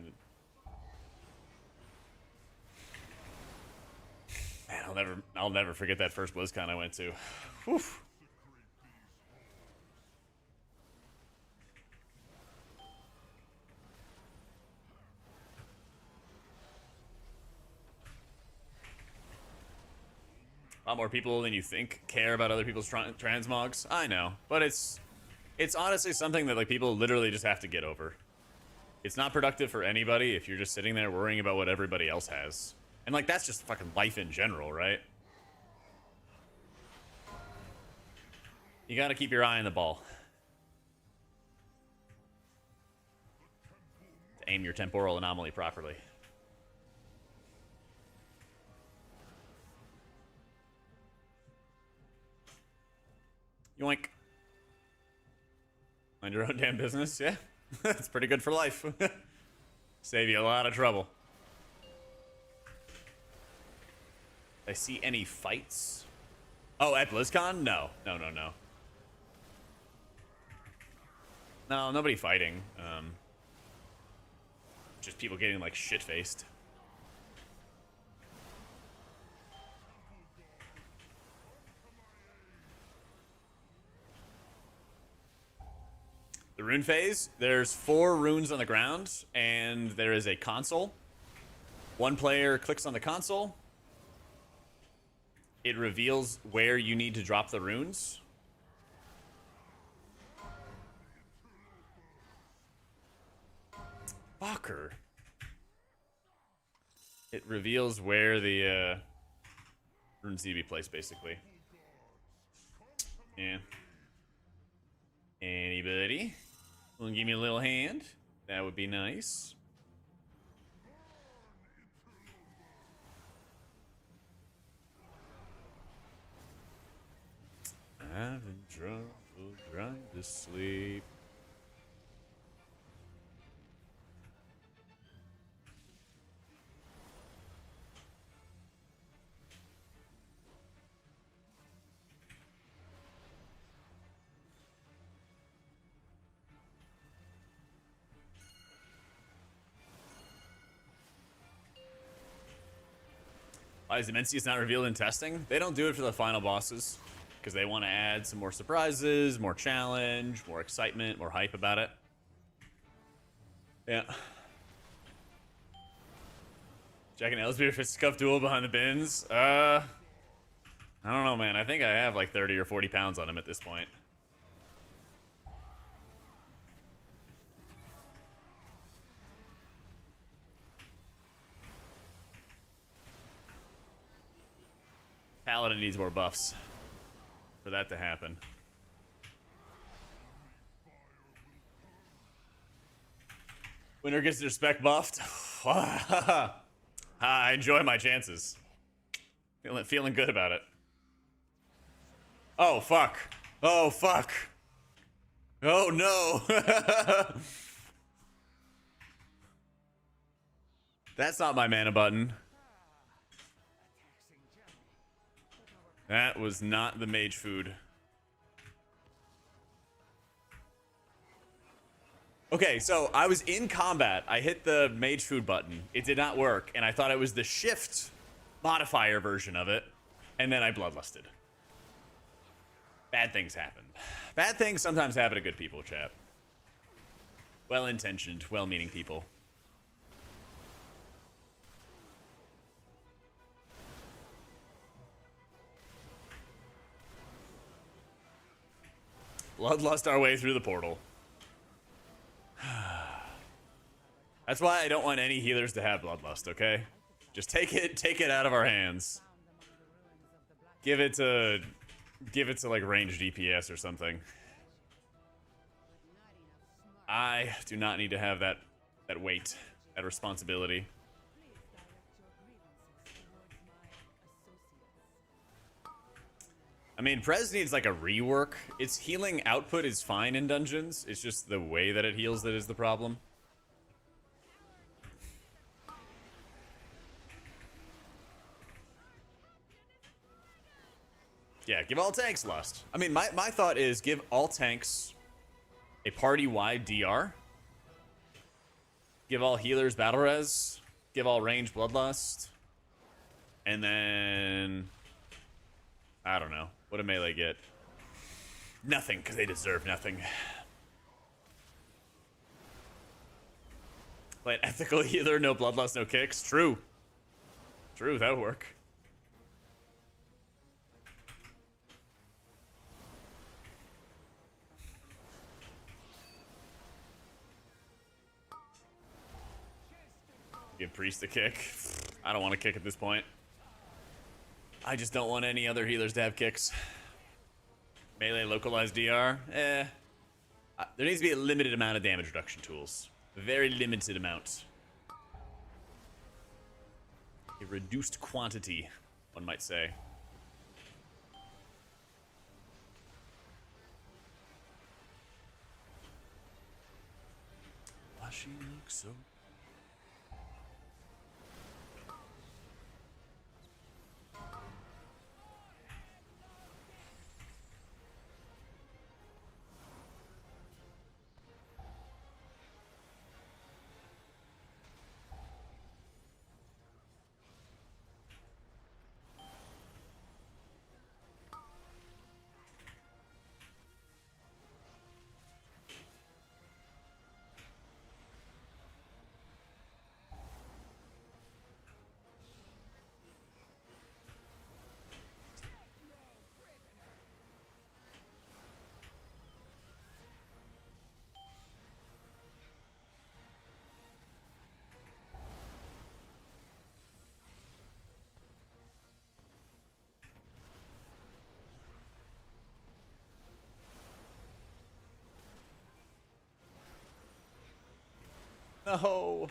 Man, I'll never forget that first BlizzCon I went to. Whew. A lot more people than you think care about other people's transmogs. I know, but it's honestly something that like people literally just have to get over. It's not productive for anybody if you're just sitting there worrying about what everybody else has. And like that's just fucking life in general, right? You gotta keep your eye on the ball. To aim your temporal anomaly properly. Yoink. Mind your own damn business, yeah? That's pretty good for life. Save you a lot of trouble. I see any fights? Oh, at BlizzCon? No. No, no, no. No, nobody fighting. just people getting like shit faced. The rune phase, there's 4 runes on the ground, and there is a console. One player clicks on the console. It reveals where you need to drop the runes. Fucker. It reveals where the runes need to be placed, basically. Yeah. Anybody? Want to give me a little hand? That would be nice. Having trouble trying to sleep. Why is Immensius not revealed in testing? They don't do it for the final bosses because they want to add some more surprises, more challenge, more excitement, more hype about it. Yeah. Jack and Ellsbeer fisticuff duel behind the bins. I don't know, man. I think I have like 30 or 40 pounds on him at this point. Paladin needs more buffs for that to happen. Winner gets their spec buffed. I enjoy my chances. Feeling good about it. Oh, fuck. Oh, fuck. Oh, no. That's not my mana button. That was not the mage food. Okay, so I was in combat. I hit the mage food button. It did not work, and I thought it was the shift modifier version of it, and then I bloodlusted. Bad things happen. Bad things sometimes happen to good people, chat. Well-intentioned, well-meaning people. Bloodlust our way through the portal. That's why I don't want any healers to have bloodlust, okay? Just take it out of our hands. Give it to like ranged DPS or something. I do not need to have that weight, that responsibility. I mean, Pres needs like a rework. Its healing output is fine in dungeons. It's just the way that it heals that is the problem. Yeah, give all tanks lust. I mean, my thought is give all tanks a party-wide DR. Give all healers battle res. Give all range bloodlust. And then... I don't know. What did melee get? Nothing, because they deserve nothing. Play an ethical healer, no bloodlust, no kicks. True. True, that would work. Give priest a kick. I don't want to kick at this point. I just don't want any other healers to have kicks. Melee localized DR? There needs to be a limited amount of damage reduction tools. A very limited amount. A reduced quantity, one might say. Why she looks so... No.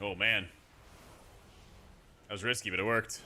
Oh, man. That was risky, but it worked.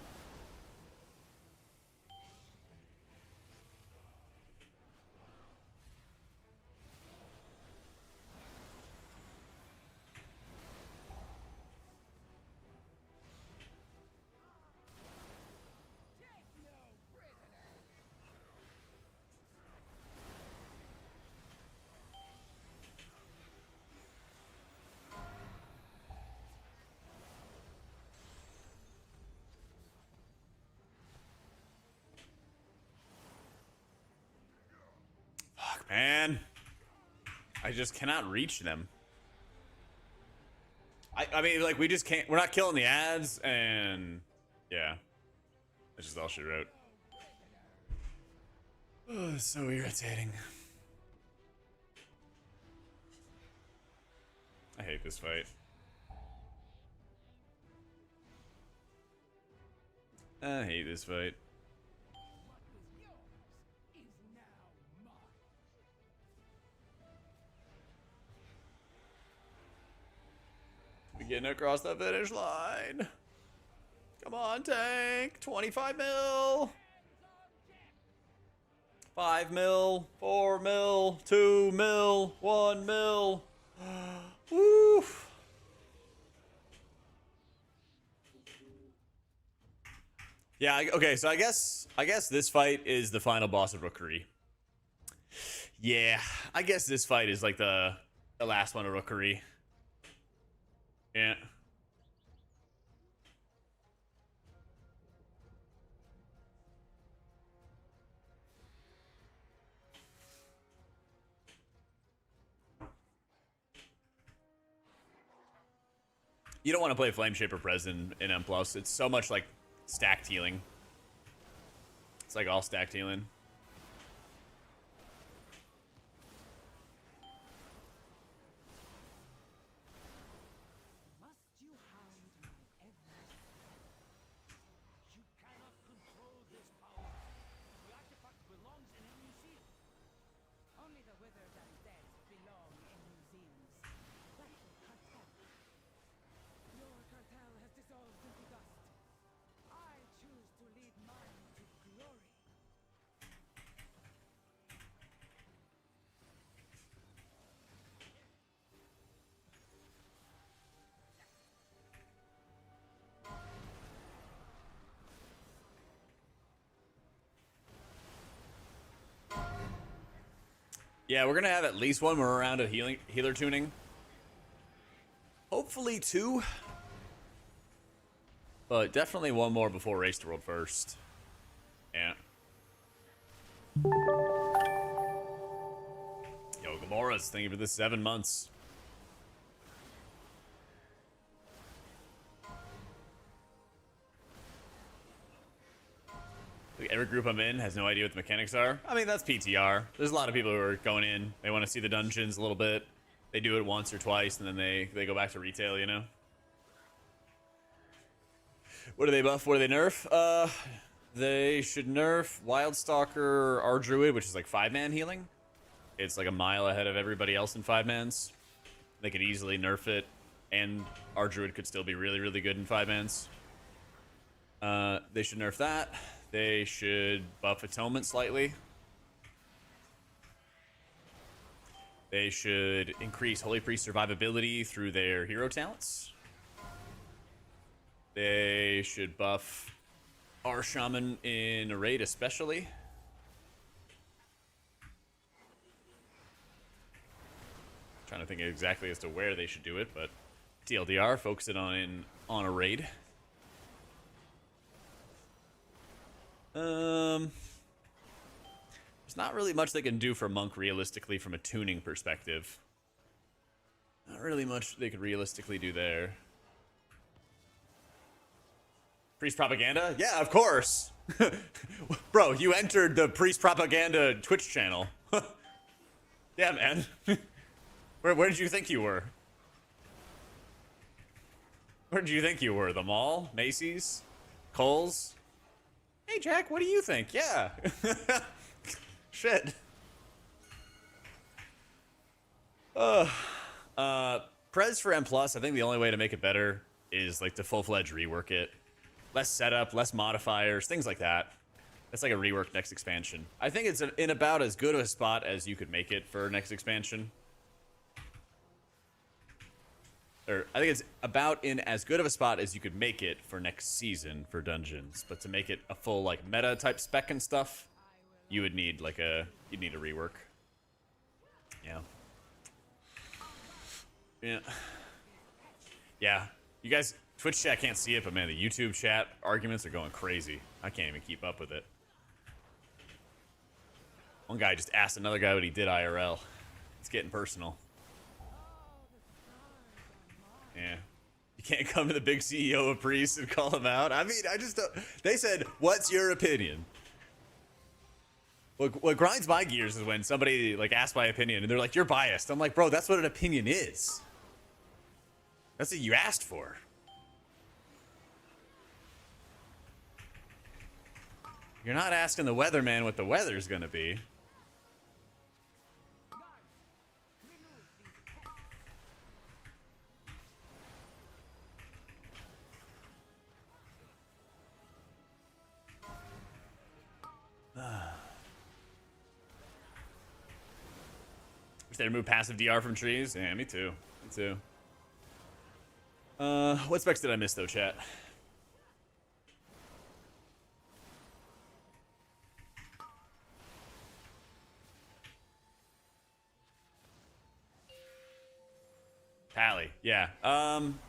Fuck, man. I just cannot reach them. I mean, like, we just can't. We're not killing the ads, and yeah. That's just all she wrote. Oh, it's so irritating. I hate this fight. I hate this fight. We getting across the finish line. Come on, tank. 25 mil. 5 mil. 4 mil. 2 mil. 1 mil. Woo. Yeah, okay, so I guess this fight is the final boss of Rookery. Yeah, I guess this fight is like the last one of Rookery. Yeah. You don't want to play Flame Shaper Pres in M+. It's so much like stacked healing. It's like all stacked healing. Must you hound my every You cannot control this power. The artifact belongs in a museum. Only the withered and dead belong in museums. Like the cartel. Your cartel has dissolved into dust. I choose to lead mine to glory. Yeah, we're gonna have at least one more round of healer tuning. Hopefully 2. But definitely one more before Race to World First. Yeah. Yo, Gamoras, thank you for the 7 months. Every group I'm in has no idea what the mechanics are. I mean, that's PTR. There's a lot of people who are going in. They want to see the dungeons a little bit. They do it once or twice, and then they go back to retail, you know? What do they buff? What do they nerf? They should nerf Wildstalker R Druid, which is like 5-man healing. It's like a mile ahead of everybody else in 5-mans. They could easily nerf it, and R Druid could still be really, really good in 5-mans. They should nerf that. They should buff Atonement slightly. They should increase Holy Priest survivability through their hero talents. They should buff our Shaman in a raid especially. Trying to think exactly as to where they should do it, but TLDR, focus it on a raid. There's not really much they can do for Monk realistically from a tuning perspective. Not really much they could realistically do there. Priest Propaganda? Yeah, of course! Bro, you entered the Priest Propaganda Twitch channel. Yeah, man. Where did you think you were? Where did you think you were? The mall? Macy's? Kohl's? Hey, Jack, what do you think? Yeah. Shit. Pres for M+, I think the only way to make it better is like to full-fledged rework it. Less setup, less modifiers, things like that. That's like a rework next expansion. I think it's in about as good of a spot as you could make it for next expansion. Or I think it's about in as good of a spot as you could make it for next season for dungeons. But to make it a full like meta type spec and stuff, you would need like you'd need a rework. Yeah. Yeah. Yeah. You guys, Twitch chat can't see it, but man, the YouTube chat arguments are going crazy. I can't even keep up with it. One guy just asked another guy what he did IRL. It's getting personal. Yeah. You can't come to the big CEO of Priest and call him out. I mean, I just don't. They said, what's your opinion? What grinds my gears is when somebody like asks my opinion and they're like, you're biased. I'm like, bro, that's what an opinion is. That's what you asked for. You're not asking the weatherman what the weather's gonna be. Wish they remove passive DR from trees. Yeah, me too. Me too. What specs did I miss though, chat? Pally, yeah.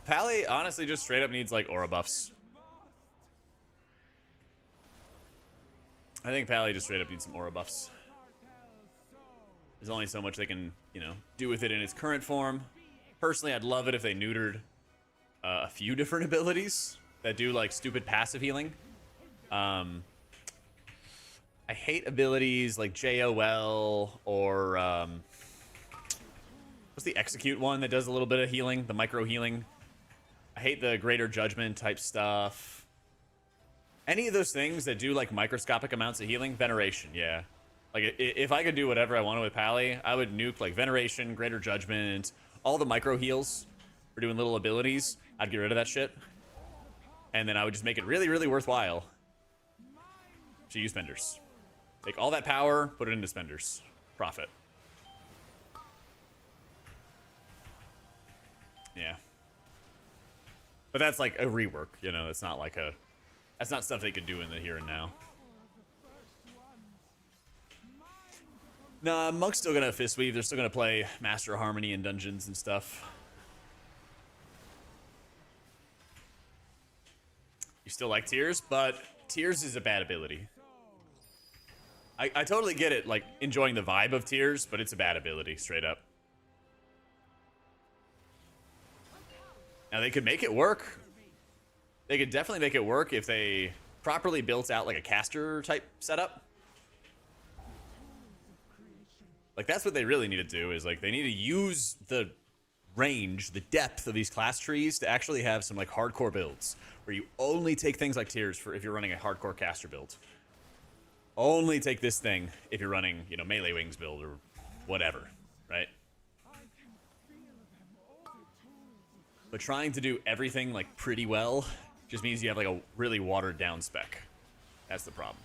Pally honestly just straight up needs like aura buffs. I think Pally just straight up needs some aura buffs. There's only so much they can, you know, do with it in its current form. Personally, I'd love it if they neutered a few different abilities that do like stupid passive healing. I hate abilities like JOL or what's the execute one that does a little bit of healing, the micro healing. I hate the greater judgment type stuff. Any of those things that do like microscopic amounts of healing, veneration, yeah. Like if I could do whatever I wanted with Pally, I would nuke like veneration, greater judgment, all the micro heals for doing little abilities. I'd get rid of that shit. And then I would just make it really, really worthwhile to use spenders. Take all that power, put it into spenders. Profit. Yeah. But that's like a rework, you know, it's not like that's not stuff they could do in the here and now. Nah, Monk's still gonna fist weave, they're still gonna play Master of Harmony in dungeons and stuff. You still like Tears, but Tears is a bad ability. I totally get it, like, enjoying the vibe of Tears, but it's a bad ability, straight up. Now, they could make it work. They could definitely make it work if they properly built out, like, a caster-type setup. Like, that's what they really need to do, is, like, they need to use the range, the depth of these class trees to actually have some, like, hardcore builds, where you only take things like Tears for if you're running a hardcore caster build. Only take this thing if you're running, you know, melee wings build or whatever, right? But trying to do everything, like, pretty well just means you have, like, a really watered down spec. That's the problem.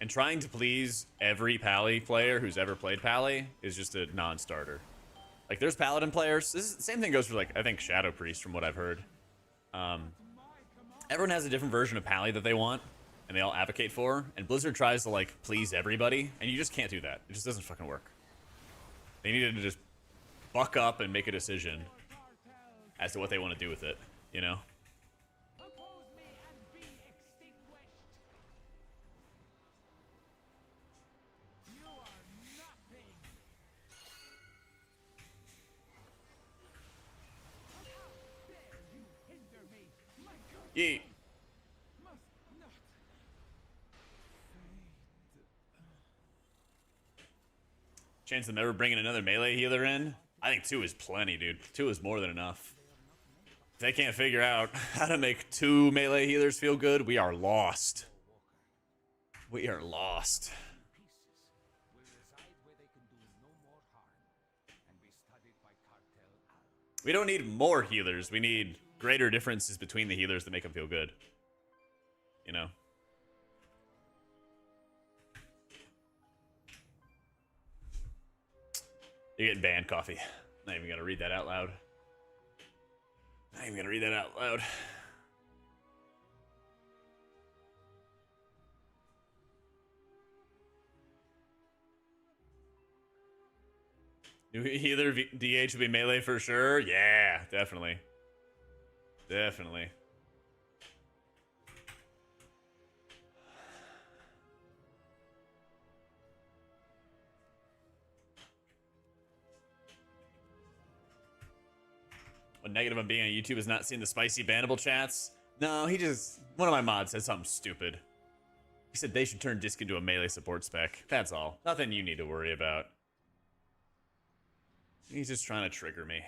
And trying to please every Pally player who's ever played Pally is just a non-starter. Like, there's Paladin players. This is, the same thing goes for, like, I think Shadow Priest from what I've heard. Everyone has a different version of Pally that they want, and they all advocate for, and Blizzard tries to, like, please everybody, and you just can't do that. It just doesn't fucking work. They needed to just buck up and make a decision as to what they want to do with it, you know? Oppose me and be extinguished. You are nothing. How dare you hinder me? My God Yeet. must not. Chance of them ever bringing another melee healer in? I think 2 is plenty, dude. 2 is more than enough. If they can't figure out how to make 2 melee healers feel good, we are lost. We are lost. Will reside where they can do no more harm and be studied by cartel. We don't need more healers. We need greater differences between the healers that make them feel good. You know? You're getting banned, Coffee. Not even gonna read that out loud. Not even gonna read that out loud. New healer DH would be melee for sure. Yeah, definitely. Definitely. What negative I'm being on YouTube is not seeing the spicy bannable chats. No, one of my mods said something stupid. He said they should turn Disc into a melee support spec. That's all. Nothing you need to worry about. He's just trying to trigger me.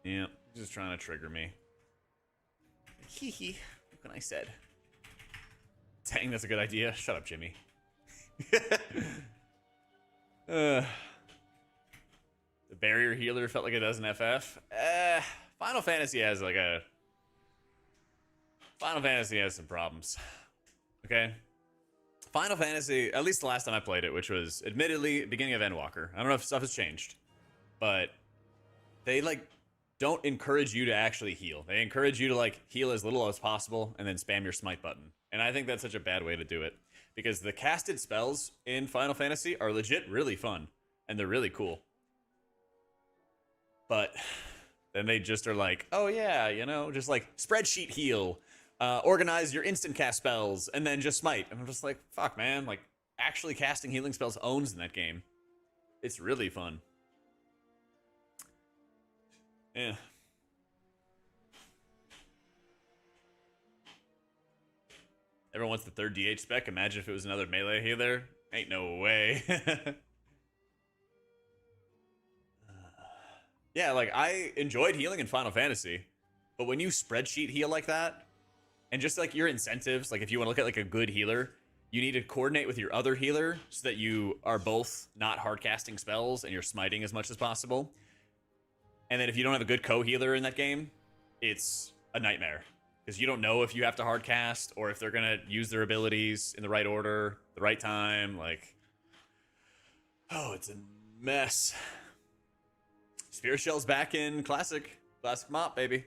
Yeah, he's just trying to trigger me. Hee hee. What can I said? Dang, that's a good idea. Shut up, Jimmy. The barrier healer felt like it does in FF. Final Fantasy has some problems. Okay? Final Fantasy, at least the last time I played it, which was admittedly beginning of Endwalker. I don't know if stuff has changed, but they don't encourage you to actually heal. They encourage you to heal as little as possible and then spam your smite button. And I think that's such a bad way to do it because the casted spells in Final Fantasy are legit really fun and they're really cool. But then they just are like, oh yeah, just spreadsheet heal, organize your instant cast spells, and then just smite. And I'm just like, fuck, man. Actually casting healing spells owns in that game. It's really fun. Yeah. Everyone wants the third DH spec. Imagine if it was another melee healer. Ain't no way. Yeah, I enjoyed healing in Final Fantasy, but when you spreadsheet heal like that, and just your incentives, if you want to look at a good healer, you need to coordinate with your other healer so that you are both not hard casting spells and you're smiting as much as possible. And then if you don't have a good co-healer in that game, it's a nightmare because you don't know if you have to hard cast or if they're gonna use their abilities in the right order, the right time. Oh, it's a mess. Spirit Shell's back in Classic Mop, baby.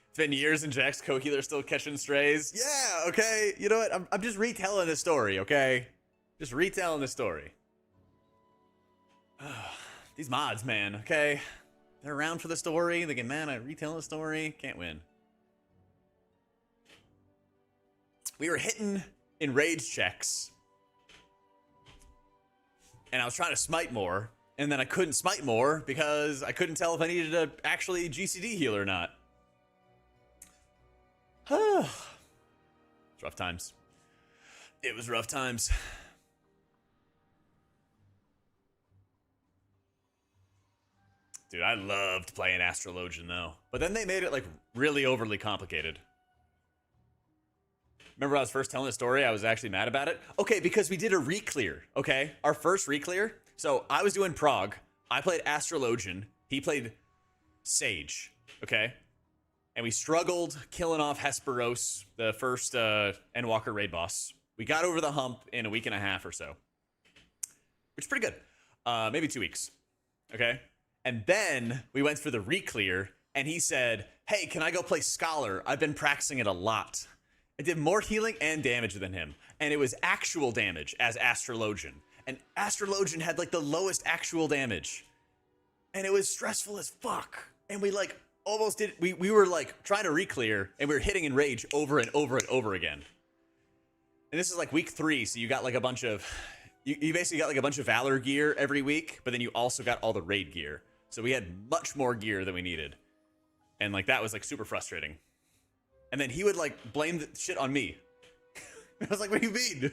It's been years and Jack's co-healer still catching strays. Yeah, okay. You know what? I'm just retelling the story, okay? Just retelling the story. These mods, man, okay? They're around for the story. They get mad at retelling the story. Can't win. We were hitting in rage checks. And I was trying to smite more. And then I couldn't smite more because I couldn't tell if I needed to actually GCD heal or not. It's rough times. It was rough times. Dude, I loved playing Astrologian though. But then they made it really overly complicated. Remember when I was first telling the story, I was actually mad about it? Okay, because we did a re-clear, okay? Our first re-clear. So I was doing Prague. I played Astrologian. He played Sage, okay? And we struggled killing off Hesperos, the first Endwalker raid boss. We got over the hump in a week and a half or so. Which is pretty good. Maybe 2 weeks, okay? And then we went for the re-clear, and he said, hey, can I go play Scholar? I've been practicing it a lot. I did more healing and damage than him. And it was actual damage as Astrologian. And Astrologian had the lowest actual damage. And it was stressful as fuck. And we almost did, we were trying to re-clear and we were hitting in rage over and over and over again. And this is week 3. So you got a bunch of, you basically got a bunch of Valor gear every week, but then you also got all the raid gear. So we had much more gear than we needed. And like that was like super frustrating. And then he would like blame the shit on me. I was like, what do you mean?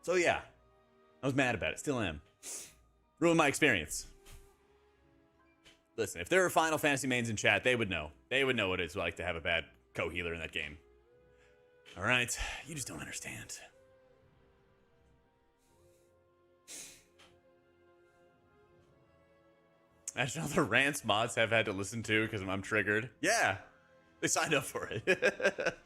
So yeah, I was mad about it. Still am. Ruined my experience. Listen, if there were Final Fantasy mains in chat, they would know. They would know what it's like to have a bad co-healer in that game. All right, you just don't understand. Imagine all the rants mods have had to listen to because I'm triggered. Yeah, they signed up for it.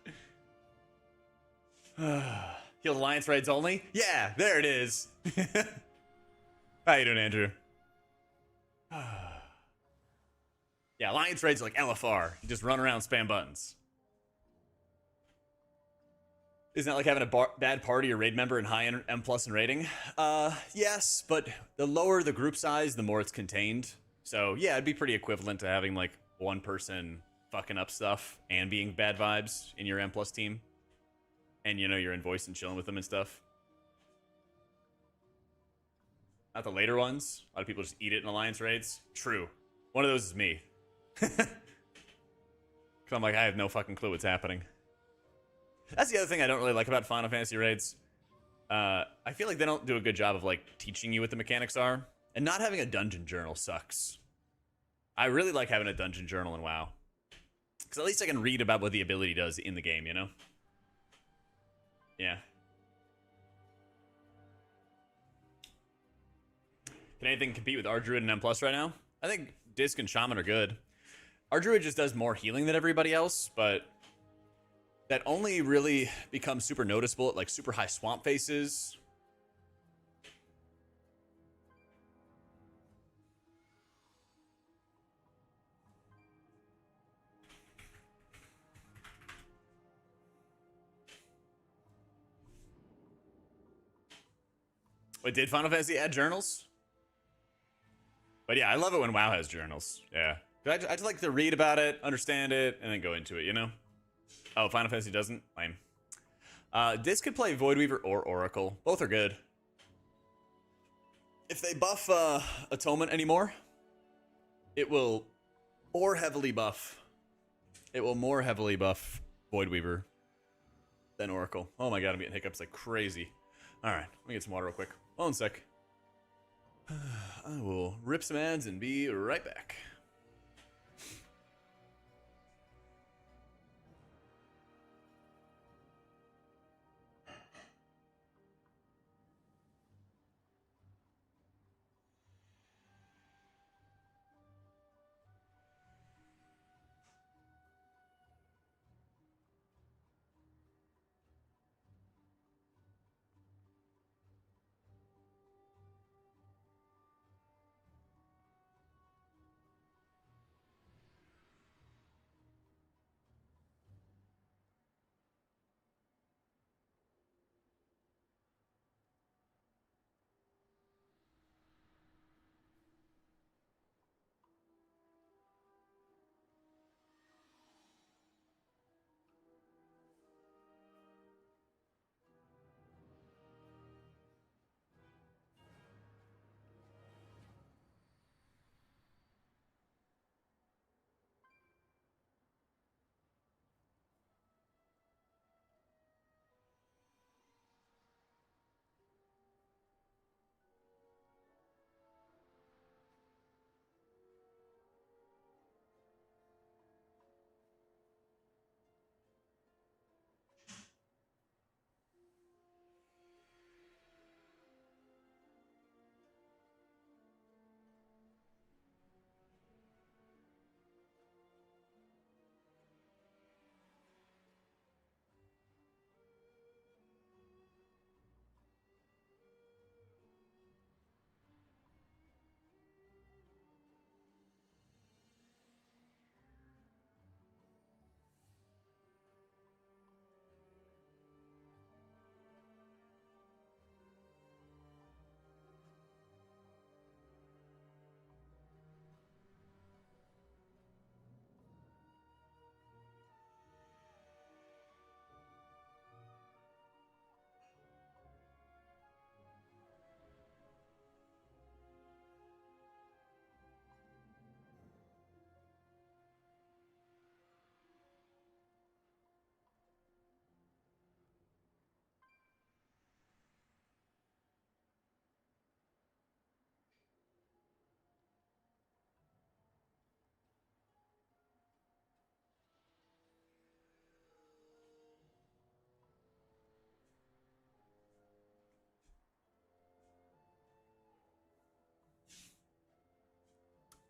Heal Alliance raids only? Yeah, there it is. How you doing, Andrew? Yeah, Alliance raids are like LFR. You just run around, spam buttons. Isn't that like having a bad party or raid member and high M plus in rating? Yes, but the lower the group size, the more it's contained. So yeah, it'd be pretty equivalent to having like one person fucking up stuff and being bad vibes in your M plus team. And you know, you're in voice and chilling with them and stuff. Not the later ones. A lot of people just eat it in Alliance raids. True. One of those is me. Because I'm like, I have no fucking clue what's happening. That's the other thing I don't really like about Final Fantasy raids. I feel like they don't do a good job of like teaching you what the mechanics are. And not having a dungeon journal sucks. I really like having a dungeon journal in WoW. Because at least I can read about what the ability does in the game, you know? Yeah. Can anything compete with our Druid and M Plus right now? I think Disc and Shaman are good. Our Druid just does more healing than everybody else, but that only really becomes super noticeable at like super high swamp faces. Wait, did Final Fantasy add journals? But yeah, I love it when WoW has journals. Yeah. I just like to read about it, understand it, and then go into it, you know? Oh, Final Fantasy doesn't? Lame. Disc could play Voidweaver or Oracle. Both are good. If they buff Atonement anymore, it will more heavily buff. It will more heavily buff Voidweaver than Oracle. Oh my god, I'm getting hiccups like crazy. Alright, let me get some water real quick. Hold on a sec. I will rip some ads and be right back.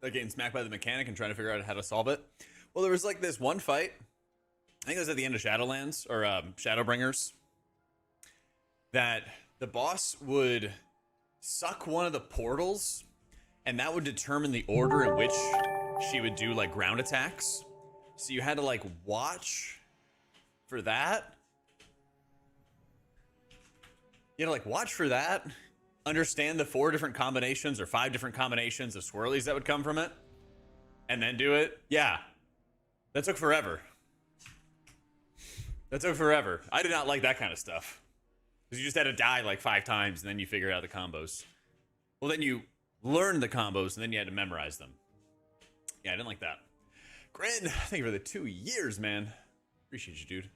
like getting smacked by the mechanic and trying to figure out how to solve it. Well, there was like this one fight. I think it was at the end of Shadowlands or Shadowbringers. That the boss would suck one of the portals, and that would determine the order in which she would do like ground attacks. So you had to like watch for that. You had to like watch for that, understand the 4 different combinations or 5 different combinations of swirlies that would come from it, and then do it. Yeah, that took forever. That took forever. I did not like that kind of stuff. Because you just had to die like 5 times and then you figure out the combos. Well, then you learned the combos and then you had to memorize them. Yeah, I didn't like that. Grin, thank you for the 2 years, man. Appreciate you, dude.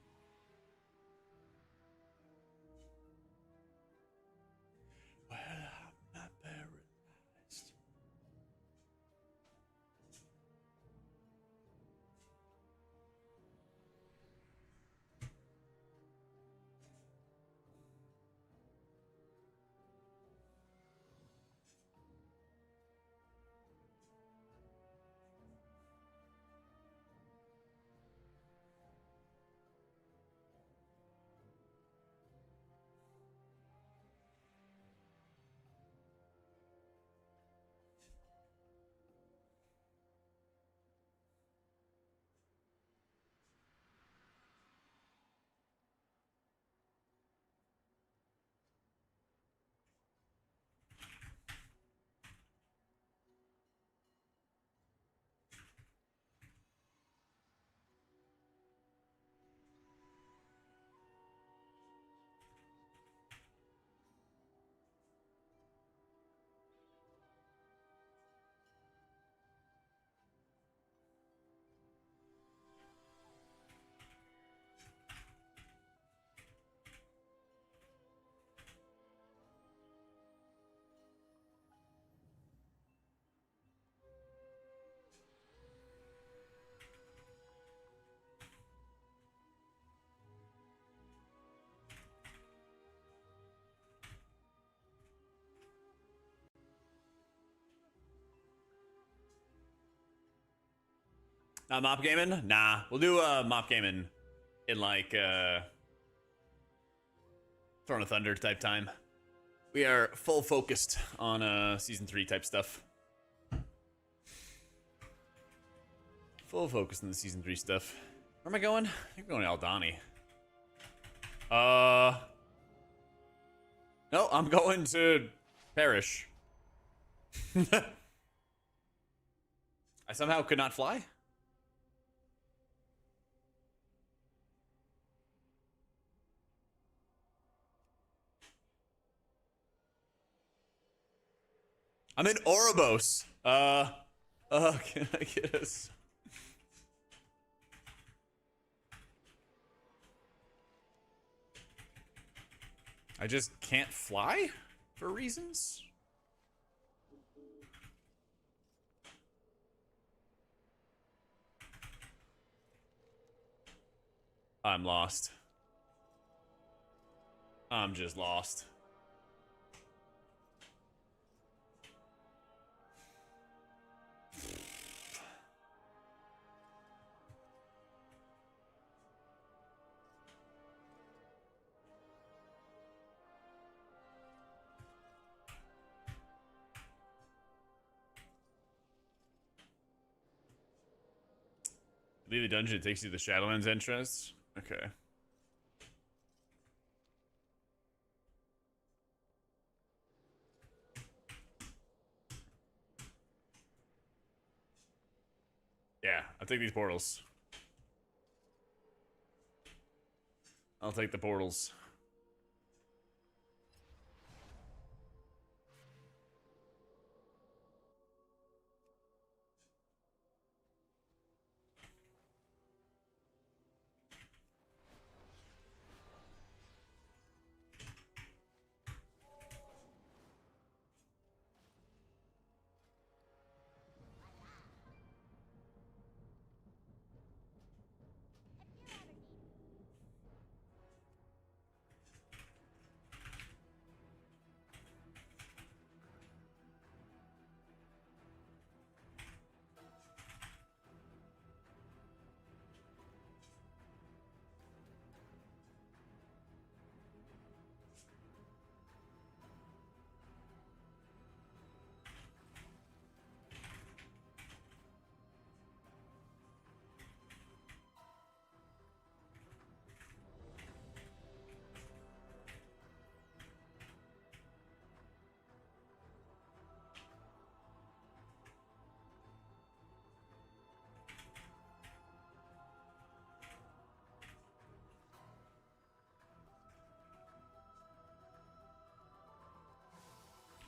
Well, I'm not paralyzed. Not mop gaming? Nah, we'll do mop gaming in like Throne of Thunder type time. We are full focused on season 3 type stuff. Full focus on the season 3 stuff. Where am I going? I think I'm going to Aldani. No, I'm going to Parish. I somehow could not fly. I'm in Oribos. Can I get us? I just can't fly for reasons. I'm lost. I'm just lost. Leave the dungeon, it takes you to the Shadowlands entrance. Okay. Yeah, I'll take these portals. I'll take the portals.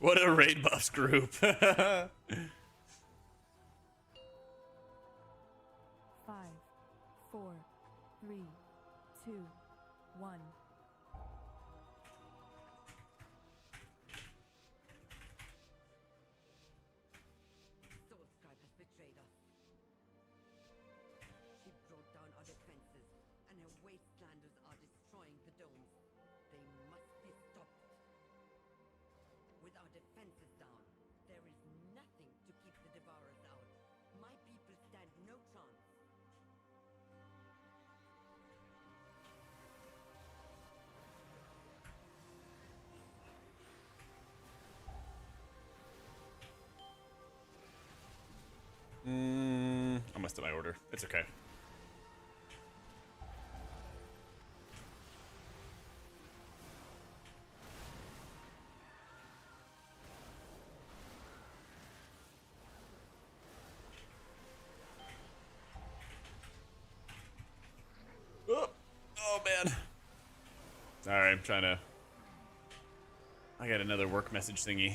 What a raid buffs group. 5, 4, 3, 2, 1. Soulscribe has betrayed us. She broke down our defenses, and her wastelanders are destroying the domes. They must be stopped. With our defenses down, there is nothing to keep the Devourers out. My people stand no chance. I messed up my order. It's okay. Oh man. Sorry, I'm trying to. I got another work message thingy.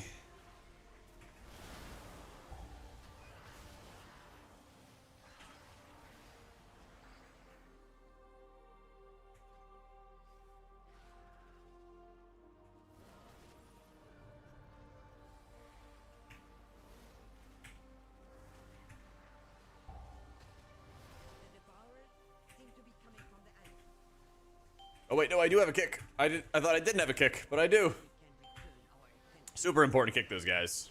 The Devourers seem to be coming from the angle. Oh wait, no, I do have a kick. I thought I didn't have a kick, but I do. We can return our attention. Super important to kick those guys.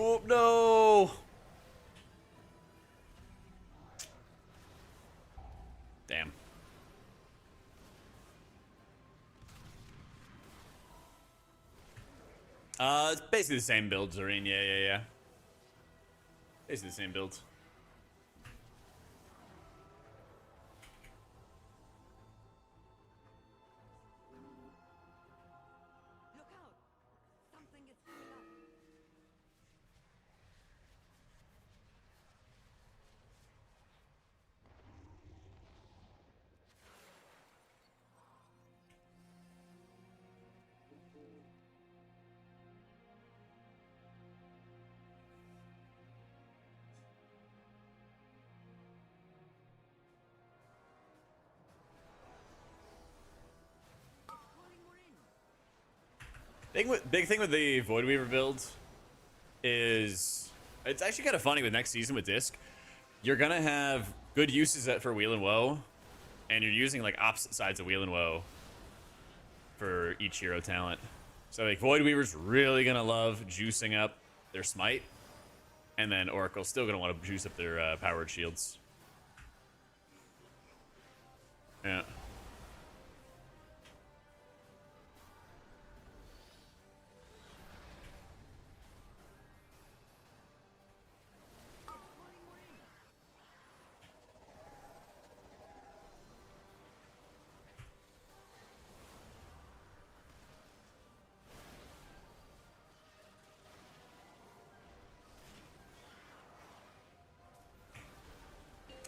Oh no! Damn. It's basically the same build, Zareen. Yeah. Basically the same build. Look out! Something is coming up. Calling more in. Big thing with the Void Weaver build is it's actually kind of funny with next season with Disc. You're gonna have good uses for Wheel and Woe, and you're using like opposite sides of Wheel and Woe for each hero talent. So like Void Weaver's really gonna love juicing up their smite, and then Oracle's still gonna want to juice up their powered shields. Yeah.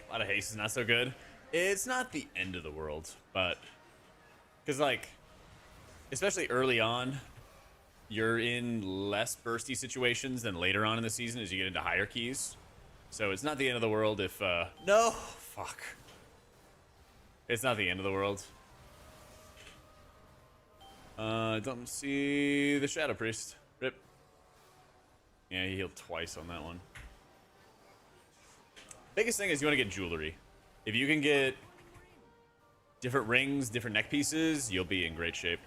A lot of haste is not so good. It's not the end of the world, but because like, especially early on, you're in less bursty situations than later on in the season as you get into higher keys. So it's not the end of the world if no, fuck. It's not the end of the world. Don't see the Shadow Priest. Rip. Yeah, he healed twice on that one. Biggest thing is you want to get jewelry. If you can get different rings, different neck pieces, you'll be in great shape.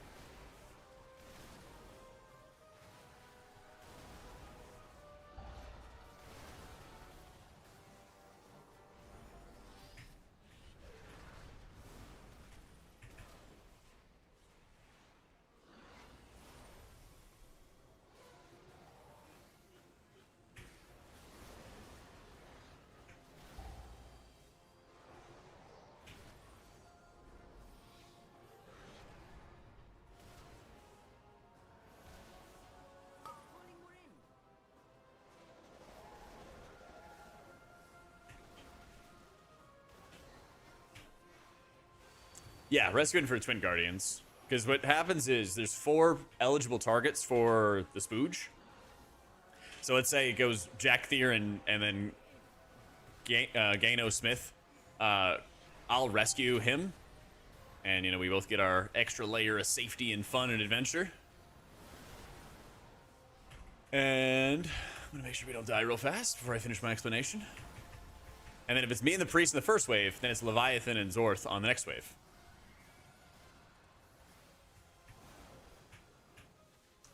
Yeah, rescuing for Twin Guardians. Because what happens is there's 4 eligible targets for the Spooge. So let's say it goes Jack Thier and then Gano Smith. I'll rescue him. And, you know, we both get our extra layer of safety and fun and adventure. And I'm going to make sure we don't die real fast before I finish my explanation. And then if it's me and the priest in the first wave, then it's Leviathan and Zorth on the next wave.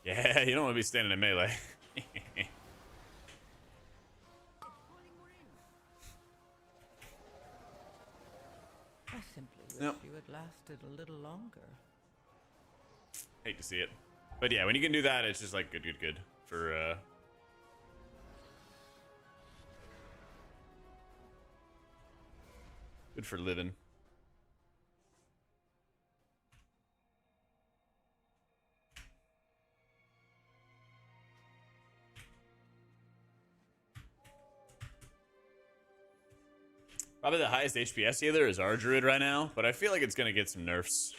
Yeah, you don't want to be standing in melee. I simply wish Yep. you had lasted a little longer. Hate to see it. But yeah, when you can do that, it's just like good for good for living. Probably the highest HPS healer is our druid right now, but I feel like it's gonna get some nerfs.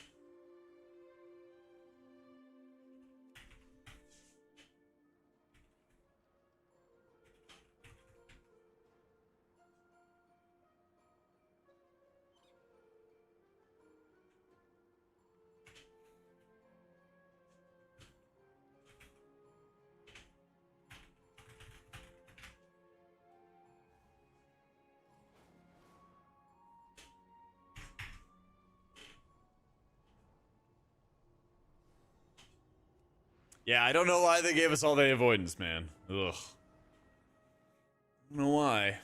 Yeah, I don't know why they gave us all the avoidance, man. Ugh. I don't know why.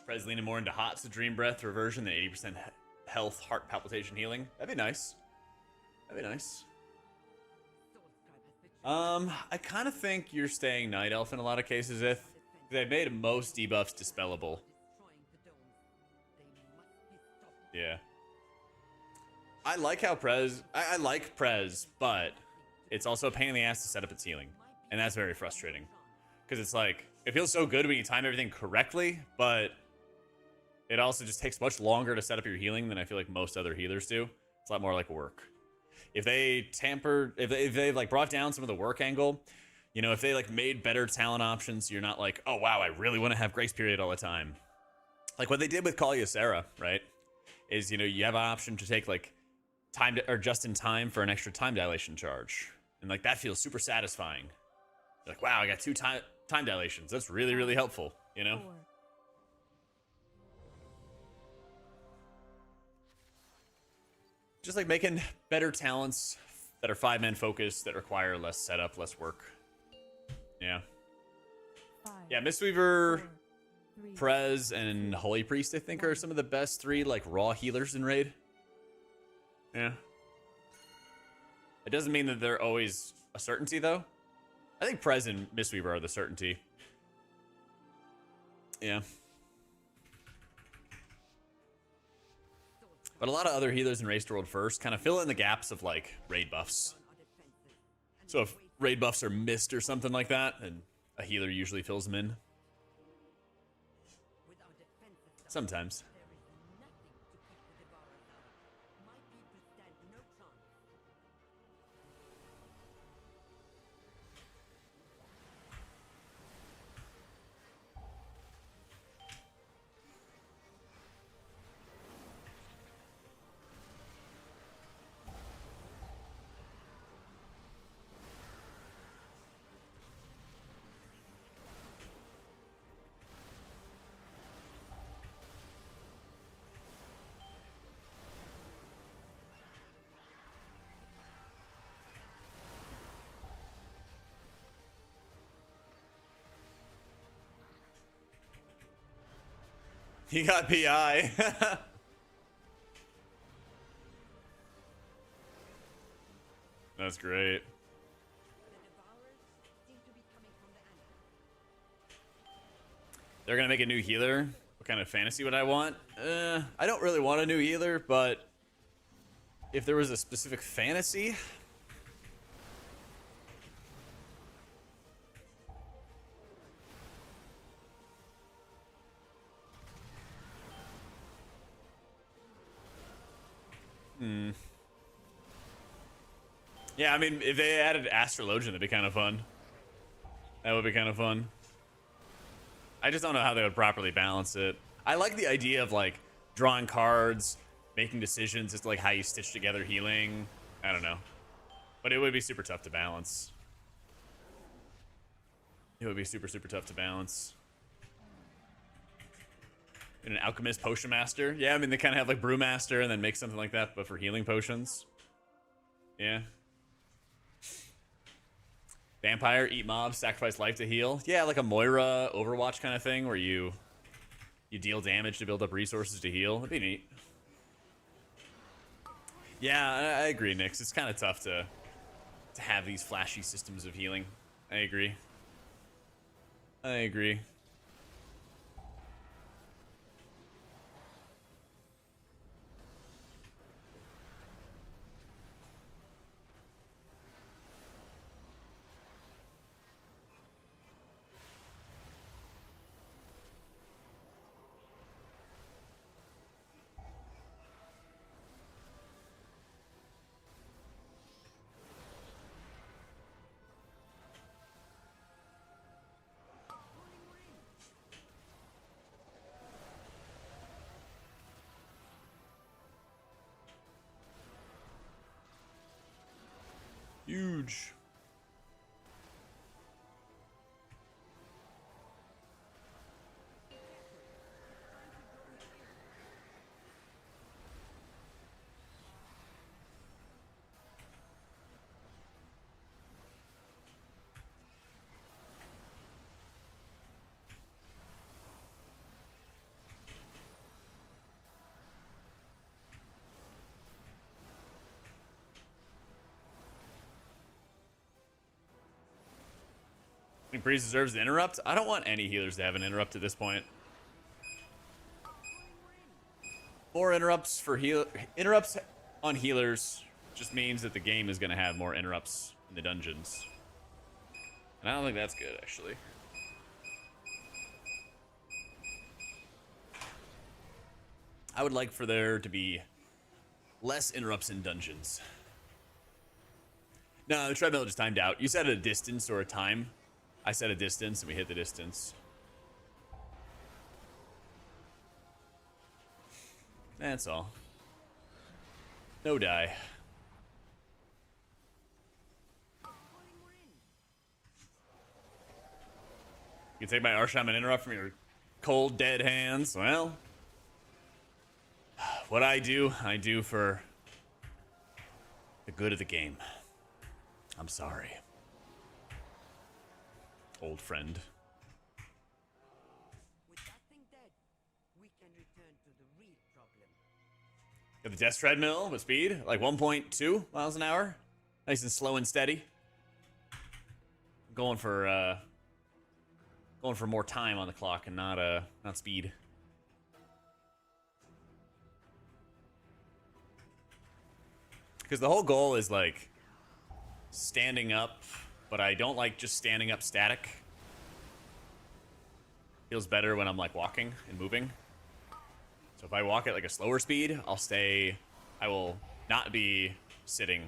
Prez leaning more into Hot's Dream Breath reversion than 80% health, heart palpitation healing. That'd be nice. That'd be nice. I kind of think you're staying Night Elf in a lot of cases if they made most debuffs dispellable. Yeah. I like how Prez... I like Prez, but it's also a pain in the ass to set up its healing. And that's very frustrating. Because it's like, it feels so good when you time everything correctly, but it also just takes much longer to set up your healing than I feel like most other healers do. It's a lot more like work. If they tampered, if they like brought down some of the work angle, you know, if they like made better talent options, you're not like, oh wow, I really want to have Grace Period all the time. Like what they did with Kalia Sarah, right? Is, you know, you have an option to take like time or just in time for an extra time dilation charge. And like that feels super satisfying. You're like, wow, I got 2 time dilations. That's really, really helpful, you know? 4, Just like making better talents that are 5-man focused, that require less setup, less work. Yeah. 5, Yeah, Mistweaver, 4, 3, Prez, and Holy Priest, I think, are some of the best 3, like, raw healers in Raid. Yeah. It doesn't mean that they're always a certainty, though. I think Prez and Mistweaver are the certainty. Yeah. But a lot of other healers in Race to World First kind of fill in the gaps of, like, raid buffs. So if raid buffs are missed or something like that, then a healer usually fills them in. Sometimes. He got PI. That's great. They're gonna make a new healer. What kind of fantasy would I want? I don't really want a new healer, but if there was a specific fantasy, yeah, I mean, if they added Astrologian, that'd be kind of fun. That would be kind of fun. I just don't know how they would properly balance it. I like the idea of like drawing cards, making decisions as to like how you stitch together healing. I don't know, but it would be super tough to balance. It would be super tough to balance. And an alchemist potion master. Yeah, I mean they kind of have like brewmaster and then make something like that, but for healing potions. Yeah. Vampire, eat mobs, sacrifice life to heal. Yeah, like a Moira Overwatch kind of thing where you deal damage to build up resources to heal. That'd be neat. Yeah, I agree, Nix. It's kind of tough to have these flashy systems of healing. I agree. I agree. Huge. I think Breeze deserves an interrupt. I don't want any healers to have an interrupt at this point. More interrupts for interrupts on healers just means that the game is going to have more interrupts in the dungeons. And I don't think that's good, actually. I would like for there to be less interrupts in dungeons. No, the treadmill just timed out. You said a distance or a time. I set a distance and we hit the distance. That's all. No die. You can take my Arshaman interrupt from your cold, dead hands. Well, what I do for the good of the game. I'm sorry. Old friend. With that thing dead, we can return to the real problem. Got the death treadmill with speed, like 1.2 miles an hour. Nice and slow and steady. Going for more time on the clock and not speed. Because the whole goal is like standing up, but I don't like just standing up static. Feels better when I'm like walking and moving. So if I walk at like a slower speed, I will not be sitting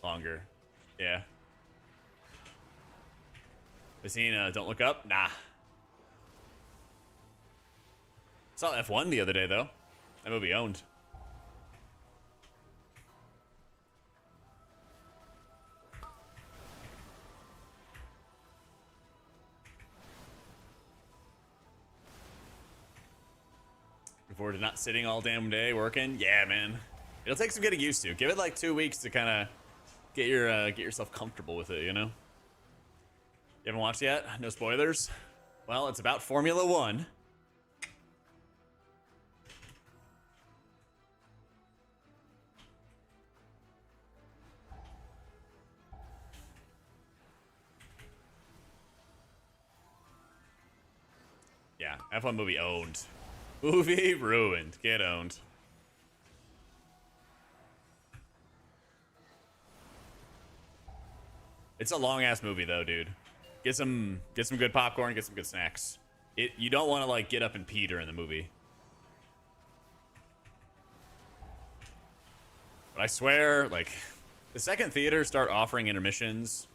longer. Yeah. Vicina, don't look up? Nah. Saw F1 the other day though. That movie owned. Forward to not sitting all damn day working. Yeah, man. It'll take some getting used to. Give it like 2 weeks to kind of get yourself comfortable with it, you know? You haven't watched yet? No spoilers? Well, it's about Formula One. Yeah, F1 movie owned. Movie ruined. Get owned. It's a long ass movie though, dude. Get some good popcorn, get some good snacks. You don't want to like get up and pee during the movie. But I swear, like, the second theater start offering intermissions,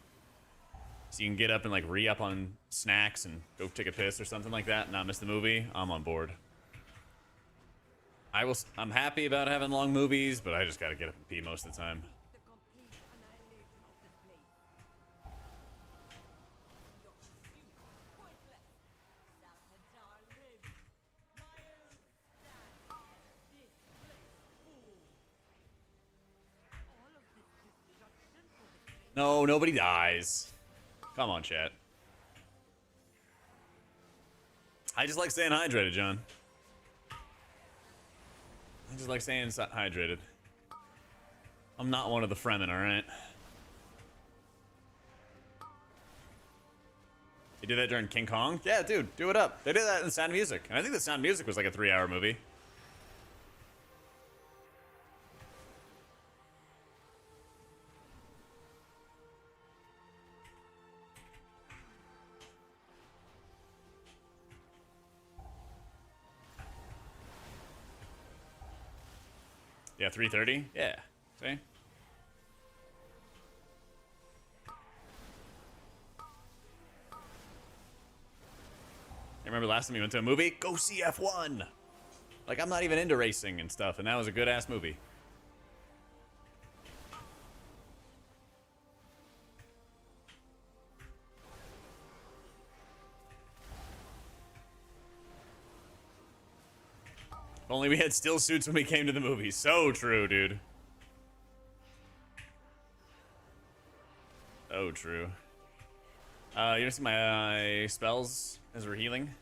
so you can get up and like re-up on snacks and go take a piss or something like that and not miss the movie. I'm on board. I'm happy about having long movies, but I just gotta get up and pee most of the time. The complete annihilation of this place. Your pursuit, pointless. Salvatore lives. Miles stand. This place full. All of this destruction for the sake No, nobody dies. Come on, chat. I just like staying hydrated, John. I just like staying hydrated. I'm not one of the Fremen, alright? You did that during King Kong? Yeah, dude, do it up. They did that in Sound of Music. And I think the Sound of Music was like a 3-hour movie. Yeah, 3:30? Yeah. See? I remember last time we went to a movie? Go see F1! Like, I'm not even into racing and stuff, and that was a good-ass movie. If only we had still suits when we came to the movie. So true, dude. So true. You gonna see my spells as we're healing?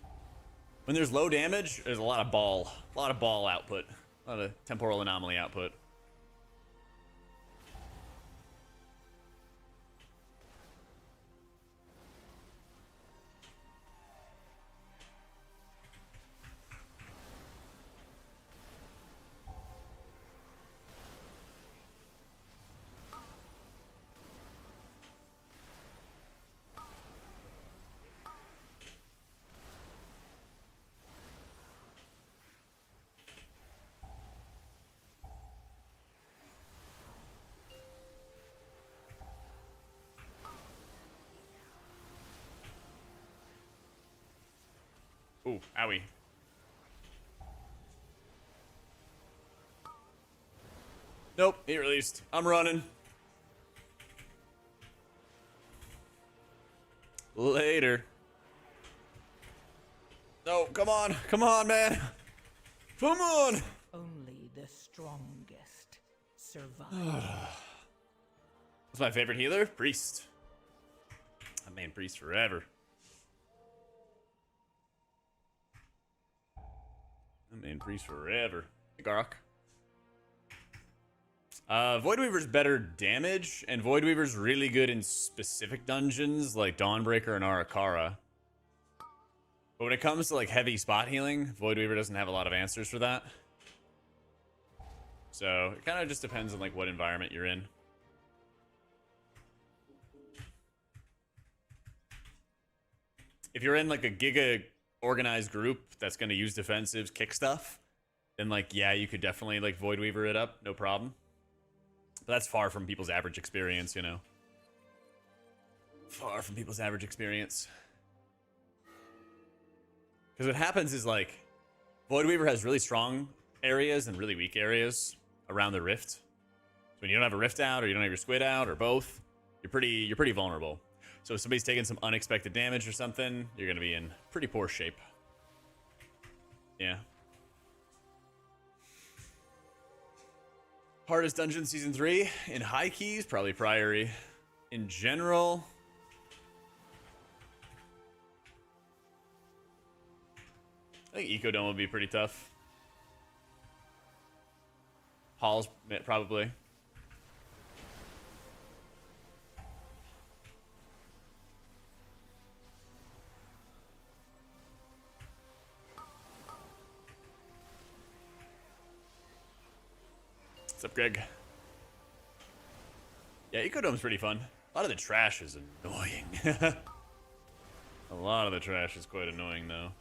When there's low damage, there's a lot of ball output. A lot of temporal anomaly output. Ooh, owie. Nope, he released. I'm running. Later. No, come on, man. Come on. Only the strongest survive. What's my favorite healer? Priest. I main Priest forever. I main Priest forever. Hey, Garok. Void Weaver's better damage, and Void Weaver's really good in specific dungeons like Dawnbreaker and Arakara. But when it comes to like heavy spot healing, Void Weaver doesn't have a lot of answers for that. So it kind of just depends on like what environment you're in. If you're in like a giga organized group that's going to use defensives, kick stuff, then like, yeah, you could definitely like Void Weaver it up, no problem. But that's far from people's average experience, you know. Far from people's average experience. Because what happens is like, Void Weaver has really strong areas and really weak areas around the rift. So when you don't have a rift out, or you don't have your squid out, or both, you're pretty vulnerable. So if somebody's taking some unexpected damage or something, you're gonna be in pretty poor shape. Yeah. Hardest dungeon season 3 in high keys, probably Priory. In general, I think Ecodome would be pretty tough. Halls, probably. What's up, Greg? Yeah, Ecodome's pretty fun. A lot of the trash is annoying. A lot of the trash is quite annoying, though.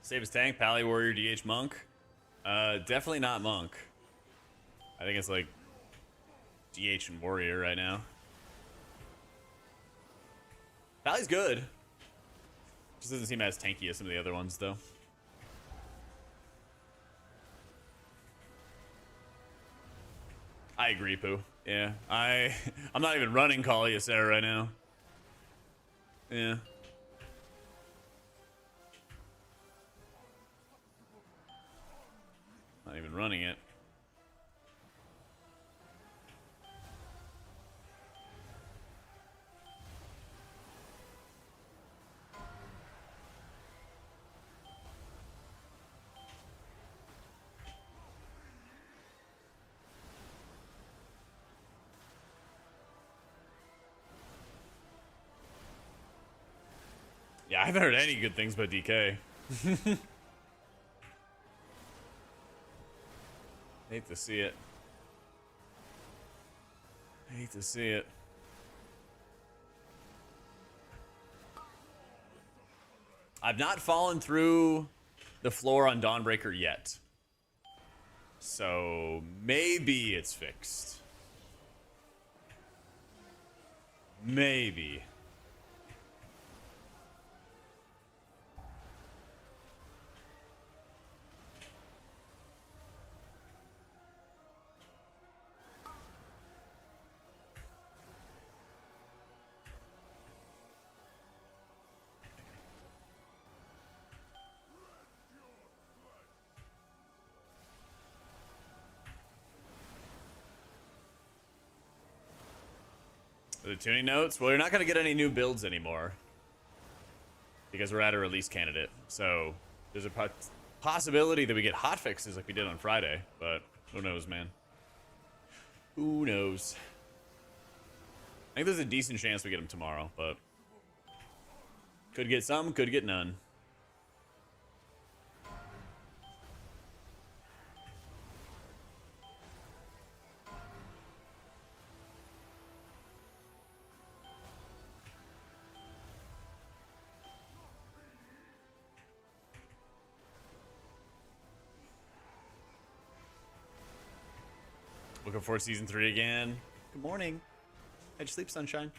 Save his tank, Pally Warrior, DH Monk. Definitely not Monk. I think it's like DH and Warrior right now. Pally's good. Just doesn't seem as tanky as some of the other ones, though. I agree, Pooh. Yeah, I'm not even running Kali Sarah right now. Yeah. Not even running it. Yeah, I haven't heard any good things about DK. Hate to see it. Hate to see it. I've not fallen through the floor on Dawnbreaker yet. So maybe it's fixed. Maybe. The tuning notes? Well, you're not going to get any new builds anymore. Because we're at a release candidate. So, there's a possibility that we get hotfixes like we did on Friday. But, who knows, man. Who knows? I think there's a decent chance we get them tomorrow, but... could get some, could get none. Looking forward to season 3 again. Good morning. How'd you sleep, sunshine?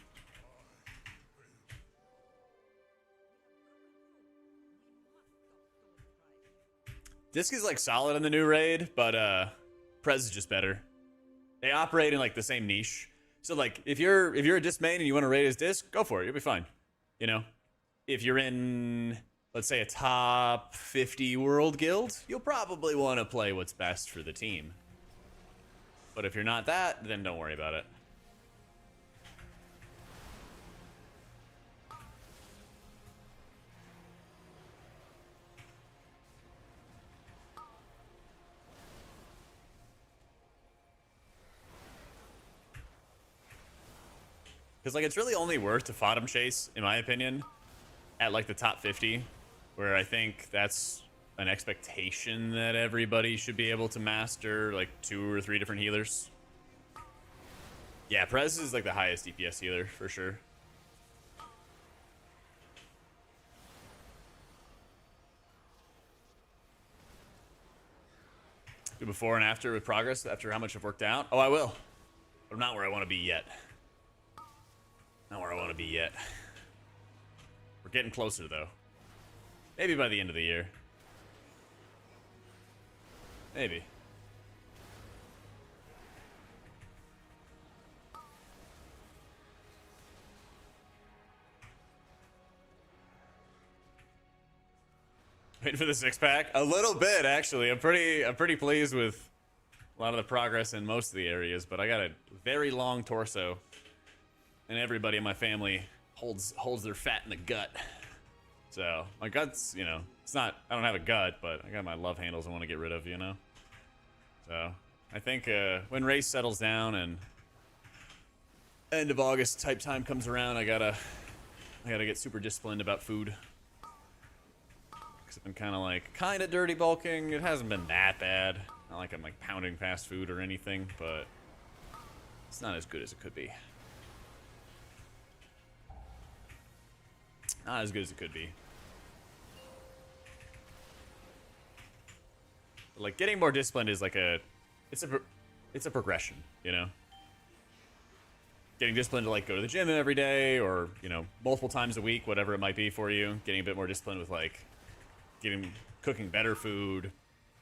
Disc is like solid in the new raid, but Prez is just better. They operate in like the same niche. So like if you're a disc main and you want to raid as disc, go for it. You'll be fine. You know? If you're in, let's say, a top 50 world guild, you'll probably want to play what's best for the team. But if you're not that, then don't worry about it. Because, like, it's really only worth to Fodom chase, in my opinion, at, like, the top 50, where I think that's an expectation that everybody should be able to master, like, 2 or 3 different healers. Yeah, Prez is, like, the highest DPS healer, for sure. Do before and after with progress, after how much I've worked out? Oh, I will. But I'm not where I want to be yet. Not where I want to be yet. We're getting closer, though. Maybe by the end of the year. Maybe. Waiting for the 6-pack? A little bit, actually. I'm pretty pleased with a lot of the progress in most of the areas, but I got a very long torso. And everybody in my family holds their fat in the gut. So my gut's, you know, it's not, I don't have a gut, but I got my love handles I want to get rid of, you know. So I think when race settles down and end of August type time comes around, I gotta get super disciplined about food. Cause I've been kind of dirty bulking. It hasn't been that bad. Not like I'm like pounding fast food or anything, but it's not as good as it could be. Not as good as it could be. But like getting more disciplined is like it's a progression, you know. Getting disciplined to like go to the gym every day, or you know, multiple times a week, whatever it might be for you. Getting a bit more disciplined with like cooking better food,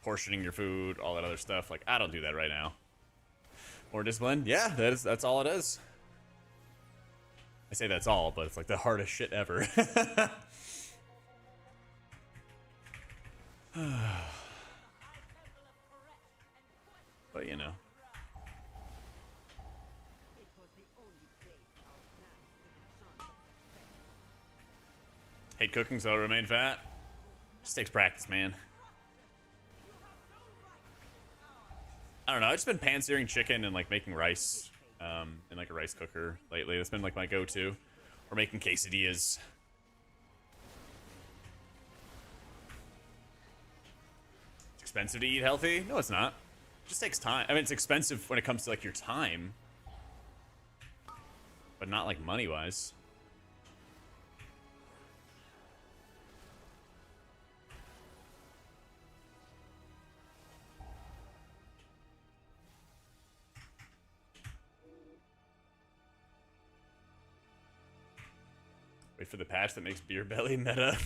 portioning your food, all that other stuff. Like I don't do that right now. More disciplined, yeah, that's all it is. I say that's all, but it's like the hardest shit ever. But you know. It was the only place our plans stood a chance of success. Hate cooking, so I'll remain fat. Just takes practice, man. I don't know. I've just been pan-searing chicken and like making rice in like a rice cooker lately. That's been like my go-to. Or making quesadillas. It's expensive to eat healthy? No, it's not. It just takes time. I mean, it's expensive when it comes to like your time, but not like money-wise. Wait for the patch that makes beer belly meta.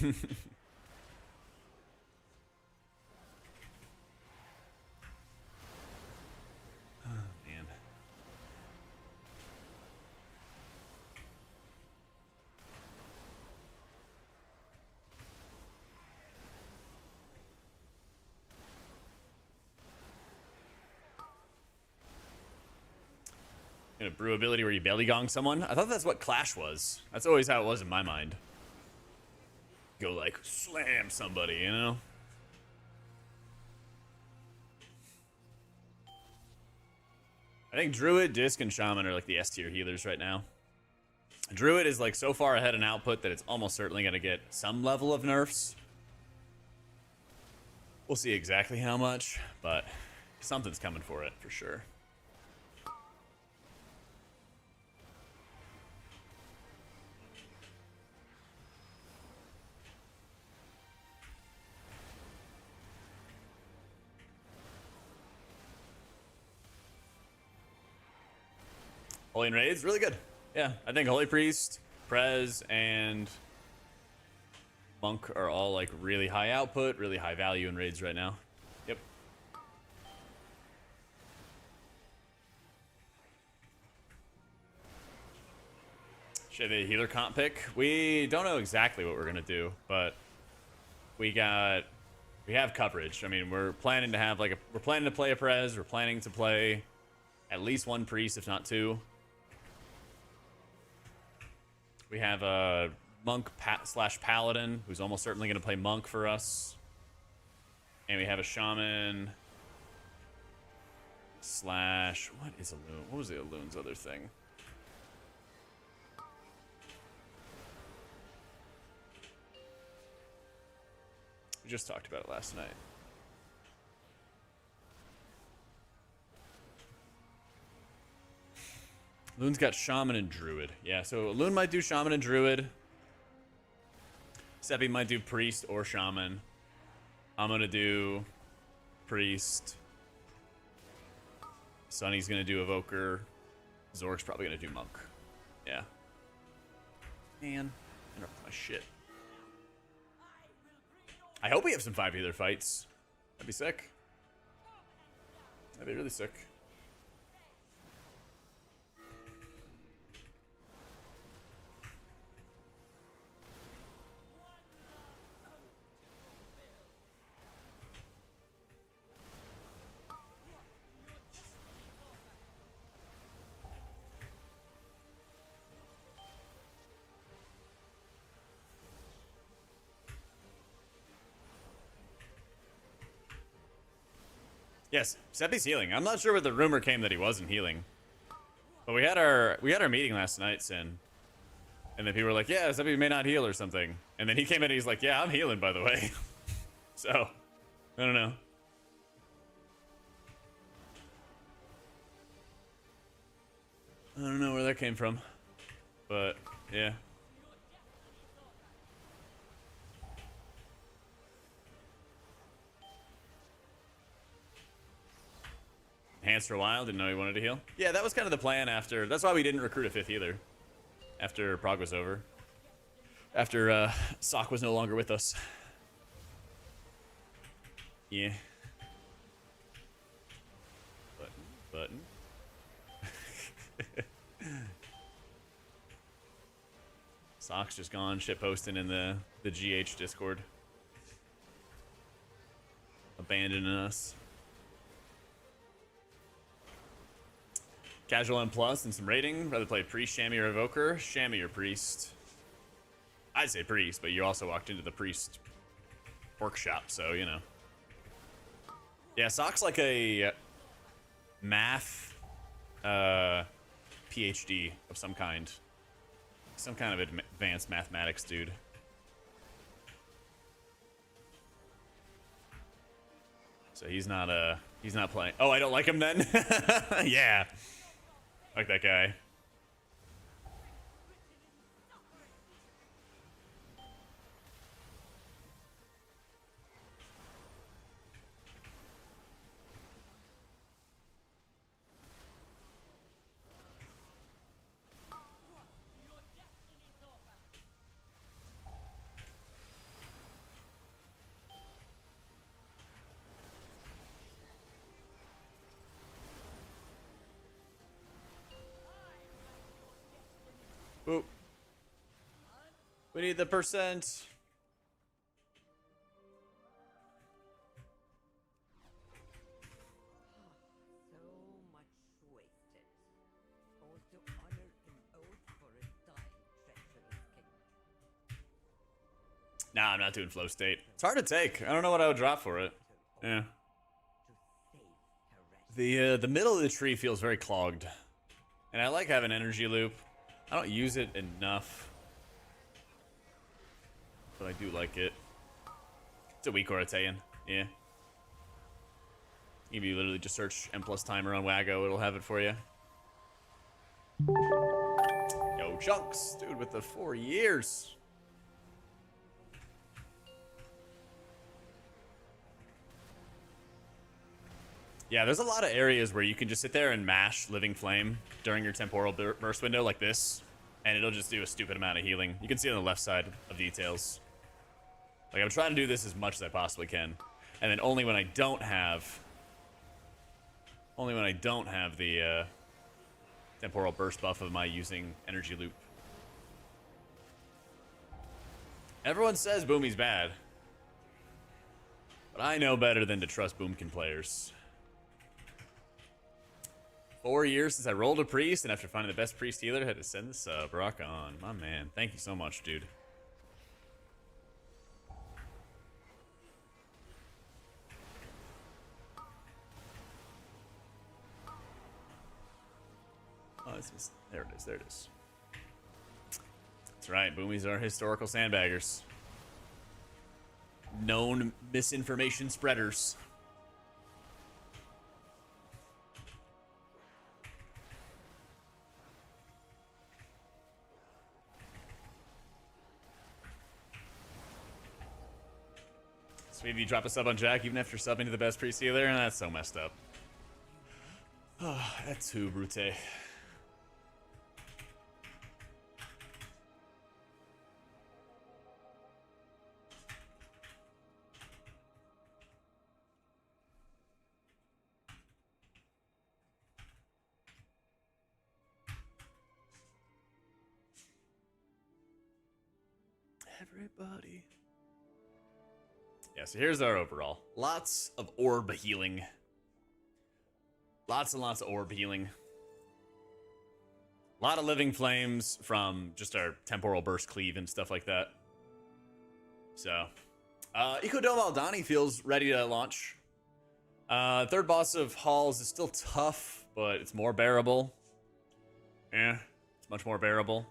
Oh, man. A brew ability where you belly gong someone. I thought that's what Clash was. That's always how it was in my mind. Go like slam somebody, you know? I think Druid, Disc, and Shaman are like the S tier healers right now. Druid is like so far ahead in output that it's almost certainly going to get some level of nerfs. We'll see exactly how much, but something's coming for it for sure. Holy and Raids, really good. Yeah, I think Holy Priest, Pres, and Monk are all like really high output, really high value in raids right now. Yep. Should I have a healer comp pick? We don't know exactly what we're gonna do, but we have coverage. I mean, we're planning to have like we're planning to play a Pres. We're planning to play at least one Priest, if not two. We have a Monk slash Paladin, who's almost certainly going to play Monk for us. And we have a Shaman slash... What is a Loon? What was the Loon's other thing? We just talked about it last night. Loon's got Shaman and Druid. Yeah, so Loon might do Shaman and Druid. Seppi might do Priest or Shaman. I'm going to do Priest. Sunny's going to do Evoker. Zork's probably going to do Monk. Yeah. Man, I interrupted my shit. I hope we have some 5 healer fights. That'd be sick. That'd be really sick. Yes, Seppi's healing. I'm not sure where the rumor came that he wasn't healing. But we had our meeting last night, Sin. And then people were like, yeah, Seppi may not heal or something. And then he came in and he's like, yeah, I'm healing, by the way. So, I don't know. I don't know where that came from. But, yeah. Enhanced for a while, didn't know he wanted to heal. Yeah, that was kind of the plan after. That's why we didn't recruit a 5th either. After Prague was over. After Sock was no longer with us. Yeah. Button. Sock's just gone shit posting in the GH Discord. Abandoning us. Casual M plus and some rating. Rather play Priest, Shammy, or Evoker. Shammy or Priest. I'd say Priest, but you also walked into the Priest workshop, so you know. Yeah, Sock's like a math PhD of some kind. Some kind of advanced mathematics dude. So he's not playing. Oh, I don't like him then? Yeah. Like that guy. Oop. We need the percent. So much wasted. All to honor an oath for a dying treacherous king. Nah, I'm not doing flow state. It's hard to take. I don't know what I would drop for it. Yeah. To save Teresh. The middle of the tree feels very clogged. And I like having energy loop. I don't use it enough. But I do like it. It's a weak Oratean. Yeah. If you literally just search M plus timer on Waggo, it'll have it for you. Yo, Chunks. Dude, with the 4 years. Yeah, there's a lot of areas where you can just sit there and mash Living Flame during your temporal burst window like this, and it'll just do a stupid amount of healing. You can see on the left side of details. Like, I'm trying to do this as much as I possibly can. And then only when I don't have the temporal burst buff of my using energy loop. Everyone says Boomy's bad. But I know better than to trust Boomkin players. 4 years since I rolled a priest, and after finding the best priest healer, I had to send the sub. Rock on. My man. Thank you so much, dude. Oh, there it is. There it is. That's right. Boomies are historical sandbaggers. Known misinformation spreaders. Maybe you drop a sub on Jack even after subbing to the best priest healer, and that's so messed up. Oh, that's who, Brute. Everybody. Yeah, so here's our overall. Lots of orb healing. Lots and lots of orb healing. A lot of living flames from just our temporal burst cleave and stuff like that. So, Eco Dome Aldani feels ready to launch. Third boss of Halls is still tough, but it's more bearable. Yeah, it's much more bearable.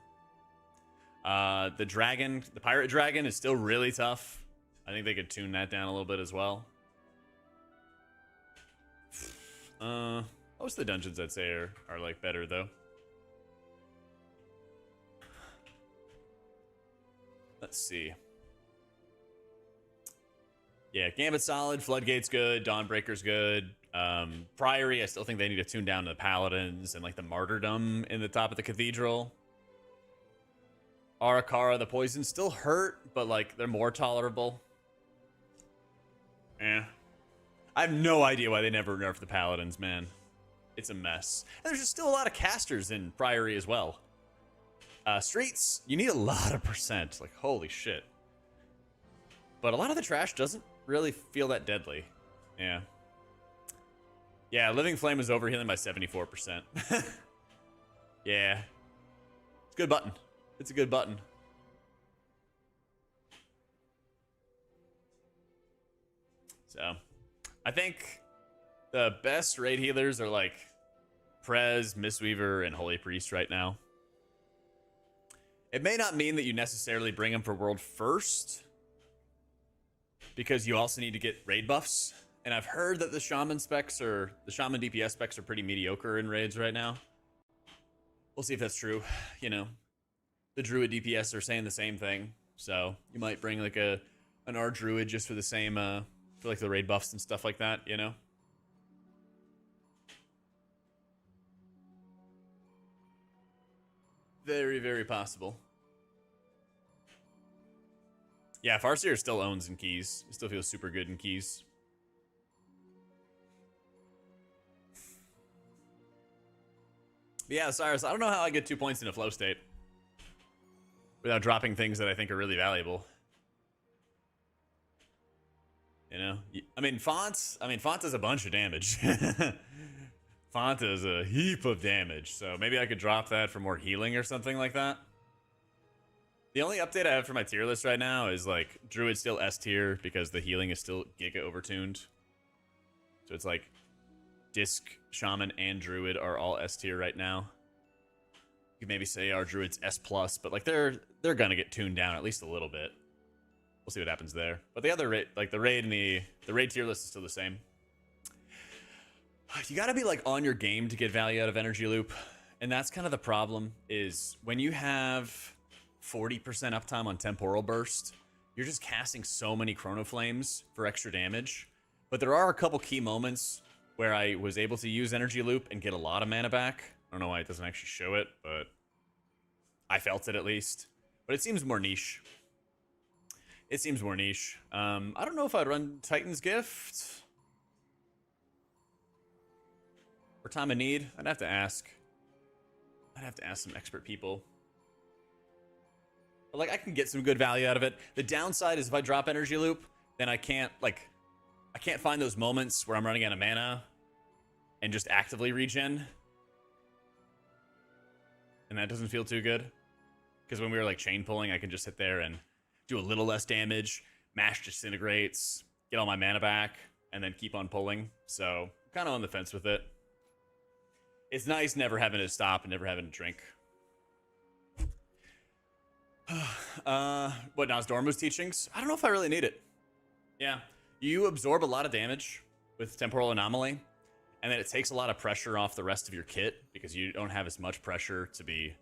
The dragon, the pirate dragon is still really tough. I think they could tune that down a little bit as well. Most of the dungeons I'd say are like better though. Let's see. Yeah, Gambit's solid, Floodgate's good, Dawnbreaker's good. Priory, I still think they need to tune down to the Paladins and like the Martyrdom in the top of the Cathedral. Arakara, the poison still hurt, but like they're more tolerable. Yeah. I have no idea why they never nerfed the Paladins, man. It's a mess. And there's just still a lot of casters in Priory as well. Streets, you need a lot of percent. Like, holy shit. But a lot of the trash doesn't really feel that deadly. Yeah. Yeah, Living Flame was overhealing by 74%. Yeah. It's a good button. It's a good button. So, I think the best raid healers are like Pres, Mistweaver, and Holy Priest right now. It may not mean that you necessarily bring them for world first, because you also need to get raid buffs. And I've heard that the Shaman DPS specs are pretty mediocre in raids right now. We'll see if that's true. You know, the Druid DPS are saying the same thing. So you might bring like an R Druid just for the same, for like the raid buffs and stuff like that, you know? Very, very possible. Yeah, Farseer still owns in keys. It still feels super good in keys. But yeah, Cyrus, I don't know how I get 2 points in a flow state without dropping things that I think are really valuable. You know? I mean, Font does a bunch of damage. Font does a heap of damage, so maybe I could drop that for more healing or something like that. The only update I have for my tier list right now is like Druid still S tier because the healing is still giga overtuned. So it's like Disc, Shaman, and Druid are all S tier right now. You could maybe say our Druid's S plus, but like they're gonna get tuned down at least a little bit. We'll see what happens there. But the other raid, like the raid and the raid tier list is still the same. You gotta be like on your game to get value out of Energy Loop. And that's kind of the problem, is when you have 40% uptime on Temporal Burst, you're just casting so many Chrono Flames for extra damage. But there are a couple key moments where I was able to use Energy Loop and get a lot of mana back. I don't know why it doesn't actually show it, but I felt it at least. But it seems more niche. It seems more niche. I don't know if I'd run Titan's Gift or Time of Need. I'd have to ask. I'd have to ask some expert people. But like, I can get some good value out of it. The downside is if I drop Energy Loop, then I can't find those moments where I'm running out of mana and just actively regen. And that doesn't feel too good. Because when we were like chain pulling, I can just sit there and do a little less damage, mash disintegrates, get all my mana back, and then keep on pulling. So, kind of on the fence with it. It's nice never having to stop and never having to drink. What Nosdormu's teachings? I don't know if I really need it. Yeah. You absorb a lot of damage with Temporal Anomaly, and then it takes a lot of pressure off the rest of your kit because you don't have as much pressure to be,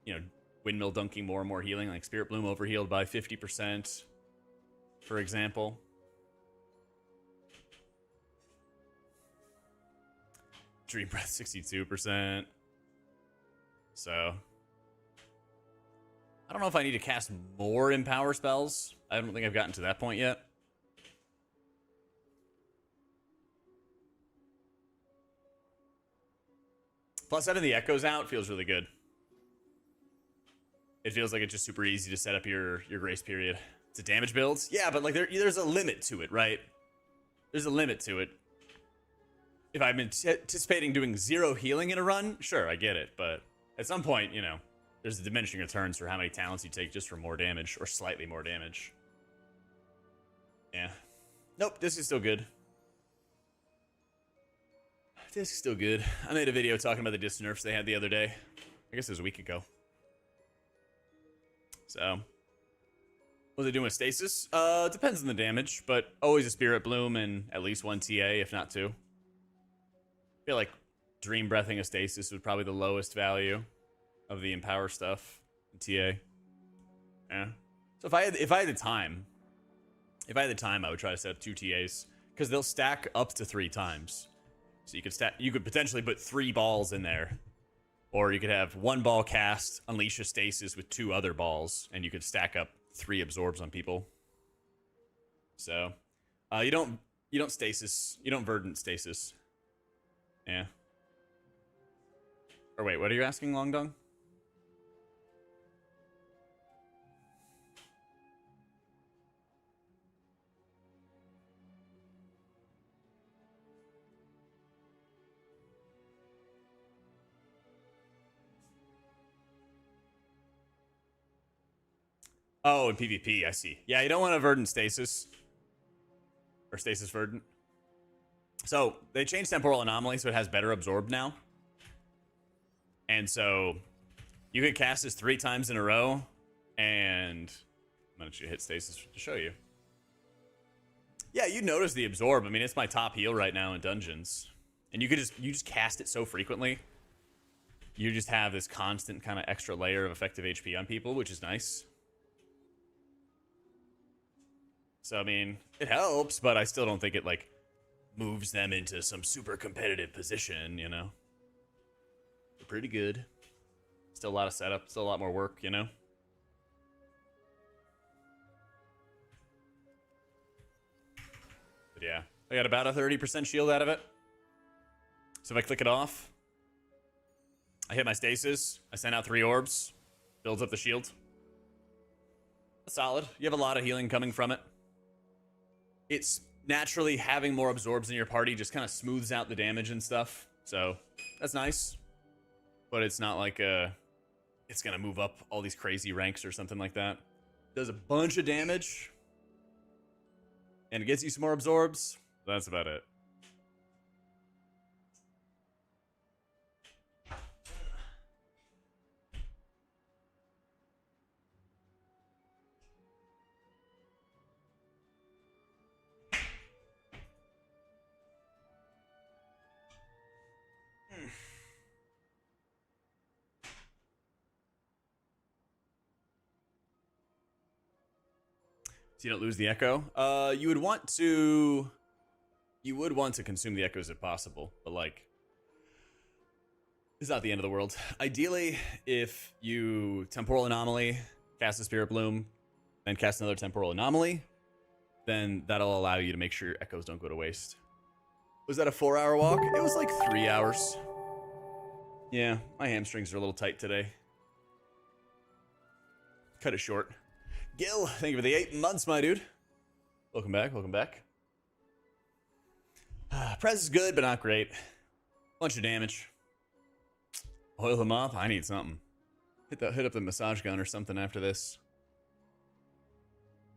you know, windmill dunking more and more healing. Like Spirit Bloom overhealed by 50%, for example. Dream Breath 62%. So I don't know if I need to cast more Empower spells. I don't think I've gotten to that point yet. Plus, having the Echoes out feels really good. It feels like it's just super easy to set up your grace period. It's a damage build. Yeah, but like there's a limit to it, right? There's a limit to it. If I'm anticipating doing 0 healing in a run, sure, I get it. But at some point, you know, there's a diminishing returns for how many talents you take just for more damage or slightly more damage. Yeah. Nope, this is still good. Disc's still good. I made a video talking about the disc nerfs they had the other day. I guess it was a week ago. So, what are they doing with stasis? Depends on the damage, but always a Spirit Bloom and at least one TA, if not two. I feel like Dream Breathing a stasis was probably the lowest value of the Empower stuff in TA. Yeah. So if I had the time, I would try to set up 2 TAs because they'll stack up to 3 times. So you could potentially put 3 balls in there, or you could have 1 ball cast, unleash a stasis with 2 other balls, and you could stack up 3 absorbs on people. So you don't stasis, you don't verdant stasis. Yeah. Or wait, what are you asking, Long Dong? Oh, in PvP, I see. Yeah, you don't want a verdant stasis. Or stasis verdant. So, they changed Temporal Anomaly so it has better absorb now. And so, you can cast this 3 times in a row. And I'm going to hit stasis to show you. Yeah, you notice the absorb. I mean, it's my top heal right now in dungeons. And you just cast it so frequently. You just have this constant kind of extra layer of effective HP on people, which is nice. So, I mean, it helps, but I still don't think it, like, moves them into some super competitive position, you know? They're pretty good. Still a lot of setup, still a lot more work, you know? But yeah, I got about a 30% shield out of it. So if I click it off, I hit my stasis, I send out 3 orbs, builds up the shield. That's solid. You have a lot of healing coming from it. It's naturally having more absorbs in your party just kind of smooths out the damage and stuff. So that's nice. But it's not like it's going to move up all these crazy ranks or something like that. Does a bunch of damage. And it gets you some more absorbs. That's about it. So you don't lose the echo. You would want to consume the echoes if possible, but like, it's not the end of the world. Ideally, if you temporal anomaly, cast a Spirit Bloom, then cast another temporal anomaly, then that'll allow you to make sure your echoes don't go to waste. Was that a 4-hour walk? It was like 3 hours. Yeah, my hamstrings are a little tight today. Cut it short. Gil, thank you for the 8 months, my dude. Welcome back, welcome back. Pres is good, but not great. Bunch of damage. Oil him up? I need something. Hit up the massage gun or something after this.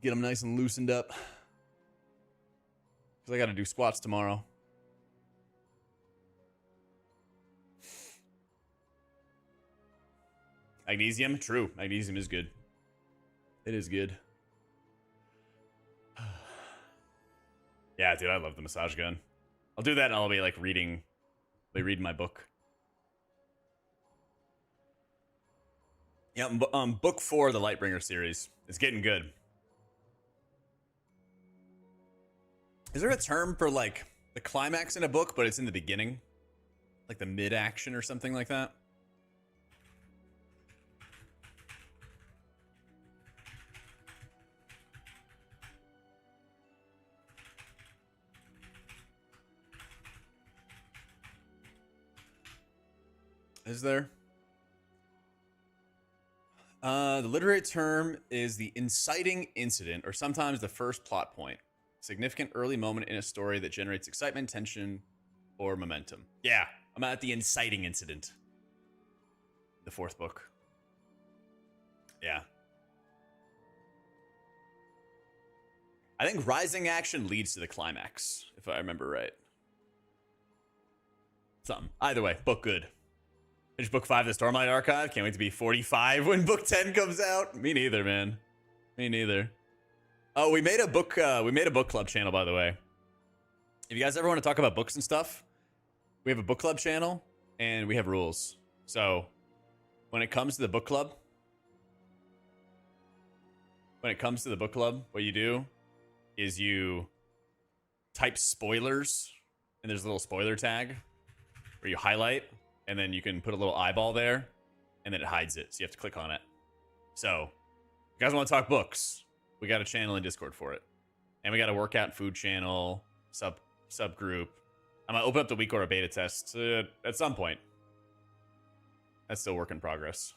Get him nice and loosened up. Because I gotta do squats tomorrow. Magnesium? True. Magnesium is good. It is good. Yeah, dude, I love the massage gun. I'll do that and I'll be like reading my book. Yeah, book 4 of the Lightbringer series. It's getting good. Is there a term for like the climax in a book, but it's in the beginning? Like the mid-action or something like that? Is there? The literary term is the inciting incident, or sometimes the first plot point. Significant early moment in a story that generates excitement, tension, or momentum. Yeah, I'm at the inciting incident. The 4th book. Yeah. I think rising action leads to the climax, if I remember right. Something. Either way, book good. Finish book 5 of the Stormlight Archive. Can't wait to be 45 when book 10 comes out. Me neither, man. Me neither. Oh, we made a book club channel, by the way. If you guys ever want to talk about books and stuff, we have a book club channel and we have rules. So when it comes to the book club, what you do is you type spoilers, and there's a little spoiler tag where you highlight, and then you can put a little eyeball there, and then it hides it. So you have to click on it. So if you guys want to talk books, we got a channel in Discord for it. And we got a workout and food channel, subgroup. I'm gonna open up the week order beta test at some point. That's still a work in progress.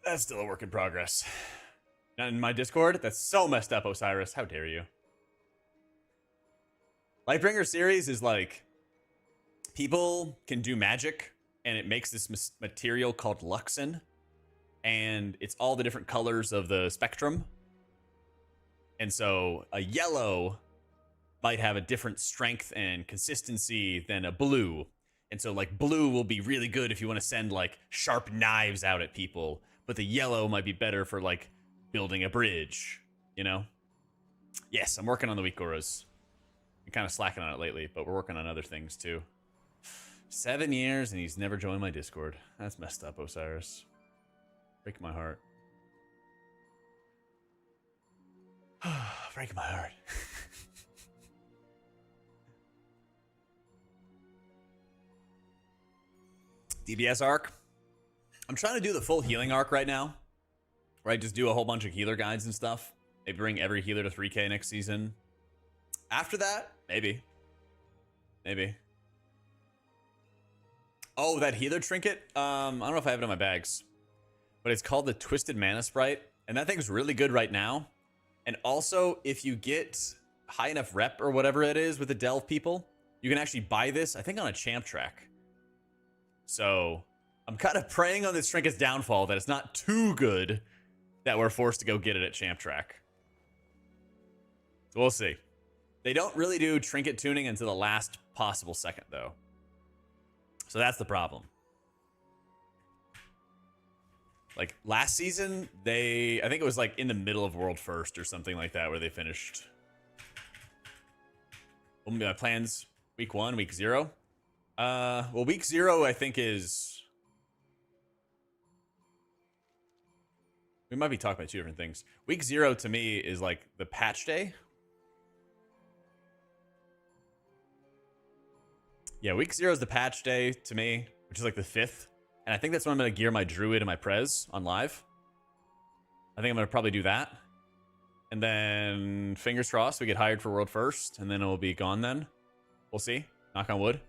That's still a work in progress. Not in my Discord? That's so messed up, Osiris. How dare you? Lightbringer series is like, people can do magic, and it makes this material called Luxin, and it's all the different colors of the spectrum. And so a yellow might have a different strength and consistency than a blue. And so like blue will be really good if you want to send like sharp knives out at people, but the yellow might be better for like building a bridge, you know? Yes, I'm working on the week auras. I'm kind of slacking on it lately, but we're working on other things too. 7 years and he's never joined my Discord. That's messed up, Osiris. Break my heart. Break my heart. DBS arc. I'm trying to do the full healing arc right now, where I just do a whole bunch of healer guides and stuff. Maybe bring every healer to 3K next season. After that, maybe. Maybe. Oh, that healer trinket? I don't know if I have it in my bags, but it's called the Twisted Mana Sprite, and that thing's really good right now. And also, if you get high enough rep or whatever it is with the Delve people, you can actually buy this, I think, on a champ track. So I'm kind of praying on this trinket's downfall, that it's not too good that we're forced to go get it at champ track. So we'll see. They don't really do trinket tuning until the last possible second, though. So that's the problem. Like last season, I think it was like in the middle of World First or something like that where they finished. What will be my plans? Week 1, week 0? Well, week 0, I think is... We might be talking about 2 different things. Week 0 to me is like the patch day. Yeah, week 0 is the patch day to me, which is like the 5th. And I think that's when I'm going to gear my Druid and my Prez on live. I think I'm going to probably do that. And then, fingers crossed, we get hired for World First, and then it'll be gone then. We'll see. Knock on wood.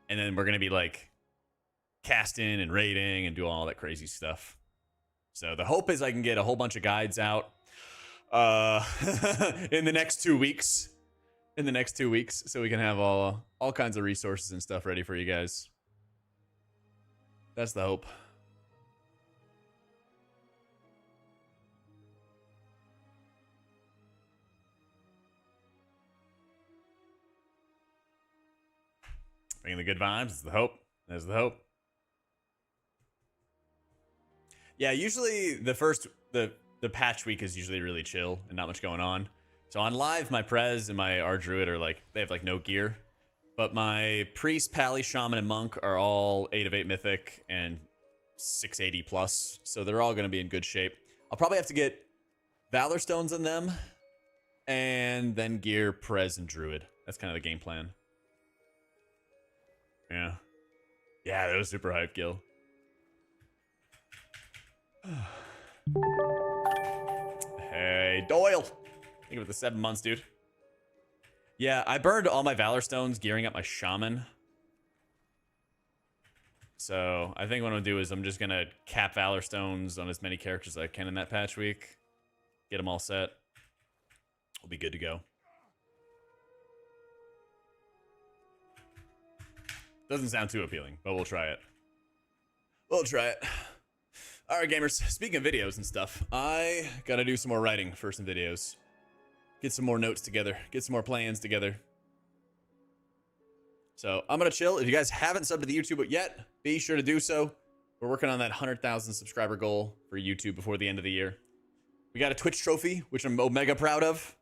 And then we're going to be like casting and raiding and do all that crazy stuff. So the hope is I can get a whole bunch of guides out in the next 2 weeks. In the next 2 weeks, so we can have all kinds of resources and stuff ready for you guys. That's the hope. Bringing the good vibes. It's the hope. There's the hope. Yeah, usually the patch week is usually really chill and not much going on. So on live, my Prez and my R Druid are like, they have like no gear. But my Priest, Pally, Shaman, and Monk are all 8 of 8 Mythic and 680 plus. So they're all going to be in good shape. I'll probably have to get Valor Stones on them and then gear Prez and Druid. That's kind of the game plan. Yeah. Yeah, that was super hype, Gil. Hey, Doyle. Think of it, the 7 months, dude. Yeah, I burned all my Valor Stones gearing up my Shaman. So I think what I'm going to do is I'm just going to cap Valor Stones on as many characters as I can in that patch week. Get them all set. We'll be good to go. Doesn't sound too appealing, but we'll try it. We'll try it. All right, gamers. Speaking of videos and stuff, I got to do some more writing for some videos. Get some more notes together. Get some more plans together. So I'm going to chill. If you guys haven't subbed to the YouTube yet, be sure to do so. We're working on that 100,000 subscriber goal for YouTube before the end of the year. We got a Twitch trophy, which I'm mega proud of.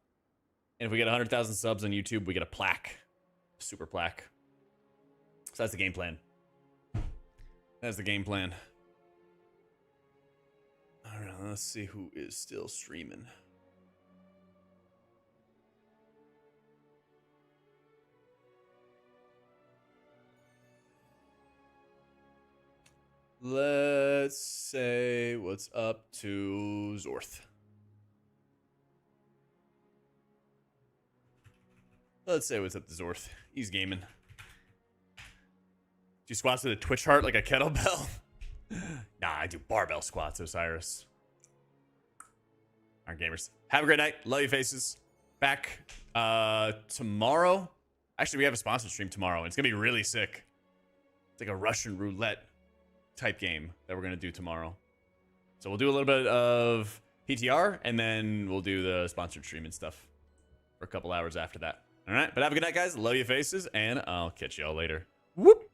And if we get 100,000 subs on YouTube, we get a plaque. A super plaque. So that's the game plan. That's the game plan. All right, let's see who is still streaming. Let's say what's up to Zorth. Let's say what's up to Zorth. He's gaming. Do you squats with a Twitch heart like a kettlebell? Nah, I do barbell squats, Osiris. All right, gamers. Have a great night. Love you, faces. Back tomorrow. Actually, we have a sponsored stream tomorrow, and it's going to be really sick. It's like a Russian roulette type game that we're going to do tomorrow. So we'll do a little bit of PTR, and then we'll do the sponsored stream and stuff for a couple hours after that. All right, but have a good night, guys. Love you, faces, and I'll catch y'all later. Whoop.